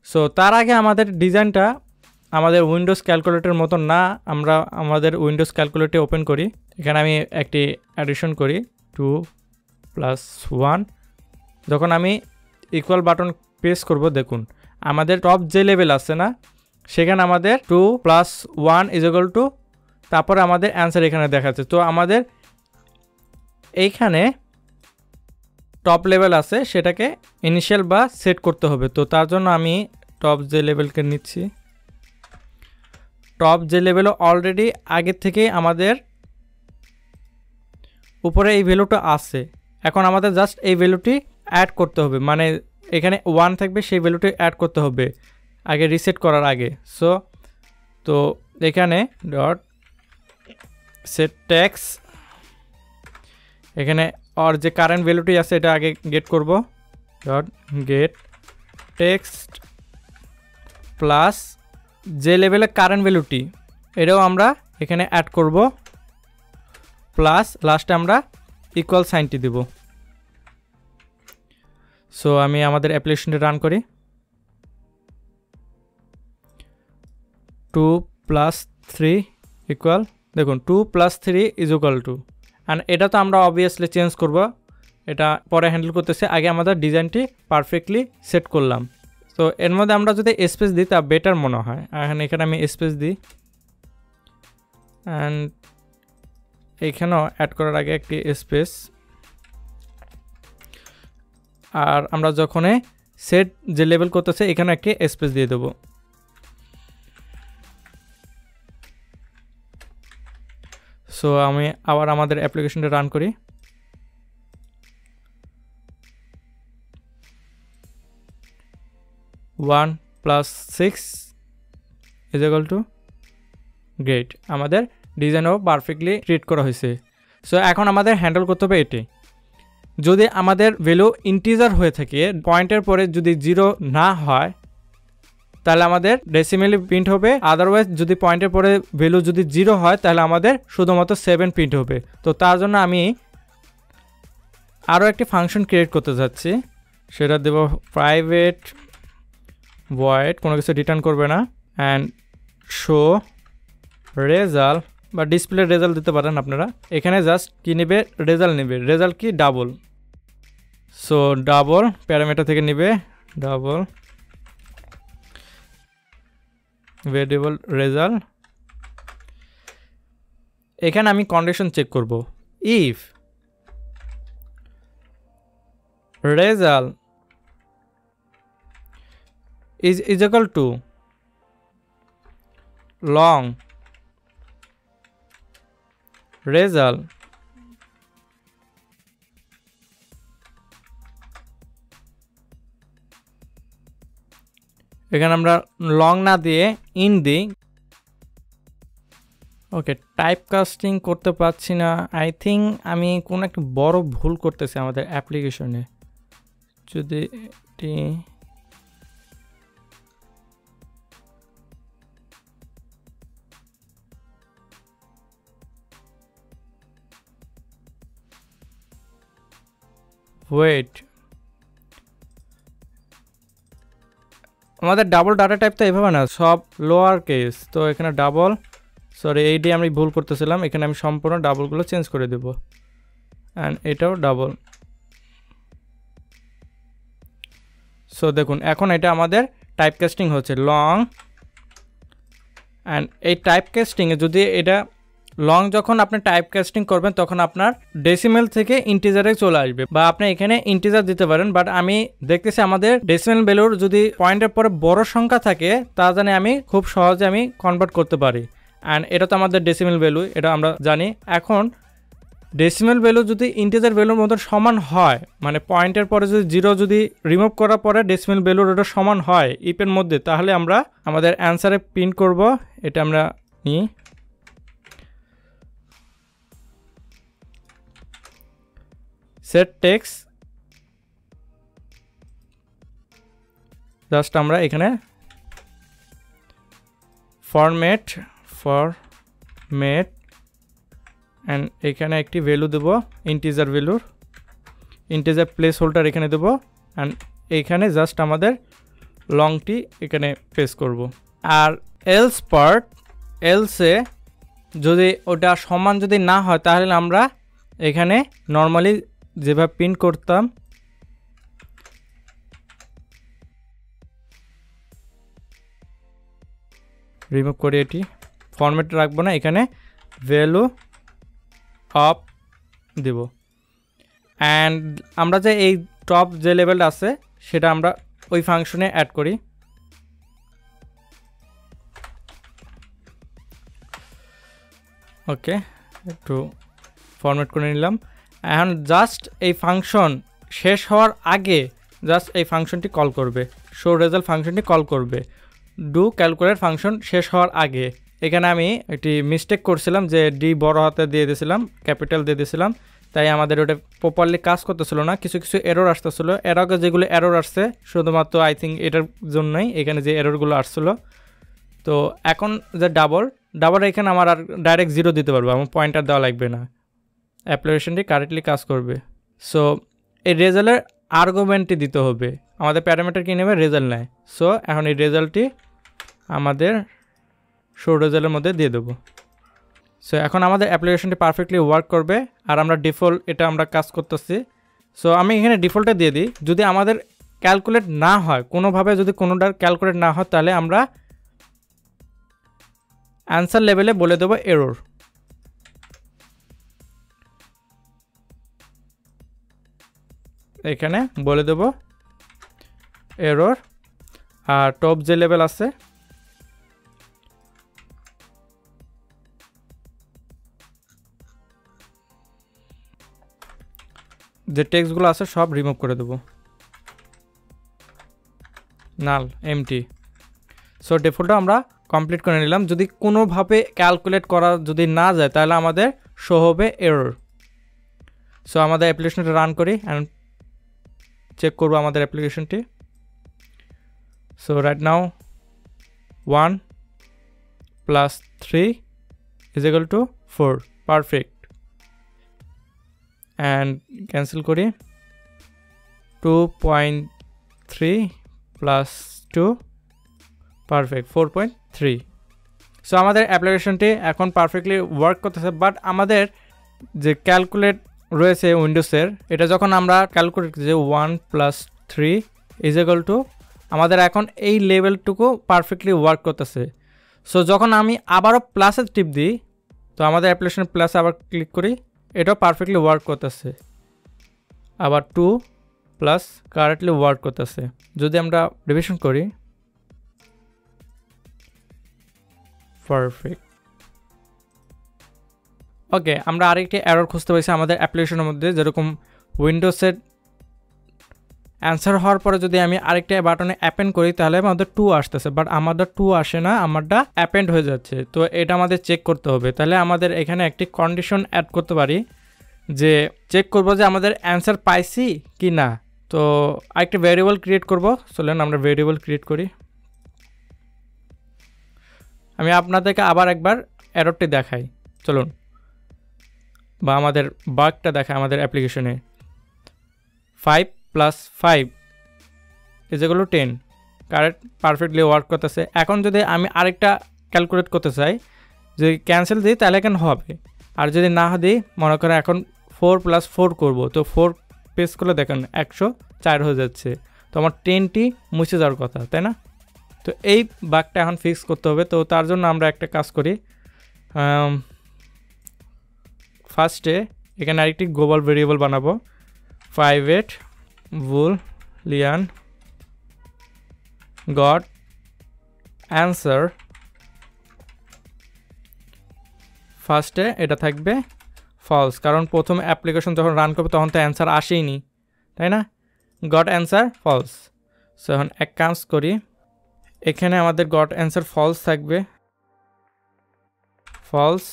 সো তার আগে আমাদের ডিজাইনটা আমাদের উইন্ডোজ ক্যালকুলেটর মতো না, আমরা আমাদের উইন্ডোজ ক্যালকুলেটর ওপেন করি। এখানে আমি একটি অ্যাডিশন করি 2 + 1। যখন আমি ইকুয়াল বাটন প্রেস করব, দেখুন আমাদের টপ যে লেভেল আছে না, সেখানে আমাদের 2 + 1 = তারপরে আমাদের অ্যান্সার এখানে দেখাচ্ছে। তো আমাদের এইখানে টপ লেভেল আছে, সেটাকে ইনিশিয়াল বা সেট করতে হবে। তো তার জন্য আমি টপ যে লেভেলকে নিচ্ছি। টপ যে লেভেল অলরেডি আগের থেকেই আমাদের উপরে এই ভ্যালুটা আছে, এখন আমাদের জাস্ট এই ভ্যালুটি অ্যাড করতে হবে, মানে এখানে 1 থাকবে, সেই ভ্যালুটি অ্যাড করতে হবে আগে রিসেট করার আগে। সো তো এখানে ডট সেট টেক্সট, এখানে আর যে কারেন্ট ভ্যালুটি আছে এটা আগে গেট করব, ডট গেট টেক্সট প্লাস যে লেভেলের কারেন্ট ভ্যালুটি এটাও আমরা এখানে অ্যাড করব, প্লাস লাস্টে আমরা ইকুয়াল সাইনটি দেব। সো আমি আমাদের অ্যাপ্লিকেশনটি রান করি। 2 + 3 ইকুয়াল, দেখুন 2 + 3 = 2। অ্যান্ড এটা তো আমরা অবভিয়াসলি চেঞ্জ করব, এটা পরে হ্যান্ডেল করতেছে, আগে আমাদের ডিজাইনটি পারফেক্টলি সেট করলাম। তো এর মধ্যে আমরা যদি স্পেস দিই তা বেটার মনে হয়। এখানে আমি স্পেস দিই, অ্যান্ড এইখানেও অ্যাড করার আগে একটি স্পেস। আর আমরা যখন সেট যে লেভেল করতেছে এখানে একটি স্পেস দিয়ে দেবো। সো আমি আবার আমাদের অ্যাপ্লিকেশনটা রান করি। ওয়ান প্লাস 6 = গ্রেট, আমাদের ডিজাইনও পারফেক্টলি ক্রিয়েট করা হয়েছে। সো এখন আমাদের হ্যান্ডেল করতে হবে এটি। যদি আমাদের ভ্যালু ইন্টিজার হয়ে থাকে, পয়েন্টের পরে যদি 0 না হয় তাহলে আমাদের ডেসিমেলি প্রিন্ট হবে, আদারওয়াইজ যদি পয়েন্টের পরে ভ্যালু যদি 0 হয় তাহলে আমাদের শুধুমাত্র 7 প্রিন্ট হবে। তো তার জন্য আমি আরও একটি ফাংশন ক্রিয়েট করতে যাচ্ছি, সেটা দেব প্রাইভেট ভয়েড, কোনো কিছু রিটার্ন করবে না, অ্যান্ড শো রেজাল্ট বা ডিসপ্লে রেজাল্ট দিতে পারেন আপনারা। এখানে জাস্ট কি নেবে, রেজাল্ট নেবে। রেজাল্ট কি, ডাবল। সো ডাবল প্যারামিটার থেকে নেবে ডাবল ভেরিয়েবল রেজাল্ট। এখানে আমি কন্ডিশন চেক করব, if result is equal to long result এখানে আমরা লং না দিয়ে ইন দিই। ওকে, টাইপ কাস্টিং করতে পারছি না, আই থিঙ্ক আমি কোনো একটা বড় ভুল করতেছি আমাদের অ্যাপ্লিকেশনে। যদি এটি ওয়েট, আমাদের ডাবল ডাটা টাইপ তো এভাবে না, সব লোয়ার কেস। তো এখানে ডাবল, সরি এইটি আমি ভুল করতেছিলাম, এখানে আমি সম্পূর্ণ ডাবলগুলো চেঞ্জ করে দেব, অ্যান্ড এটাও ডাবল। সো দেখুন এখন এটা আমাদের টাইপ কাস্টিং হচ্ছে লং, অ্যান্ড এই টাইপ কাস্টিংয়ে যদি এটা লং যখন আপনি টাইপ কাস্টিং করবেন তখন আপনার ডেসিমেল থেকে ইন্টিজারে চলে আসবে, বা আপনি এখানে ইন্টিজার দিতে পারেন। বাট আমি দেখতেছি আমাদের ডেসিমেল ভ্যালুর যদি পয়েন্টের পরে বড় সংখ্যা থাকে তা জানি আমি খুব সহজে আমি কনভার্ট করতে পারি, অ্যান্ড এটা তো আমাদের ডেসিমেল ভ্যালু, এটা আমরা জানি। এখন ডেসিমেল ভ্যালু যদি ইন্টিজার ভ্যালুর মতো সমান হয়, মানে পয়েন্টের পরে যদি 0 যদি রিমুভ করার পরে ডেসিমেল ভ্যালুর ওটা সমান হয় ইপের মধ্যে, তাহলে আমরা আমাদের অ্যান্সারে প্রিন্ট করব। এটা আমরা নিই, সেট টেক্সট, জাস্ট আমরা এখানে ফরম্যাট অ্যান্ড এখানে একটি ভ্যালু দেব, ইন্টিজার ভ্যালুর, ইন্টিজার প্লেস হোল্ডার এখানে দেব, অ্যান্ড এইখানে জাস্ট আমাদের লংটি এখানে পেস্ট করব। আর এলস পার্ট, এলসে যদি ওটা সমান যদি না হয় তাহলে আমরা এখানে নর্মালি যেভাবে প্রিন্ট করতাম রিমুভ করে এটি ফরম্যাট রাখবো না, এখানে ভ্যালু অফ দেব, অ্যান্ড আমরা যে এই টপ যে লেভেলটা আছে সেটা আমরা ওই ফাংশনে অ্যাড করি। ওকে, একটু ফরম্যাট করে নিলাম। এখন জাস্ট এই ফাংশন শেষ হওয়ার আগে জাস্ট এই ফাংশনটি কল করবে, শো রেজাল্ট ফাংশনটি কল করবে ডু ক্যালকুলেট ফাংশন শেষ হওয়ার আগে। এখানে আমি একটি মিস্টেক করছিলাম যে ডি বড় হাতে দিয়ে দিয়েছিলাম, ক্যাপিটাল দিয়ে দিয়েছিলাম, তাই আমাদের ওটা প্রপারলি কাজ করতেছিল না, কিছু কিছু এরর আসতেছিল। এর আগে যেগুলো এরর আসছে শুধুমাত্র আই থিঙ্ক এটার জন্যই এখানে যে এররগুলো আসছিল। তো এখন যে ডাবল এখানে আমার আর ডাইরেক্ট 0 দিতে পারবো, আমার পয়েন্টার দেওয়া লাগবে না, অ্যাপ্লিকেশনটি কারেক্টলি কাজ করবে। সো এই রেজাল্টের আর্গুমেন্টটি দিতে হবে, আমাদের প্যারামিটার কী নেবে, রেজাল্ট নেয়। সো এখন এই রেজাল্টটি আমাদের শো রেজাল্টের মধ্যে দিয়ে দেবো। সো এখন আমাদের অ্যাপ্লিকেশনটি পারফেক্টলি ওয়ার্ক করবে, আর আমরা ডিফল্ট এটা আমরা কাজ করতেছি। সো আমি এখানে ডিফল্টটা দিয়ে দিই। যদি আমাদের ক্যালকুলেট না হয় কোনোভাবে, যদি কোনোটার ক্যালকুলেট না হয়, তাহলে আমরা অ্যান্সার লেভেলে বলে দেবো এরর। এখানে বলে দেবো এরর। আর টপ যে লেভেল আছে যে টেক্সটগুলো আছে সব রিমুভ করে দেবো, নাল এমটি। সো ডিফল্টটা আমরা কমপ্লিট করে নিলাম। যদি কোনোভাবে ক্যালকুলেট করা যদি না যায় তাহলে আমাদের শো হবে এরর। সো আমাদের অ্যাপ্লিকেশনটা রান করি অ্যান্ড চেক করবো আমাদের অ্যাপ্লিকেশনটি। So right now 1 + 3 = 4, perfect. And cancel করি, 2.3 + 2, পারফেক্ট, 4.3। সো আমাদের অ্যাপ্লিকেশনটি এখন পারফেক্টলি ওয়ার্ক করতেছে। বাট আমাদের যে ক্যালকুলেট রয়েছে উইন্ডোজের, এটা যখন আমরা ক্যালকুলেট যে 1 + 3 = আমাদের এখন এই লেভেলটুকু পারফেক্টলি ওয়ার্ক করতেছে। সো যখন আমি আবারও প্লাসের টিপ দিই, তো আমাদের অ্যাপ্লিকেশন প্লাসে আবার ক্লিক করি, এটাও পারফেক্টলি ওয়ার্ক করতেছে। আবার 2+ কারেক্টলি ওয়ার্ক করতেছে। যদি আমরা রিভিশন করি, পারফেক্ট। ওকে, আমরা আরেকটি এরর খুঁজতে পারছি আমাদের অ্যাপ্লিকেশনের মধ্যে। যেরকম উইন্ডোজের অ্যান্সার হওয়ার পরে যদি আমি আরেকটা বাটনে অ্যাপেন্ড করি তাহলে আমাদের 2 আসতেছে, বাট আমাদের 2 আসে না, আমারটা অ্যাপেন্ড হয়ে যাচ্ছে। তো এটা আমাদের চেক করতে হবে। তাহলে আমাদের এখানে একটি কন্ডিশন অ্যাড করতে পারি যে চেক করব যে আমাদের অ্যান্সার পাইছি কি না। তো আরেকটা ভেরিয়েবল ক্রিয়েট করব। চলেন আমরা ভেরিয়েবল ক্রিয়েট করি। আমি আপনাদেরকে আবার একবার এররটি দেখাই, চলুন, বা আমাদের বাগটা দেখায় আমাদের অ্যাপ্লিকেশনে। 5 + 5 = 10, কারেক্ট, পারফেক্টলি ওয়ার্ক করতেছে। এখন যদি আমি আরেকটা ক্যালকুলেট করতে চাই, যদি ক্যান্সেল দিই তাহলে এখন হবে। আর যদি না দিই, মনে করেন এখন 4 + 4 করব, তো 4 পেস করলে দেখেন 104 হয়ে যাচ্ছে। তো আমার 10টি মুছে যাওয়ার কথা, তাই না? তো এই বাগটা এখন ফিক্স করতে হবে। তো তার জন্য আমরা একটা কাজ করি, ফার্স্টে এখানে আরেকটি গ্লোবাল ভেরিয়েবল বানাবো, private boolean got answer। ফার্স্টে এটা থাকবে ফলস, কারণ প্রথম অ্যাপ্লিকেশন যখন রান করবে তখন তো অ্যান্সার আসেইনি, তাই না? Goat answer false. সো এখন এক কাজ করি, এখানে আমাদের গট অ্যান্সার ফলস থাকবে, ফলস।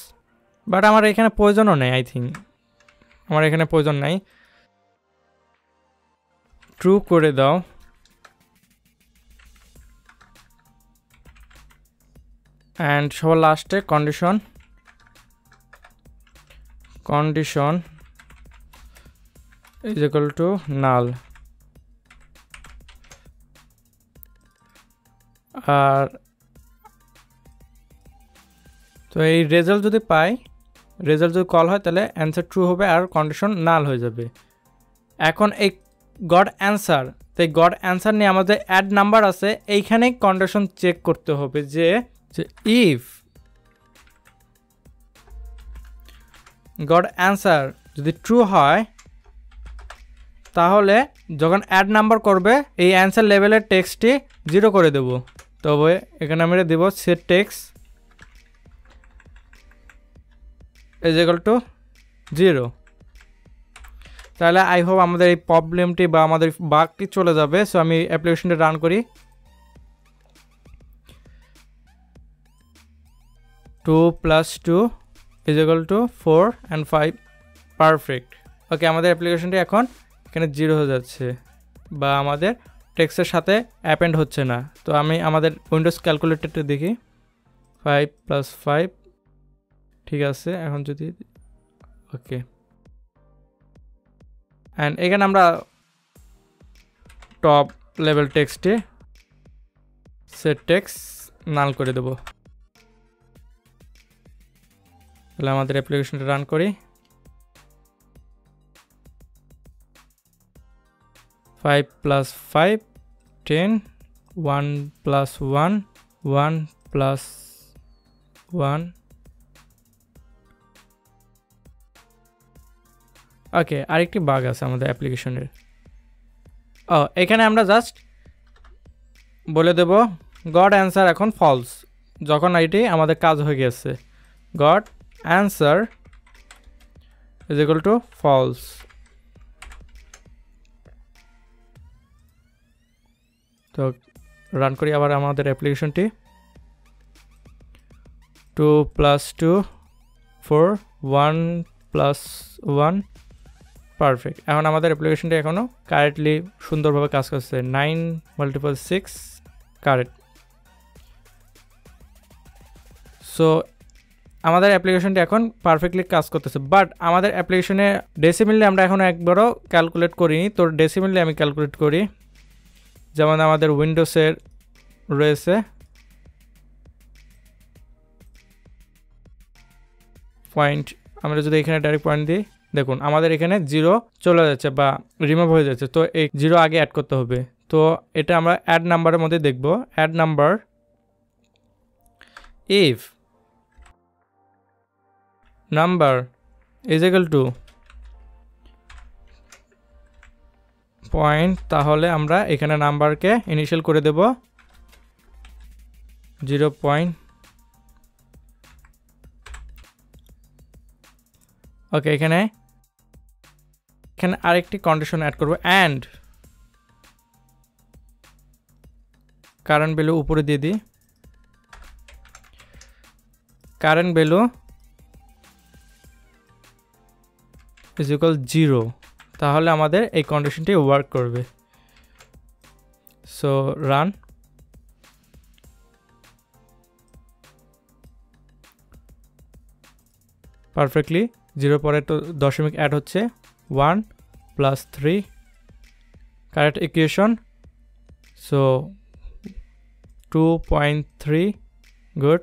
বাট আমার এখানে প্রয়োজনও নেই, আই থিঙ্ক আমার এখানে প্রয়োজন নাই। ট্রু করে দাও, অ্যান্ড সবার লাস্টে কন্ডিশন = নাল। আর তো এই রেজাল্ট যদি পাই, রেজাল্ট যদি কল হয় তাহলে অ্যান্সার ট্রু হবে আর কন্ডিশন নাল হয়ে যাবে। এখন এই গট অ্যান্সার, তো এই গট অ্যান্সার নিয়ে আমাদের অ্যাড নাম্বার আছে, এইখানে কন্ডিশন চেক করতে হবে যে ইফ গট অ্যান্সার যদি ট্রু হয় তাহলে যখন অ্যাড নাম্বার করবে এই অ্যান্সার লেভেলের টেক্সটটি 0 করে দেব। তবে এখানে আমরা দেব সেট টেক্সট = 0। তাহলে আই হোপ আমাদের এই প্রবলেমটি বা আমাদের বাগটি চলে যাবে। সো আমি অ্যাপ্লিকেশনটা রান করি, 2 + 2 = 4 and 5, পারফেক্ট। ওকে, আমাদের অ্যাপ্লিকেশনটি এখন এখানে 0 হয়ে যাচ্ছে বা আমাদের টেক্সটের সাথে অ্যাপেন্ড হচ্ছে না। তো আমি আমাদের উইন্ডোজ ক্যালকুলেটরটা দেখি, 5 + 5 ঠিক আছে। এখন যদি ওকে, অ্যান্ড এখানে আমরা টপ লেভেল টেক্সটে সেট টেক্সট নাল করে দেব। তাহলে আমাদের অ্যাপ্লিকেশনটা রান করি। 5 + 5 10, 1 + 1 1 + 1। ওকে, আরেকটি বাগ আছে আমাদের অ্যাপ্লিকেশনের। এখানে আমরা জাস্ট বলে দেব গড অ্যান্সার এখন ফলস, যখন এটি আমাদের কাজ হয়ে গেছে। Got answer = false. তো রান করি আবার আমাদের অ্যাপ্লিকেশনটি। 2 + 2 4, 1 + 1 পারফেক্ট। এখন আমাদের অ্যাপ্লিকেশনটি এখনও কারেক্টলি সুন্দরভাবে কাজ করছে। 9 × 6 কারেক্ট। সো আমাদের অ্যাপ্লিকেশনটি এখন পারফেক্টলি কাজ করতেছে, বাট আমাদের অ্যাপ্লিকেশনে ডেসিমেলি আমরা এখনও একবারও ক্যালকুলেট করিনি। তো ডেসিমেলি আমি ক্যালকুলেট করি, যেমন আমাদের উইন্ডোজের রয়েছে পয়েন্ট। আমরা যদি এখানে ডাইরেক্ট পয়েন্ট দিই, দেখুন আমাদের এখানে 0 চলে যাচ্ছে বা রিমুভ হয়ে যাচ্ছে। তো এই 0 আগে অ্যাড করতে হবে। তো এটা আমরা অ্যাড নাম্বারের মধ্যে দেখব। Add number if number = point, তাহলে আমরা এখানে নাম্বারকে ইনিশিয়াল করে দেব 0 পয়েন্ট। ওকে, এখানে আরেকটি কন্ডিশন অ্যাড করব, অ্যান্ড কারেন্ট ভ্যালু উপরে দিয়ে দিই। কারেন্ট ভ্যালু = 0, তাহলে আমাদের এই কন্ডিশনটি ওয়ার্ক করবে। So run. পারফেক্টলি 0 পরে তো দশমিক অ্যাড হচ্ছে, 1 + 3 correct equation. So 2.3 good,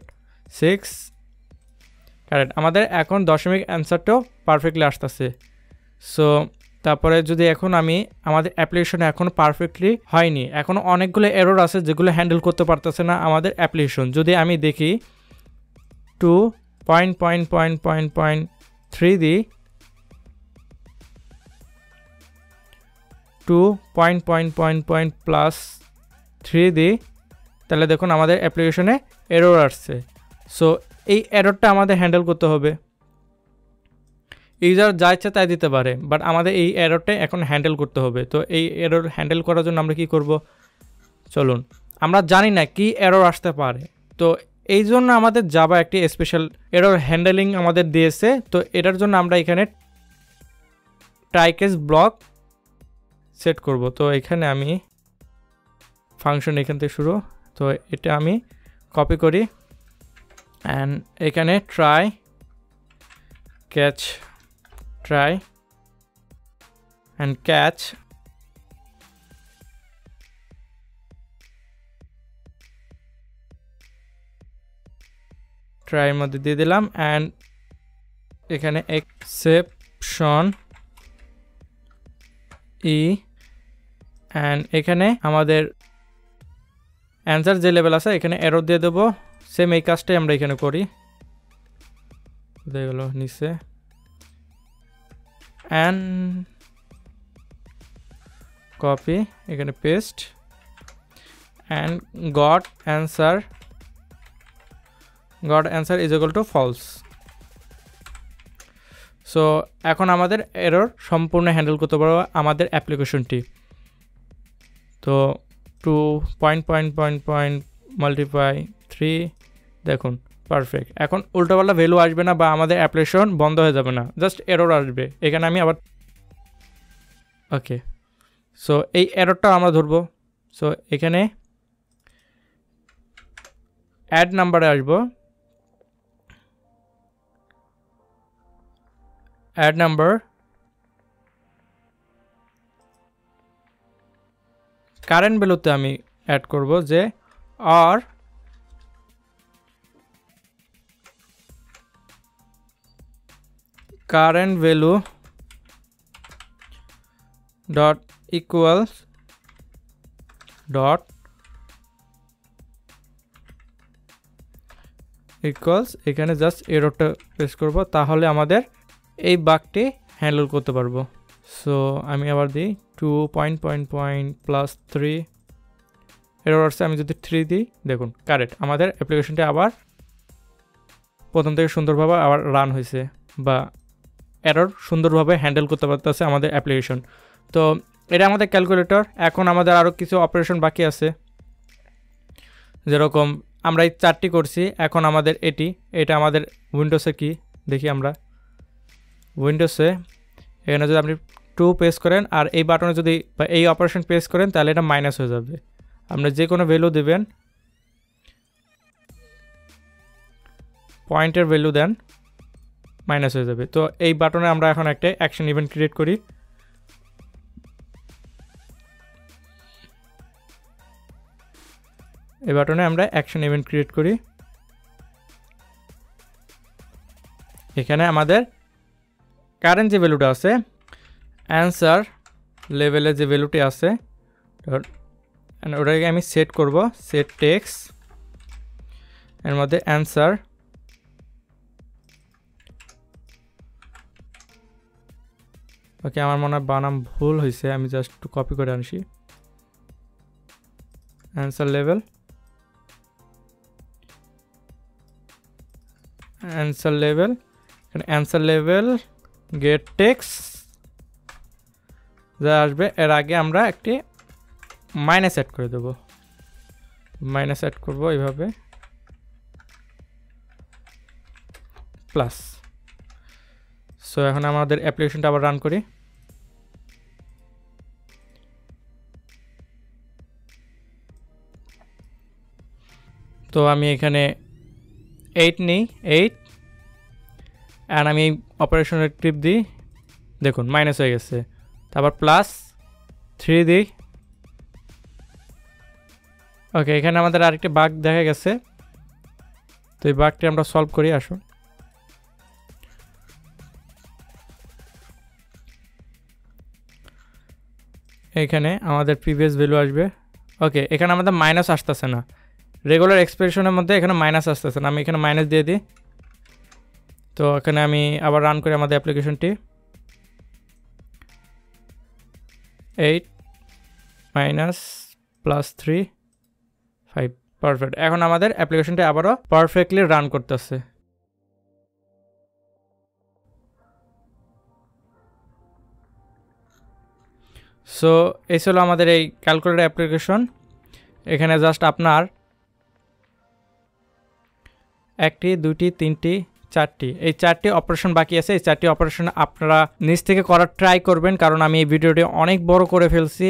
6 correct. আমাদের এখন দশমিক অ্যান্সারটাও পারফেক্টলি আসতেছে। সো তারপরে যদি এখন আমি আমাদের অ্যাপ্লিকেশনে এখন পারফেক্টলি হয়নি, এখনও অনেকগুলো এরর আছে যেগুলো হ্যান্ডেল করতে পারতেছে না আমাদের অ্যাপ্লিকেশন। যদি আমি দেখি 2.3 দিই, 2.+3 দিই, তাহলে দেখুন আমাদের অ্যাপ্লিকেশনে এরর আসছে। সো এই এররটা আমাদের হ্যান্ডেল করতে হবে। ইউজার যা ইচ্ছা তাই দিতে পারে, বাট আমাদের এই এররটা এখন হ্যান্ডেল করতে হবে। তো এই এরর হ্যান্ডেল করার জন্য আমরা কি করব, চলুন। আমরা জানি না কি এরর আসতে পারে, তো এই জন্য আমাদের জাভা একটি স্পেশাল এরর হ্যান্ডেলিং আমাদের দিয়েছে। তো এটার জন্য আমরা এখানে ট্রাই কেস ব্লক সেট করব। তো এখানে আমি ফাংশন এখান থেকে শুরু, তো এটা আমি কপি করি, অ্যান্ড এখানে try catch try and catch, try এর মধ্যে দিয়ে দিলাম, অ্যান্ড এখানে exception e, অ্যান্ড এখানে আমাদের অ্যান্সার যে লেভেল আছে এখানে এরর দিয়ে দেবো। সেম এই কাজটাই আমরা এখানে করি, দিয়ে গেল নিচে, and copy এখানে paste, and got answer = false। So এখন আমাদের এরর সম্পূর্ণ হ্যান্ডেল করতে পারবো আমাদের অ্যাপ্লিকেশনটি। তো 2.3 দেখুন পারফেক্ট। এখন উল্টোপাল্টা ভ্যালু আসবে না বা আমাদের অ্যাপ্লিকেশন বন্ধ হয়ে যাবে না, জাস্ট এরর আসবে। এখানে আমি আবার ওকে, সো এই এররটা আমরা ধরবো। সো এখানে অ্যাড নাম্বারে আসবো, অ্যাড নাম্বার, কারেন্ট ভ্যালুতে আমি অ্যাড করব যে আর current value dot equals dot equals, এখানে জাস্ট এররটা প্রেস করব, তাহলে আমাদের এই বাগটি হ্যান্ডেল করতে পারবো। সো আমি আবার দিই 2.+3 এরর আসছে, আমি যদি 3 দিই দেখুন কারেক্ট, আমাদের অ্যাপ্লিকেশনটি আবার প্রথম থেকে সুন্দরভাবে আবার রান হয়েছে বা এরর সুন্দরভাবে হ্যান্ডেল করতে পারতেছে আমাদের অ্যাপ্লিকেশন। তো এটা আমাদের ক্যালকুলেটর। এখন আমাদের আরও কিছু অপারেশন বাকি আছে, যেরকম আমরা এই 4টি করছি, এখন আমাদের এটা আমাদের উইন্ডোজে কি দেখি আমরা, উইন্ডোজে এখানে যদি আপনি 2 প্রেস করেন আর এই বাটনে যদি বা এই অপারেশন প্রেস করেন তাহলে এটা মাইনাস হয়ে যাবে। আপনি যে কোনো ভ্যালু দেবেন, পয়েন্টের ভ্যালু দেন, মাইনাস হয়ে যাবে। তো এই বাটনে আমরা এখন একটা অ্যাকশন ইভেন্ট ক্রিয়েট করি। এই বাটনে আমরা অ্যাকশন ইভেন্ট ক্রিয়েট করি। এখানে আমাদের কারেন্ট যে ভ্যালুটা আছে, অ্যান্সার লেভেলে যে ভ্যালুটি আছে ওটাকে আমি সেট করব, সেট টেক্সট, এর মধ্যে অ্যান্সার, ওকে আমার মনে হয় বানাম ভুল হয়েছে, আমি জাস্ট একটু কপি করে আনছি। Answer level, answer level, answer level gate text যা আসবে, এর আগে আমরা একটি মাইনাস অ্যাড করে দেব, মাইনাস অ্যাড করব এইভাবে, প্লাস। সো এখন আমাদের অ্যাপ্লিকেশনটা আবার রান করি। তো আমি এখানে 8 নিই, 8 অ্যান্ড আমি অপারেশনের টিপ দিই, দেখুন মাইনাস হয়ে গেছে। তারপর প্লাস 3 দিই, ওকে এখানে আমাদের আরেকটি বাগ দেখা গেছে। তো এই বাগটি আমরা সলভ করি, আসুন। এখানে আমাদের প্রিভিয়াস ভ্যালু আসবে, ওকে এখানে আমাদের মাইনাস আসতেছে না, রেগুলার এক্সপ্রেশনের মধ্যে এখানে মাইনাস আসতেছে না, আমি এখানে মাইনাস দিয়ে দিই। তো এখানে আমি আবার রান করি আমাদের অ্যাপ্লিকেশনটি, 8 মাইনাস প্লাস 3 5, পারফেক্ট। এখন আমাদের অ্যাপ্লিকেশনটি আবারও পারফেক্টলি রান করতেছে। সো এই ছিল আমাদের এই ক্যালকুলেটর অ্যাপ্লিকেশন। এখানে জাস্ট আপনার 1টি 2টি 3টি 4টি এই 4টি অপারেশন বাকি আছে। এই 4টি অপারেশন আপনারা নিজ থেকে করার ট্রাই করবেন, কারণ আমি এই ভিডিওটি অনেক বড় করে ফেলছি।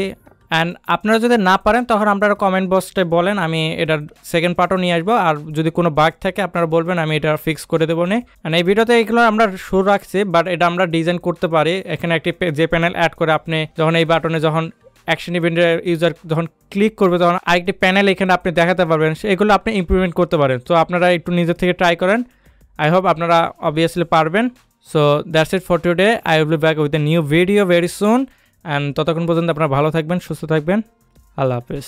অ্যান্ড আপনারা যদি না পারেন তখন আপনারা কমেন্ট বক্সে বলেন, আমি এটার সেকেন্ড পার্টও নিয়ে আসবো। আর যদি কোনো বাগ থাকে আপনারা বলবেন, আমি এটা ফিক্স করে দেবো না। অ্যান্ড এই ভিডিওতে এইগুলো আমরা শুরু রাখছি, বাট এটা আমরা ডিজাইন করতে পারি। এখানে একটি যে প্যানেল অ্যাড করে আপনি যখন এই বাটনে যখন অ্যাকশন ইভেন্টের ইউজার যখন ক্লিক করবে তখন আরেকটি প্যানেল এখানে আপনি দেখাতে পারবেন, এগুলো আপনি ইমপ্লিমেন্ট করতে পারেন। তো আপনারা একটু নিজের থেকে ট্রাই করেন, আই হোপ আপনারা অবভিয়াসলি পারবেন। So that's it for today, I will be back with a new video very soon. And ততক্ষণ পর্যন্ত আপনারা ভালো থাকবেন, সুস্থ থাকবেন, আল্লাহ হাফেজ।